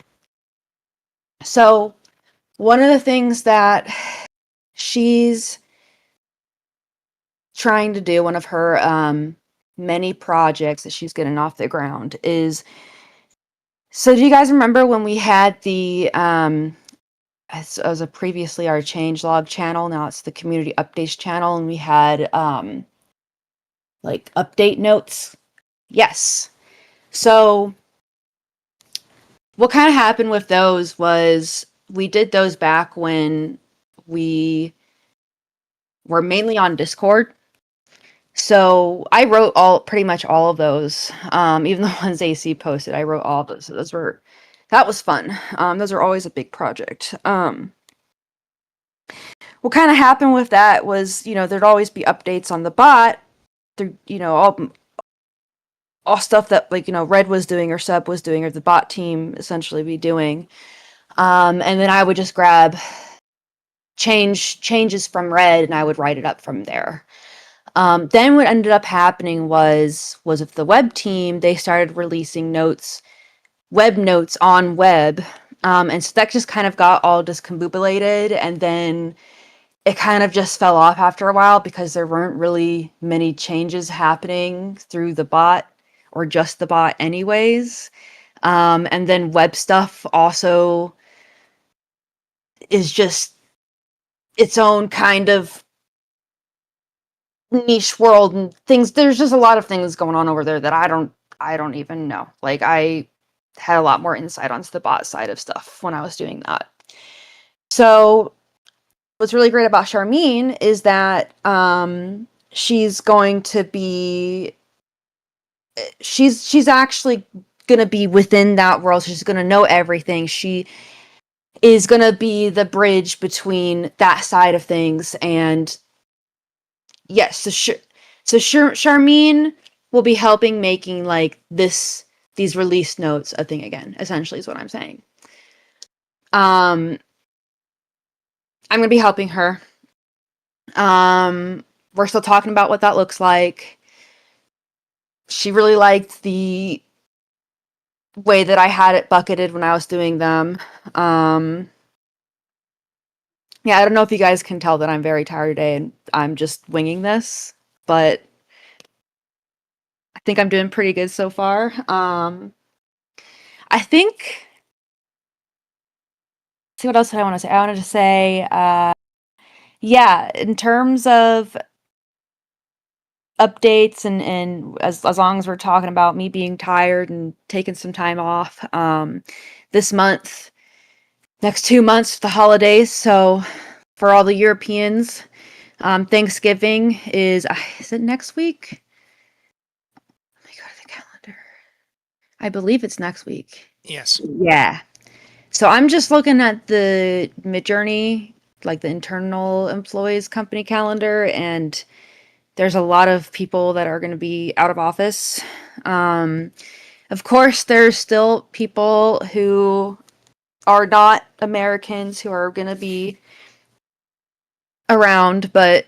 So one of the things that she's trying to do, one of her many projects that she's getting off the ground, is, so do you guys remember when we had the as a previously our changelog channel, now it's the community updates channel, and we had like update notes? Yes. So what kind of happened with those was we did those back when we were mainly on Discord. So I wrote pretty much all of those, even the ones AC posted. I wrote all of those. So that was fun. Those are always a big project. What kind of happened with that was, there'd always be updates on the bot. There, all stuff that Red was doing or Sub was doing or the bot team essentially be doing. And then I would just grab changes from Red and I would write it up from there. Then what ended up happening was if the web team, they started releasing web notes on web. And so that just kind of got all discombobulated, and then it kind of just fell off after a while because there weren't really many changes happening through the bot or just the bot anyways. And then web stuff also is just its own kind of niche world and things. There's just a lot of things going on over there that I don't even know. Like, I had a lot more insight onto the bot side of stuff when I was doing that. So what's really great about Charmine is that she's going to be she's actually going to be within that world. She's going to know everything. She is going to be the bridge between that side of things. And yes, so Charmine will be helping making like these release notes a thing again, essentially is what I'm saying. I'm going to be helping her. We're still talking about what that looks like. She really liked the way that I had it bucketed when I was doing them. Yeah, I don't know if you guys can tell that I'm very tired today and I'm just winging this, but I think I'm doing pretty good so far. I think, see, what else did I want to say? I wanted to say, yeah, in terms of updates and as long as we're talking about me being tired and taking some time off, this month, next 2 months, the holidays. So for all the Europeans, Thanksgiving is it next week? Let me go to the calendar. I believe it's next week.
Yes.
Yeah. So I'm just looking at the Midjourney, like the internal employees company calendar, and there's a lot of people that are going to be out of office. Of course, there's still people who are not Americans who are going to be around, but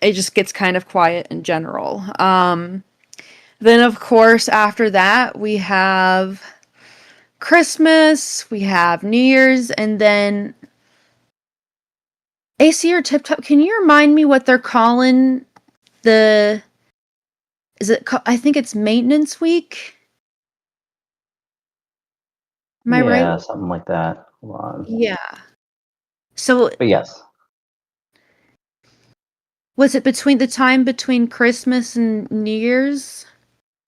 it just gets kind of quiet in general. Then, of course, after that, we have Christmas, we have New Year's, and then AC or Tip Top. Can you remind me what they're calling the? I think it's maintenance week. Am I
Yeah,
right?
something like that. Hold on.
Yeah. So
But yes.
was it between Christmas and New Year's?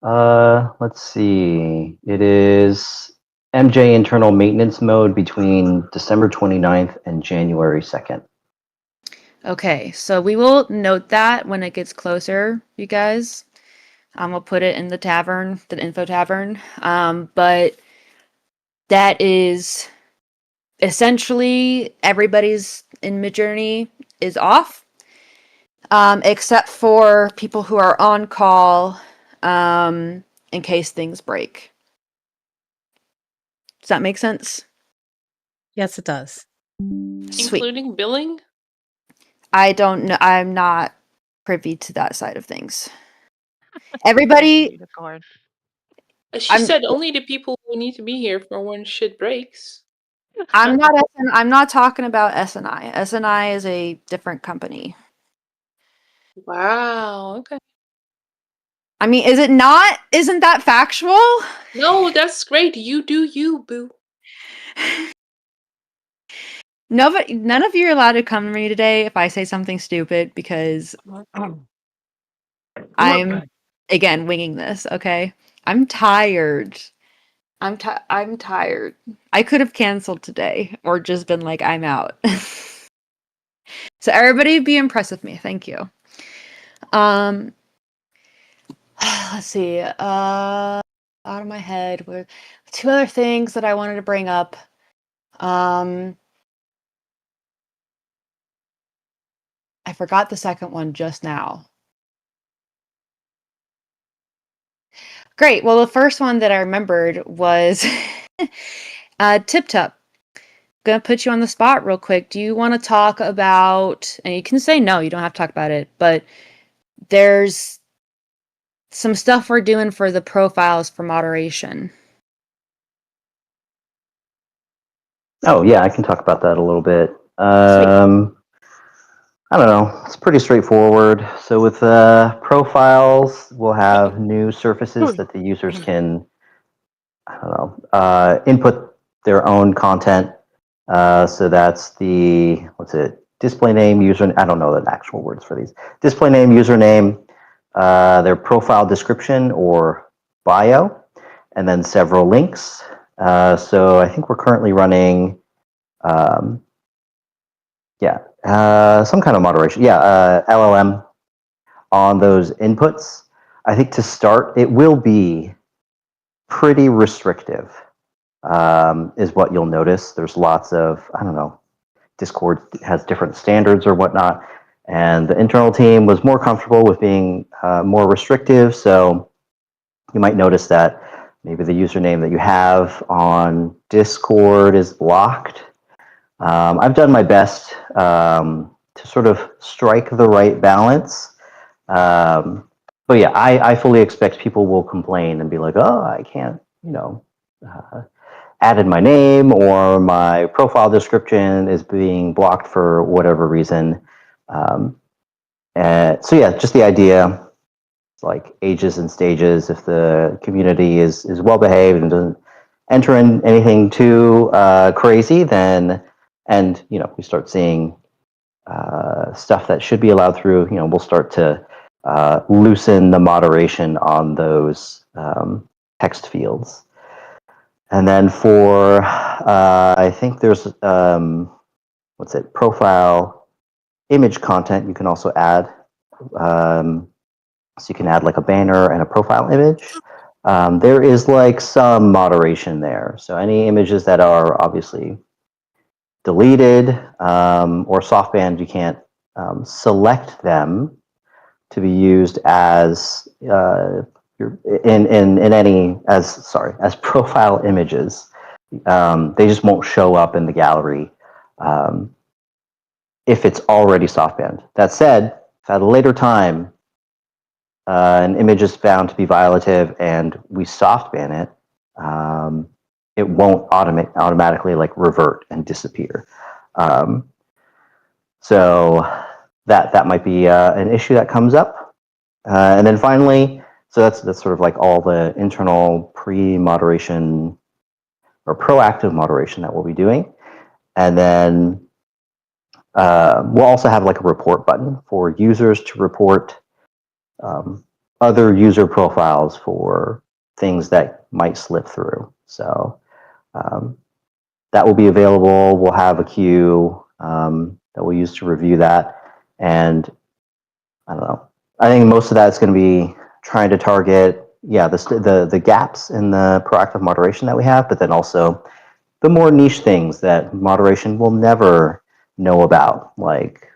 Let's see. It is MJ internal maintenance mode between December 29th and January 2nd.
Okay, so we will note that when it gets closer, you guys. We'll put it in the tavern, the info tavern. But that is essentially everybody's in Midjourney is off, except for people who are on call in case things break. Does that make sense?
Yes, it does.
Sweet.
Including billing?
I don't know. I'm not privy to that side of things. Everybody,
She
I'm
said only the people who need to be here for when shit breaks.
I'm not I'm not talking about SNI. SNI is a different company.
Wow, okay.
I mean, is it not? Isn't that factual?
No, that's great. You do you, boo.
None of you are allowed to come to me today if I say something stupid because I'm again winging this, okay? I'm tired. I'm tired. I could have canceled today or just been like I'm out. So everybody be impressed with me. Thank you. Let's see. Out of my head were two other things that I wanted to bring up. I forgot the second one just now. Great. Well, the first one that I remembered was Tip Top. Gonna put you on the spot real quick. Do you want to talk about, and you can say no, you don't have to talk about it, but there's some stuff we're doing for the profiles for moderation.
Oh, yeah, I can talk about that a little bit. I don't know. It's pretty straightforward. So with profiles, we'll have new surfaces that the users can, I don't know, input their own content. So that's the, display name, user, I don't know the actual words for these. Display name, username, their profile description or bio, and then several links. So I think we're currently running, some kind of moderation. LLM on those inputs. I think to start, it will be pretty restrictive, is what you'll notice. There's lots of, I don't know, Discord has different standards or whatnot. And the internal team was more comfortable with being more restrictive. So you might notice that maybe the username that you have on Discord is blocked. I've done my best to sort of strike the right balance. But yeah, I fully expect people will complain and be like, oh, I can't, added my name or my profile description is being blocked for whatever reason. So yeah, just the idea, like ages and stages. If the community is well behaved and doesn't enter in anything too crazy, then we start seeing stuff that should be allowed through. We'll start to loosen the moderation on those text fields. And then for, I think there's, profile image content you can also add. So you can add like a banner and a profile image. There is like some moderation there. So any images that are obviously deleted or soft banned, you can't select them to be used as as profile images. They just won't show up in the gallery. if it's already soft banned. That said, if at a later time an image is found to be violative and we soft ban it, it won't automatically like revert and disappear. So that might be an issue that comes up. And then finally, so that's sort of like all the internal pre-moderation or proactive moderation that we'll be doing. And then we'll also have like a report button for users to report other user profiles for things that might slip through. So that will be available. We'll have a queue that we'll use to review that. And I don't know. I think most of that is going to be trying to target, the gaps in the proactive moderation that we have, but then also the more niche things that moderation will never know about, like,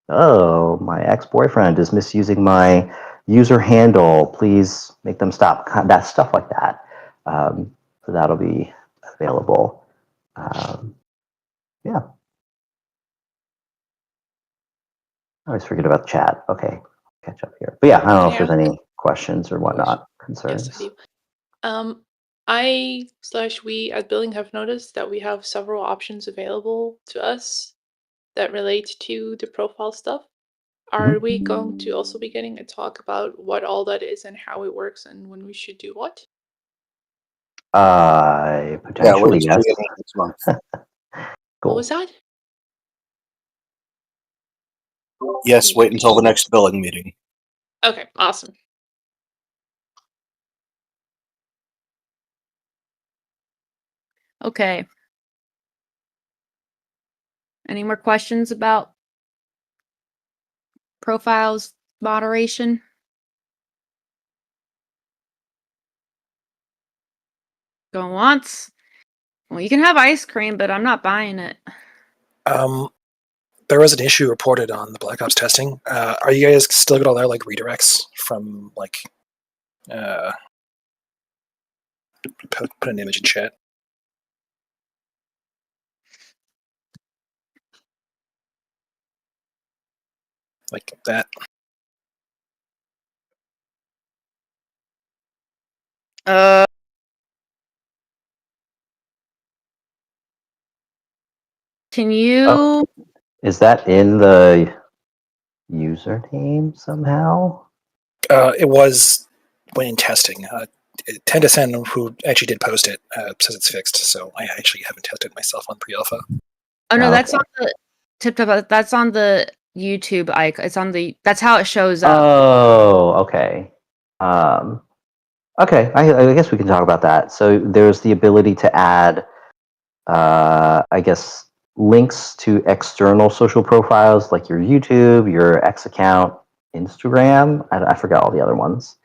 oh, my ex-boyfriend is misusing my user handle. Please make them stop. That stuff like that. So that'll be available. Yeah. I always forget about the chat. Okay, catch up here. But yeah, I don't know if there's any questions or whatnot, concerns.
Yes, I do. I/we at Billing have noticed that we have several options available to us that relate to the profile stuff. Are we going to also be getting a talk about what all that is and how it works and when we should do what?
Potentially, yes.
Next month.
What was that?
Yes, wait until the next billing meeting.
Okay, awesome.
Okay. Any more questions about profiles moderation? Going once? Well, you can have ice cream, but I'm not buying it.
There was an issue reported on the Black Ops testing. Are you guys still going to allow like redirects from like put an image in chat? Like that.
Can you?
Oh, is that in the username somehow?
It was when in testing. Tendesen, who actually did post it, says it's fixed. So I actually haven't tested myself on pre-alpha.
Oh no,
Okay.
that's on the tip. That's on the YouTube icon. It's on the. That's how it shows up.
Oh, okay. Okay, I guess we can talk about that. So there's the ability to add, I guess, links to external social profiles like your YouTube, your X account, Instagram. I forgot all the other ones.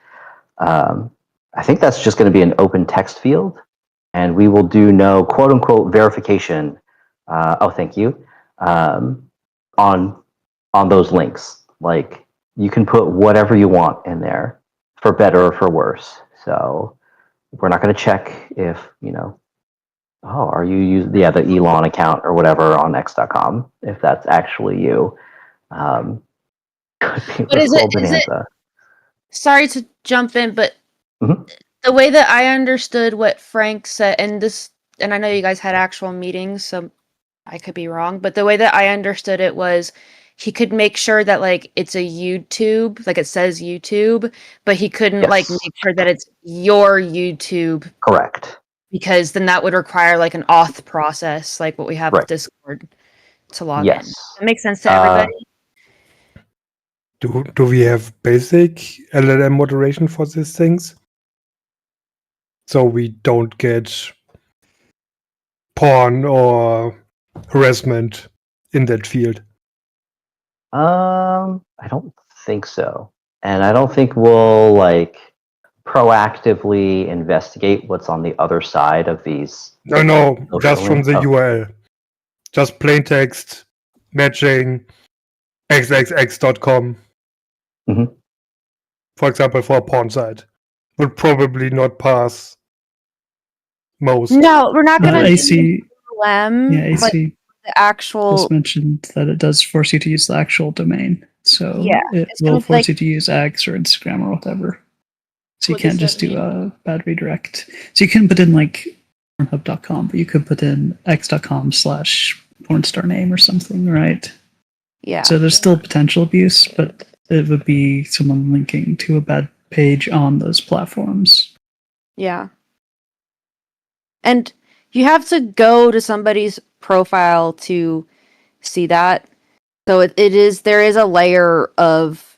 I think that's just going to be an open text field, and we will do no quote unquote verification. Thank you. On those links, like you can put whatever you want in there, for better or for worse. So we're not going to check if are you using the Elon account or whatever on X.com if that's actually you. Could be
But is it? Sorry to jump in, but the way that I understood what Frank said, and I know you guys had actual meetings, so I could be wrong, but the way that I understood it was he could make sure that like it's a YouTube, like it says YouTube, but he couldn't like make sure that it's your YouTube.
Correct.
Because then that would require like an auth process, like what we have with Discord to log in. That makes sense to everybody.
Do we have basic LLM moderation for these things? So we don't get porn or harassment in that field?
I don't think so. And I don't think we'll like proactively investigate what's on the other side of these.
No, just from the URL. Just plain text, matching xxx.com. For example, for a porn site. Would probably not pass most.
No, we're not going to
AC.
LLM.
Yeah, AC.
the actual.
Just mentioned that it does force you to use the actual domain. So
Yeah,
it
it's
will
gonna,
force
like-
you to use X or Instagram or whatever. So you
What does
can't just
that
do
mean?
a bad redirect. So you can put in like pornhub.com, but you could put in x.com/pornstar name or something, right?
Yeah.
So there's still potential abuse, but it would be someone linking to a bad page on those platforms.
Yeah. And you have to go to somebody's profile to see that. So there is a layer of,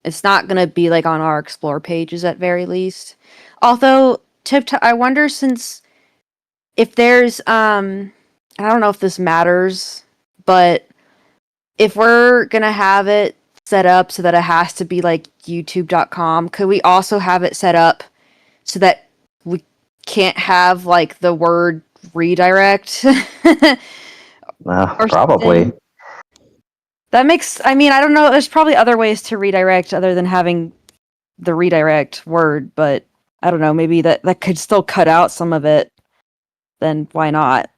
it's not going to be like on our explore pages at very least. Although, I wonder if there's, I don't know if this matters, but if we're going to have it set up so that it has to be like youtube.com, could we also have it set up so that we can't have like the word redirect? Or
Probably.
something? That makes, I mean, I don't know, there's probably other ways to redirect other than having the redirect word, but I don't know, maybe that could still cut out some of it. Then why not?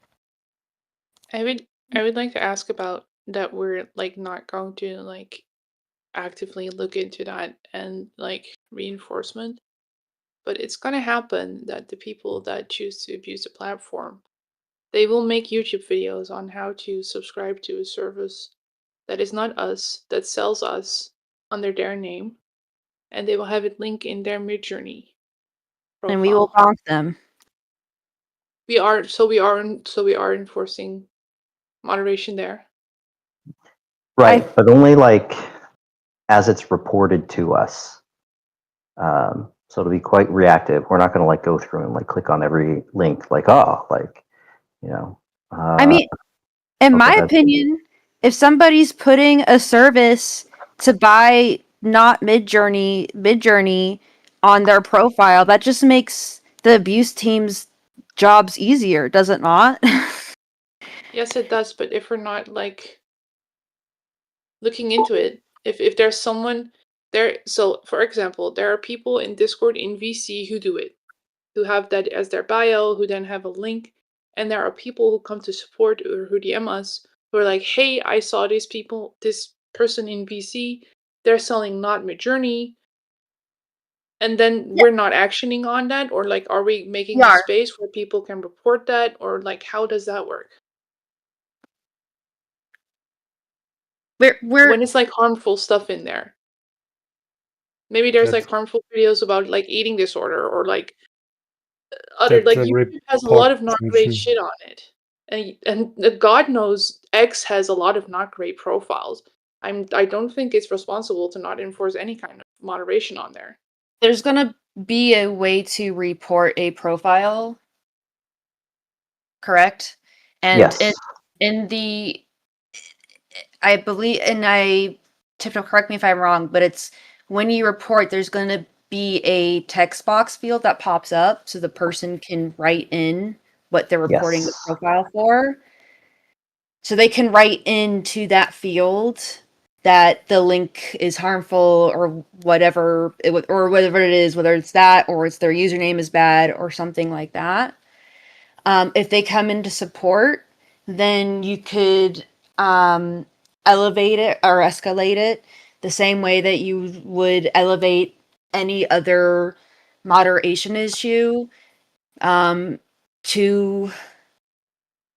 I would like to ask about that. We're like not going to like actively look into that and like reinforcement, but it's gonna happen that the people that choose to abuse the platform, they will make YouTube videos on how to subscribe to a service that is not us, that sells us under their name, and they will have it linked in their Midjourney profile.
And we will bonk them.
We are enforcing moderation there.
Right, but only like as it's reported to us. So it'll be quite reactive. We're not going to like go through and like click on every link like, oh, like, you know.
I mean, in my opinion, if somebody's putting a service to buy not Midjourney on their profile, that just makes the abuse team's jobs easier, does it not?
Yes, it does, but if we're not like looking into it, if there's someone there, so for example, there are people in Discord in VC who do it, who have that as their bio, who then have a link, and there are people who come to support or who DM us who are like, hey, I saw this person in VC, they're selling not Midjourney, and then we're not actioning on that, or like, are we making a space where people can report that, or like, how does that work? When it's like harmful stuff in there. Maybe there's like harmful videos about like eating disorder or like other,
That's
like
a
YouTube has a lot of not great
function.
shit on it. And God knows X has a lot of not great profiles. I don't think it's responsible to not enforce any kind of moderation on there.
There's gonna be a way to report a profile, correct? And
Yes.
in the, I believe, and Tiptoe, correct me if I'm wrong, but it's when you report, there's gonna be a text box field that pops up so the person can write in what they're reporting the profile for. So they can write into that field that the link is harmful or whatever or whatever it is, whether it's that or it's their username is bad or something like that. If they come into support, then you could elevate it or escalate it the same way that you would elevate any other moderation issue to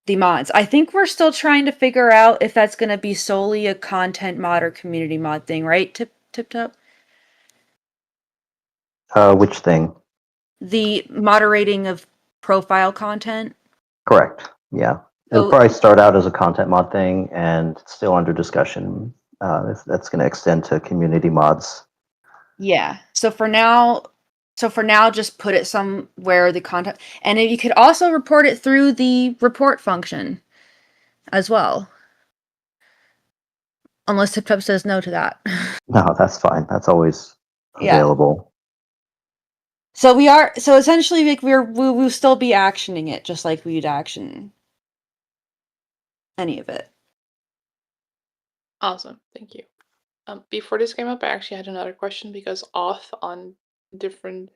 the mods. I think we're still trying to figure out if that's going to be solely a content mod or community mod thing, right? Tip.
Which thing?
The moderating of profile content.
Correct. Yeah. It'll
So-
probably start out as a content mod thing and still under discussion. If that's going to extend to community mods.
Yeah. So for now, just put it somewhere the content, and you could also report it through the report function as well. Unless TipTop says no to that.
No, that's fine. That's always
Yeah.
available.
So essentially like we'll still be actioning it just like we'd action any of it.
Awesome, thank you. Before this came up, I actually had another question because auth on different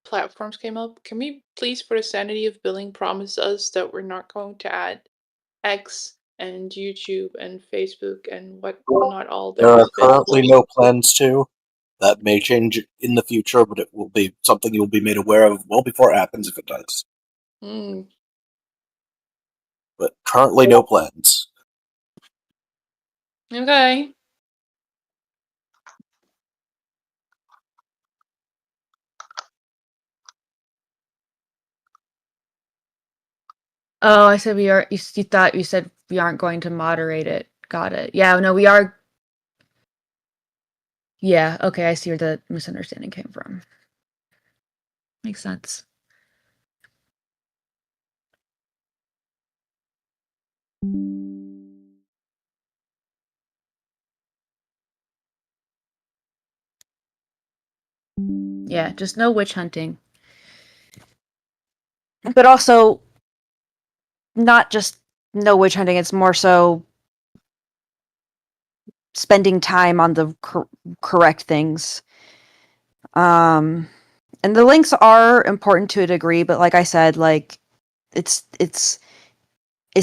platforms came up, can we please, for the sanity of billing, promise us that we're not going to add X and YouTube and Facebook and what not all
There
that
are
is
currently
visible?
no plans to. That may change in the future, but it will be something you'll be made aware of well before it happens if it does.
Hmm.
But currently no plans.
Okay.
Oh, I said we are. You thought you said we aren't going to moderate it. Got it. Yeah, no, we are. Yeah, okay, I see where the misunderstanding came from. Makes sense. Yeah, just no witch hunting. But also, not just no witch hunting, it's more so spending time on the correct things. And the links are important to a degree, but like I said, like it's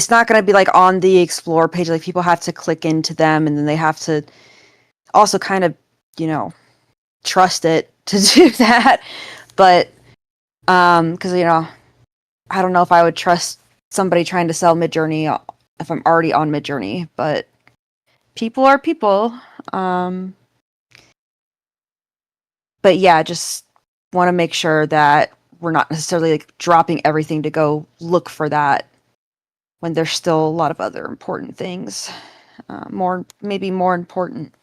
not going to be like on the explore page. Like people have to click into them, and then they have to also kind of, trust it to do that. But because I don't know if I would trust somebody trying to sell Midjourney if I'm already on Midjourney, but people are people. But yeah, just want to make sure that we're not necessarily like dropping everything to go look for that when there's still a lot of other important things, maybe more important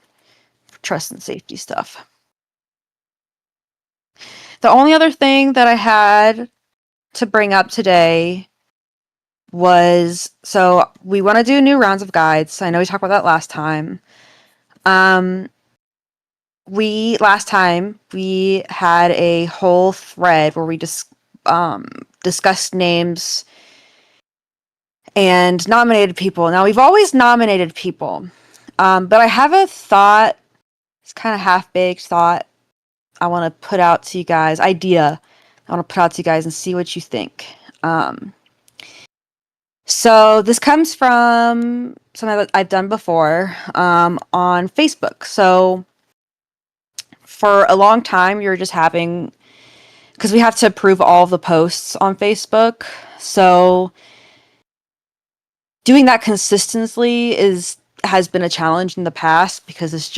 trust and safety stuff. The only other thing that I had to bring up today was, so we want to do new rounds of guides. I know we talked about that last time. Last time we had a whole thread where we just discussed names and nominated people. Now we've always nominated people, but I have a thought. It's kind of half-baked thought. I want to put out to you guys. Idea. I want to put out to you guys and see what you think. So this comes from something that I've done before on Facebook. So for a long time, you're just having, because we have to approve all of the posts on Facebook. So doing that consistently has been a challenge in the past because it's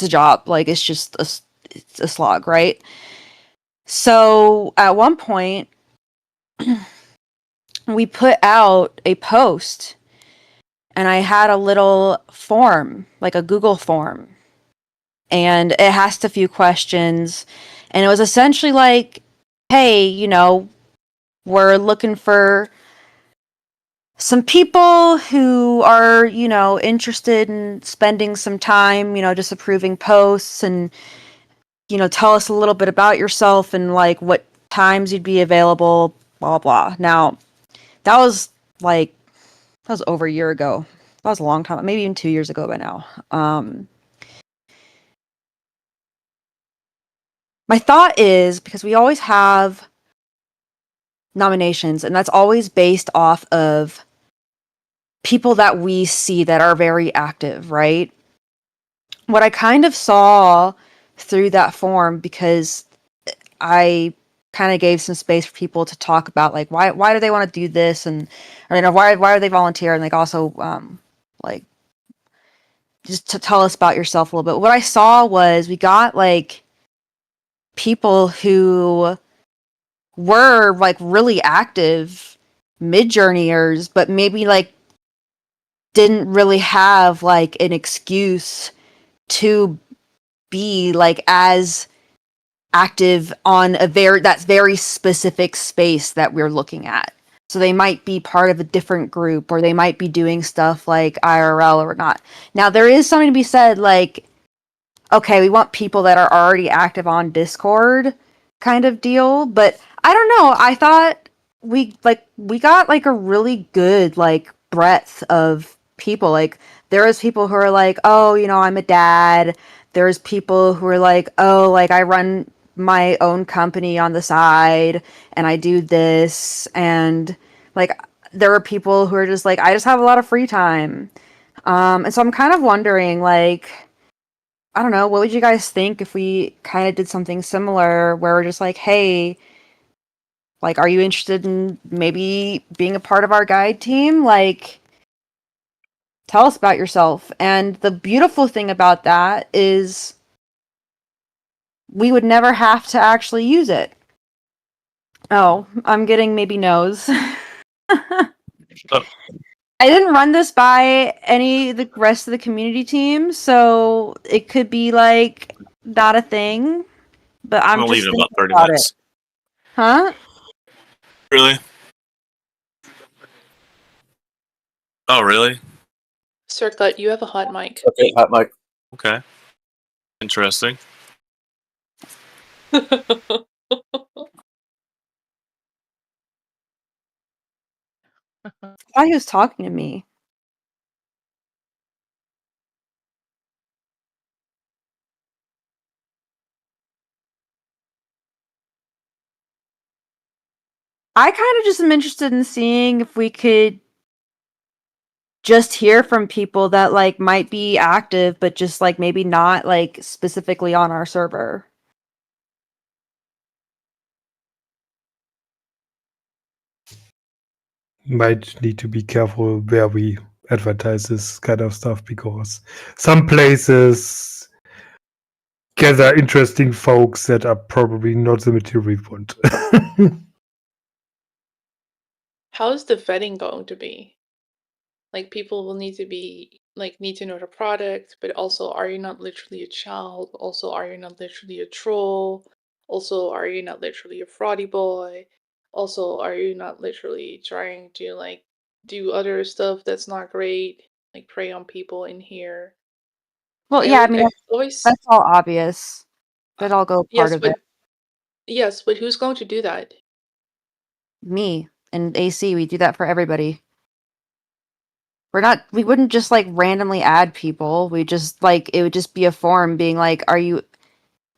a job. Like it's just it's a slog, right? So at one point, we put out a post and I had a little form, like a Google form, and it asked a few questions, and it was essentially like, hey, we're looking for some people who are, interested in spending some time, just approving posts, and, tell us a little bit about yourself and like what times you'd be available, blah, blah. Now, that was over a year ago. That was a long time, maybe even 2 years ago by now. My thought is, because we always have nominations, and that's always based off of people that we see that are very active, right? What I kind of saw through that form, because I kind of gave some space for people to talk about like why do they want to do this, and why are they volunteer, and like also like just to tell us about yourself a little bit. What I saw was we got like people who were like really active Midjourneyers, but maybe like didn't really have like an excuse to be like as active on that's very specific space that we're looking at. So they might be part of a different group, or they might be doing stuff like IRL or not. Now there is something to be said, like, okay, we want people that are already active on Discord kind of deal, but I don't know. I thought we got like a really good like breadth of people. Like there was people who are like, oh, I'm a dad. There's people who are like, oh, like I run my own company on the side and I do this, and like there are people who are just like, I just have a lot of free time. And so I'm kind of wondering, like, I don't know, what would you guys think if we kind of did something similar where we're just like, hey, like, are you interested in maybe being a part of our guide team? Like, tell us about yourself. And the beautiful thing about that is we would never have to actually use it. Oh, I'm getting maybe no's. I didn't run this by any of the rest of the community team, so it could be like not a thing. But I'm
gonna leave
just
in about
thinking
30
about
minutes.
it. Huh?
Really? Oh, really?
Circuit, you have a hot mic.
Okay, hot mic.
Okay. Interesting.
I thought he was talking to me. I kind of just am interested in seeing if we could just hear from people that like might be active, but just like maybe not like specifically on our server.
Might need to be careful where we advertise this kind of stuff, because some places gather interesting folks that are probably not the material we want.
How's the vetting going to be? Like, people will need to be need to know the product, but also, are you not literally a child? Also, are you not literally a troll? Also, are you not literally a fraudy boy? Also, are you not literally trying to do other stuff that's not great, like prey on people in here?
Well, yeah, I mean
always
that's all obvious. That all go part
yes,
of it.
but who's going to do that?
Me and AC, we do that for everybody. We wouldn't just like randomly add people. We just like, it would just be a form being like,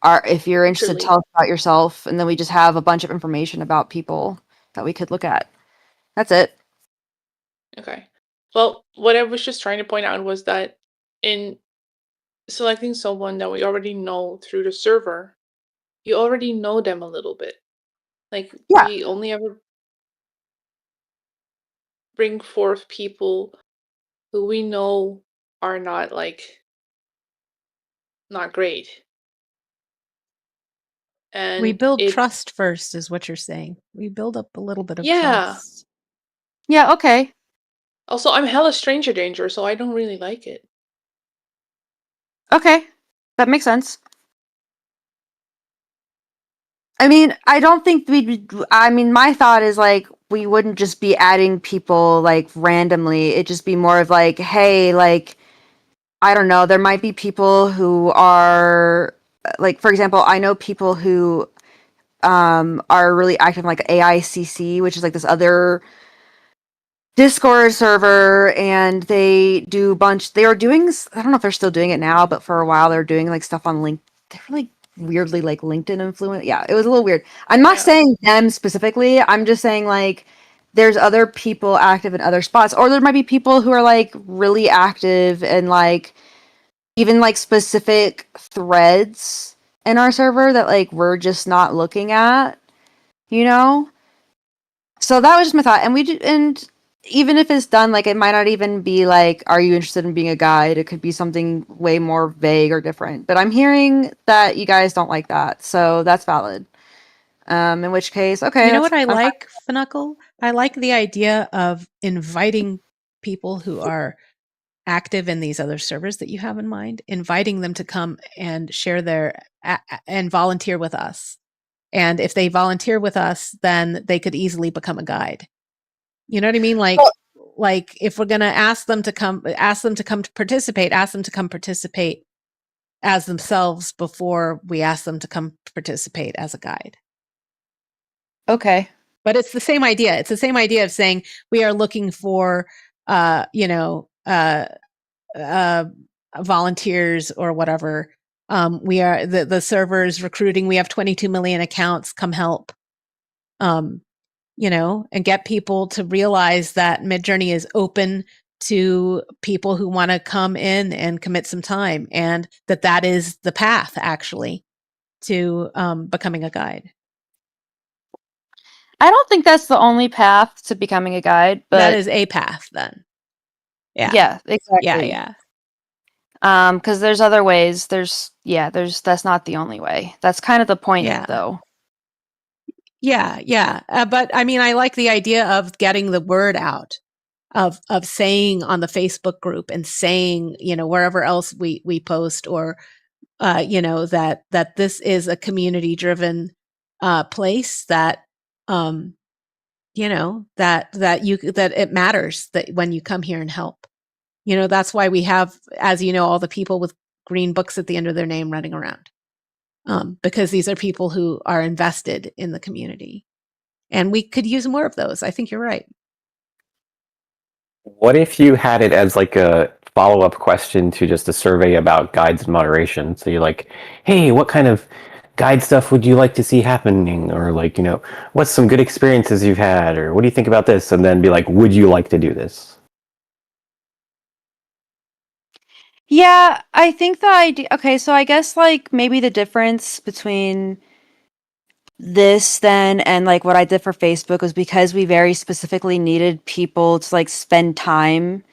if you're interested,
Literally.
tell us about yourself, and then we just have a bunch of information about people that we could look at. That's it.
Okay. Well, what I was just trying to point out was that in selecting someone that we already know through the server, you already know them a little bit. Like,
Yeah.
we only ever bring forth people who we know are not not great. And
We build trust first, is what you're saying. We build up a little bit of
Yeah.
trust.
Yeah, okay.
Also, I'm hella stranger danger, so I don't really like it.
Okay. That makes sense. I mean, I don't think my thought is like, we wouldn't just be adding people like randomly. It'd just be more of like, hey, like, I don't know, there might be people who are like, for example, I know people who are really active in like AICC, which is like this other Discord server, and they were doing, I don't know if they're still doing it now, but for a while they were doing like stuff on they're really weirdly like LinkedIn influence. Yeah, it was a little weird. I'm not saying them specifically. I'm just saying like there's other people active in other spots, or there might be people who are like really active and like even like specific threads in our server that like we're just not looking at, you know? So that was just my thought. And even if it's done, like, it might not even be like, are you interested in being a guide? It could be something way more vague or different. But I'm hearing that you guys don't like that, so that's valid. In which case, okay.
You know what I like, Funuckle? I like the idea of inviting people who are active in these other servers that you have in mind, inviting them to come and share and volunteer with us. And if they volunteer with us, then they could easily become a guide. You know what I mean? Like if we're going to ask them to come to participate, ask them to come participate as themselves before we ask them to come participate as a guide.
Okay.
But it's the same idea. It's the same idea of saying we are looking for, volunteers or whatever We are the servers recruiting. We have 22 million accounts. Come help. And get people to realize that Midjourney is open to people who want to come in and commit some time, and that is the path actually to becoming a guide.
I don't think that's the only path to becoming a guide, but
that is a path then.
Yeah, exactly.
Yeah.
Because there's other ways. There's that's not the only way. That's kind of the point, though.
Yeah. But I mean, I like the idea of getting the word out, of saying on the Facebook group and saying, wherever else we post, or that this is a community driven place, that that it matters that when you come here and help. That's why we have, as all the people with green books at the end of their name running around, because these are people who are invested in the community, and we could use more of those. I think you're right.
What if you had it as like a follow-up question to just a survey about guides and moderation? So you're like, hey, what kind of guide stuff would you like to see happening? Or like, what's some good experiences you've had? Or what do you think about this? And then be like, would you like to do this?
Yeah, I think the idea. Okay, so I guess like maybe the difference between this then and like what I did for Facebook was because we very specifically needed people to like spend time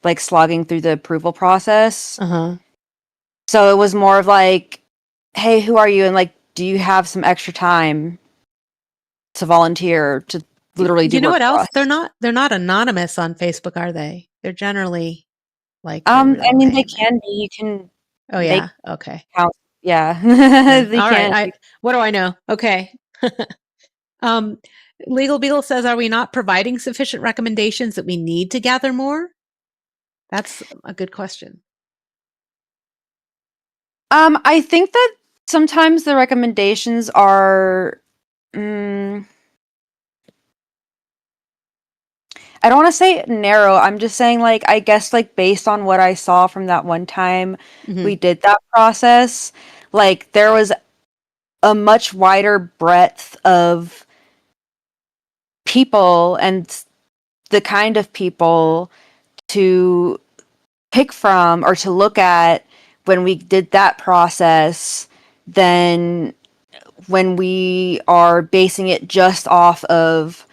like slogging through the approval process. So it was more of like, hey, who are you? And like, do you have some extra time to volunteer to literally do
You know
work
what
for
else?
us?
They're not anonymous on Facebook, are they? They're generally like
I mean, they can be. You can.
Oh yeah. Okay.
Accounts. Yeah. They
All
can.
right. What do I know? Okay. Legal Beetle says, are we not providing sufficient recommendations that we need to gather more? That's a good question.
I think that sometimes the recommendations are. I don't want to say narrow. I'm just saying, like, I guess, like, based on what I saw from that one time we did that process, like, there was a much wider breadth of people and the kind of people to pick from or to look at when we did that process than when we are basing it just off of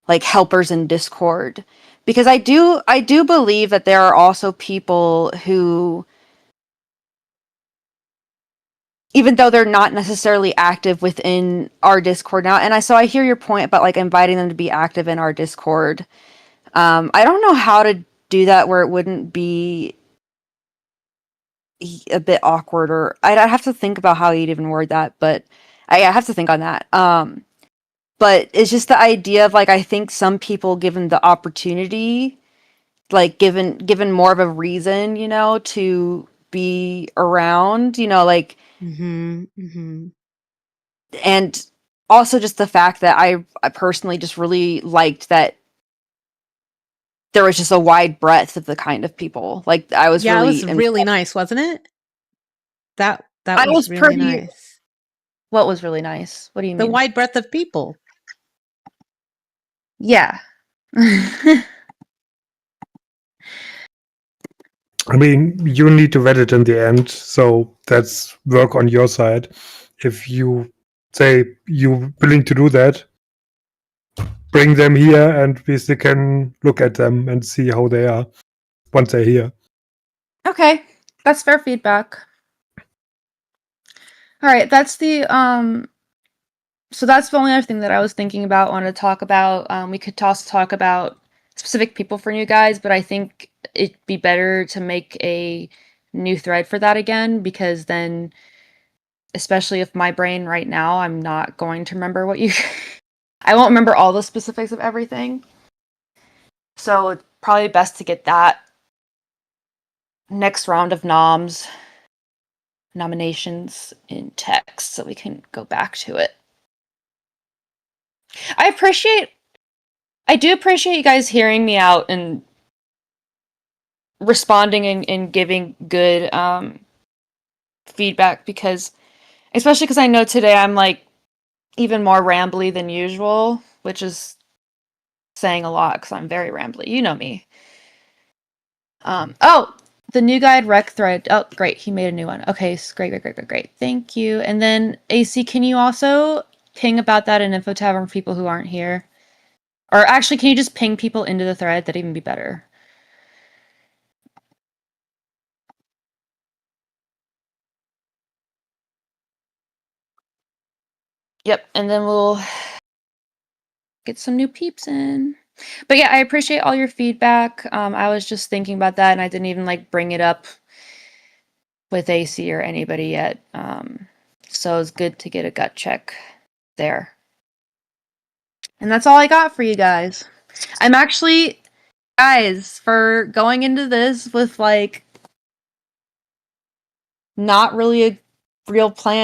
like helpers in Discord, because I do believe that there are also people who, even though they're not necessarily active within our Discord now, and I hear your point about like inviting them to be active in our Discord. I don't know how to do that where it wouldn't be a bit awkward, or I'd have to think about how you'd even word that, but I have to think on that. But it's just the idea of like, I think some people, given the opportunity, like given more of a reason, to be around, like, and also just the fact that I personally just really liked that there was just a wide breadth of the kind of people. Like I was
it
really
was really nice, wasn't it? That was really
pretty
nice.
What was really nice? What do you mean?
The wide breadth of people.
Yeah.
I mean, you need to vet it in the end, so that's work on your side. If you say you're willing to do that, bring them here and we still can look at them and see how they are once they're here.
Okay, that's fair feedback. All right, that's the so that's the only other thing that I was thinking about, wanted to talk about. We could also talk about specific people for new guys, but I think it'd be better to make a new thread for that again, because then, especially if my brain right now, I'm not going to remember what you I won't remember all the specifics of everything. So it's probably best to get that next round of nominations in text so we can go back to it. I do appreciate you guys hearing me out and responding and giving good feedback, because especially because I know today I'm like even more rambly than usual, which is saying a lot because I'm very rambly. You know me. Oh, the new guide rec thread. Oh, great. He made a new one. Okay, great. Thank you. And then AC, can you also ping about that in Info Tavern for people who aren't here? Or actually, can you just ping people into the thread? That'd even be better. Yep, and then we'll get some new peeps in. But yeah, I appreciate all your feedback. I was just thinking about that, and I didn't even like bring it up with AC or anybody yet. So it's good to get a gut check there. And that's all I got for you guys. I'm actually, guys, for going into this with like not really a real plan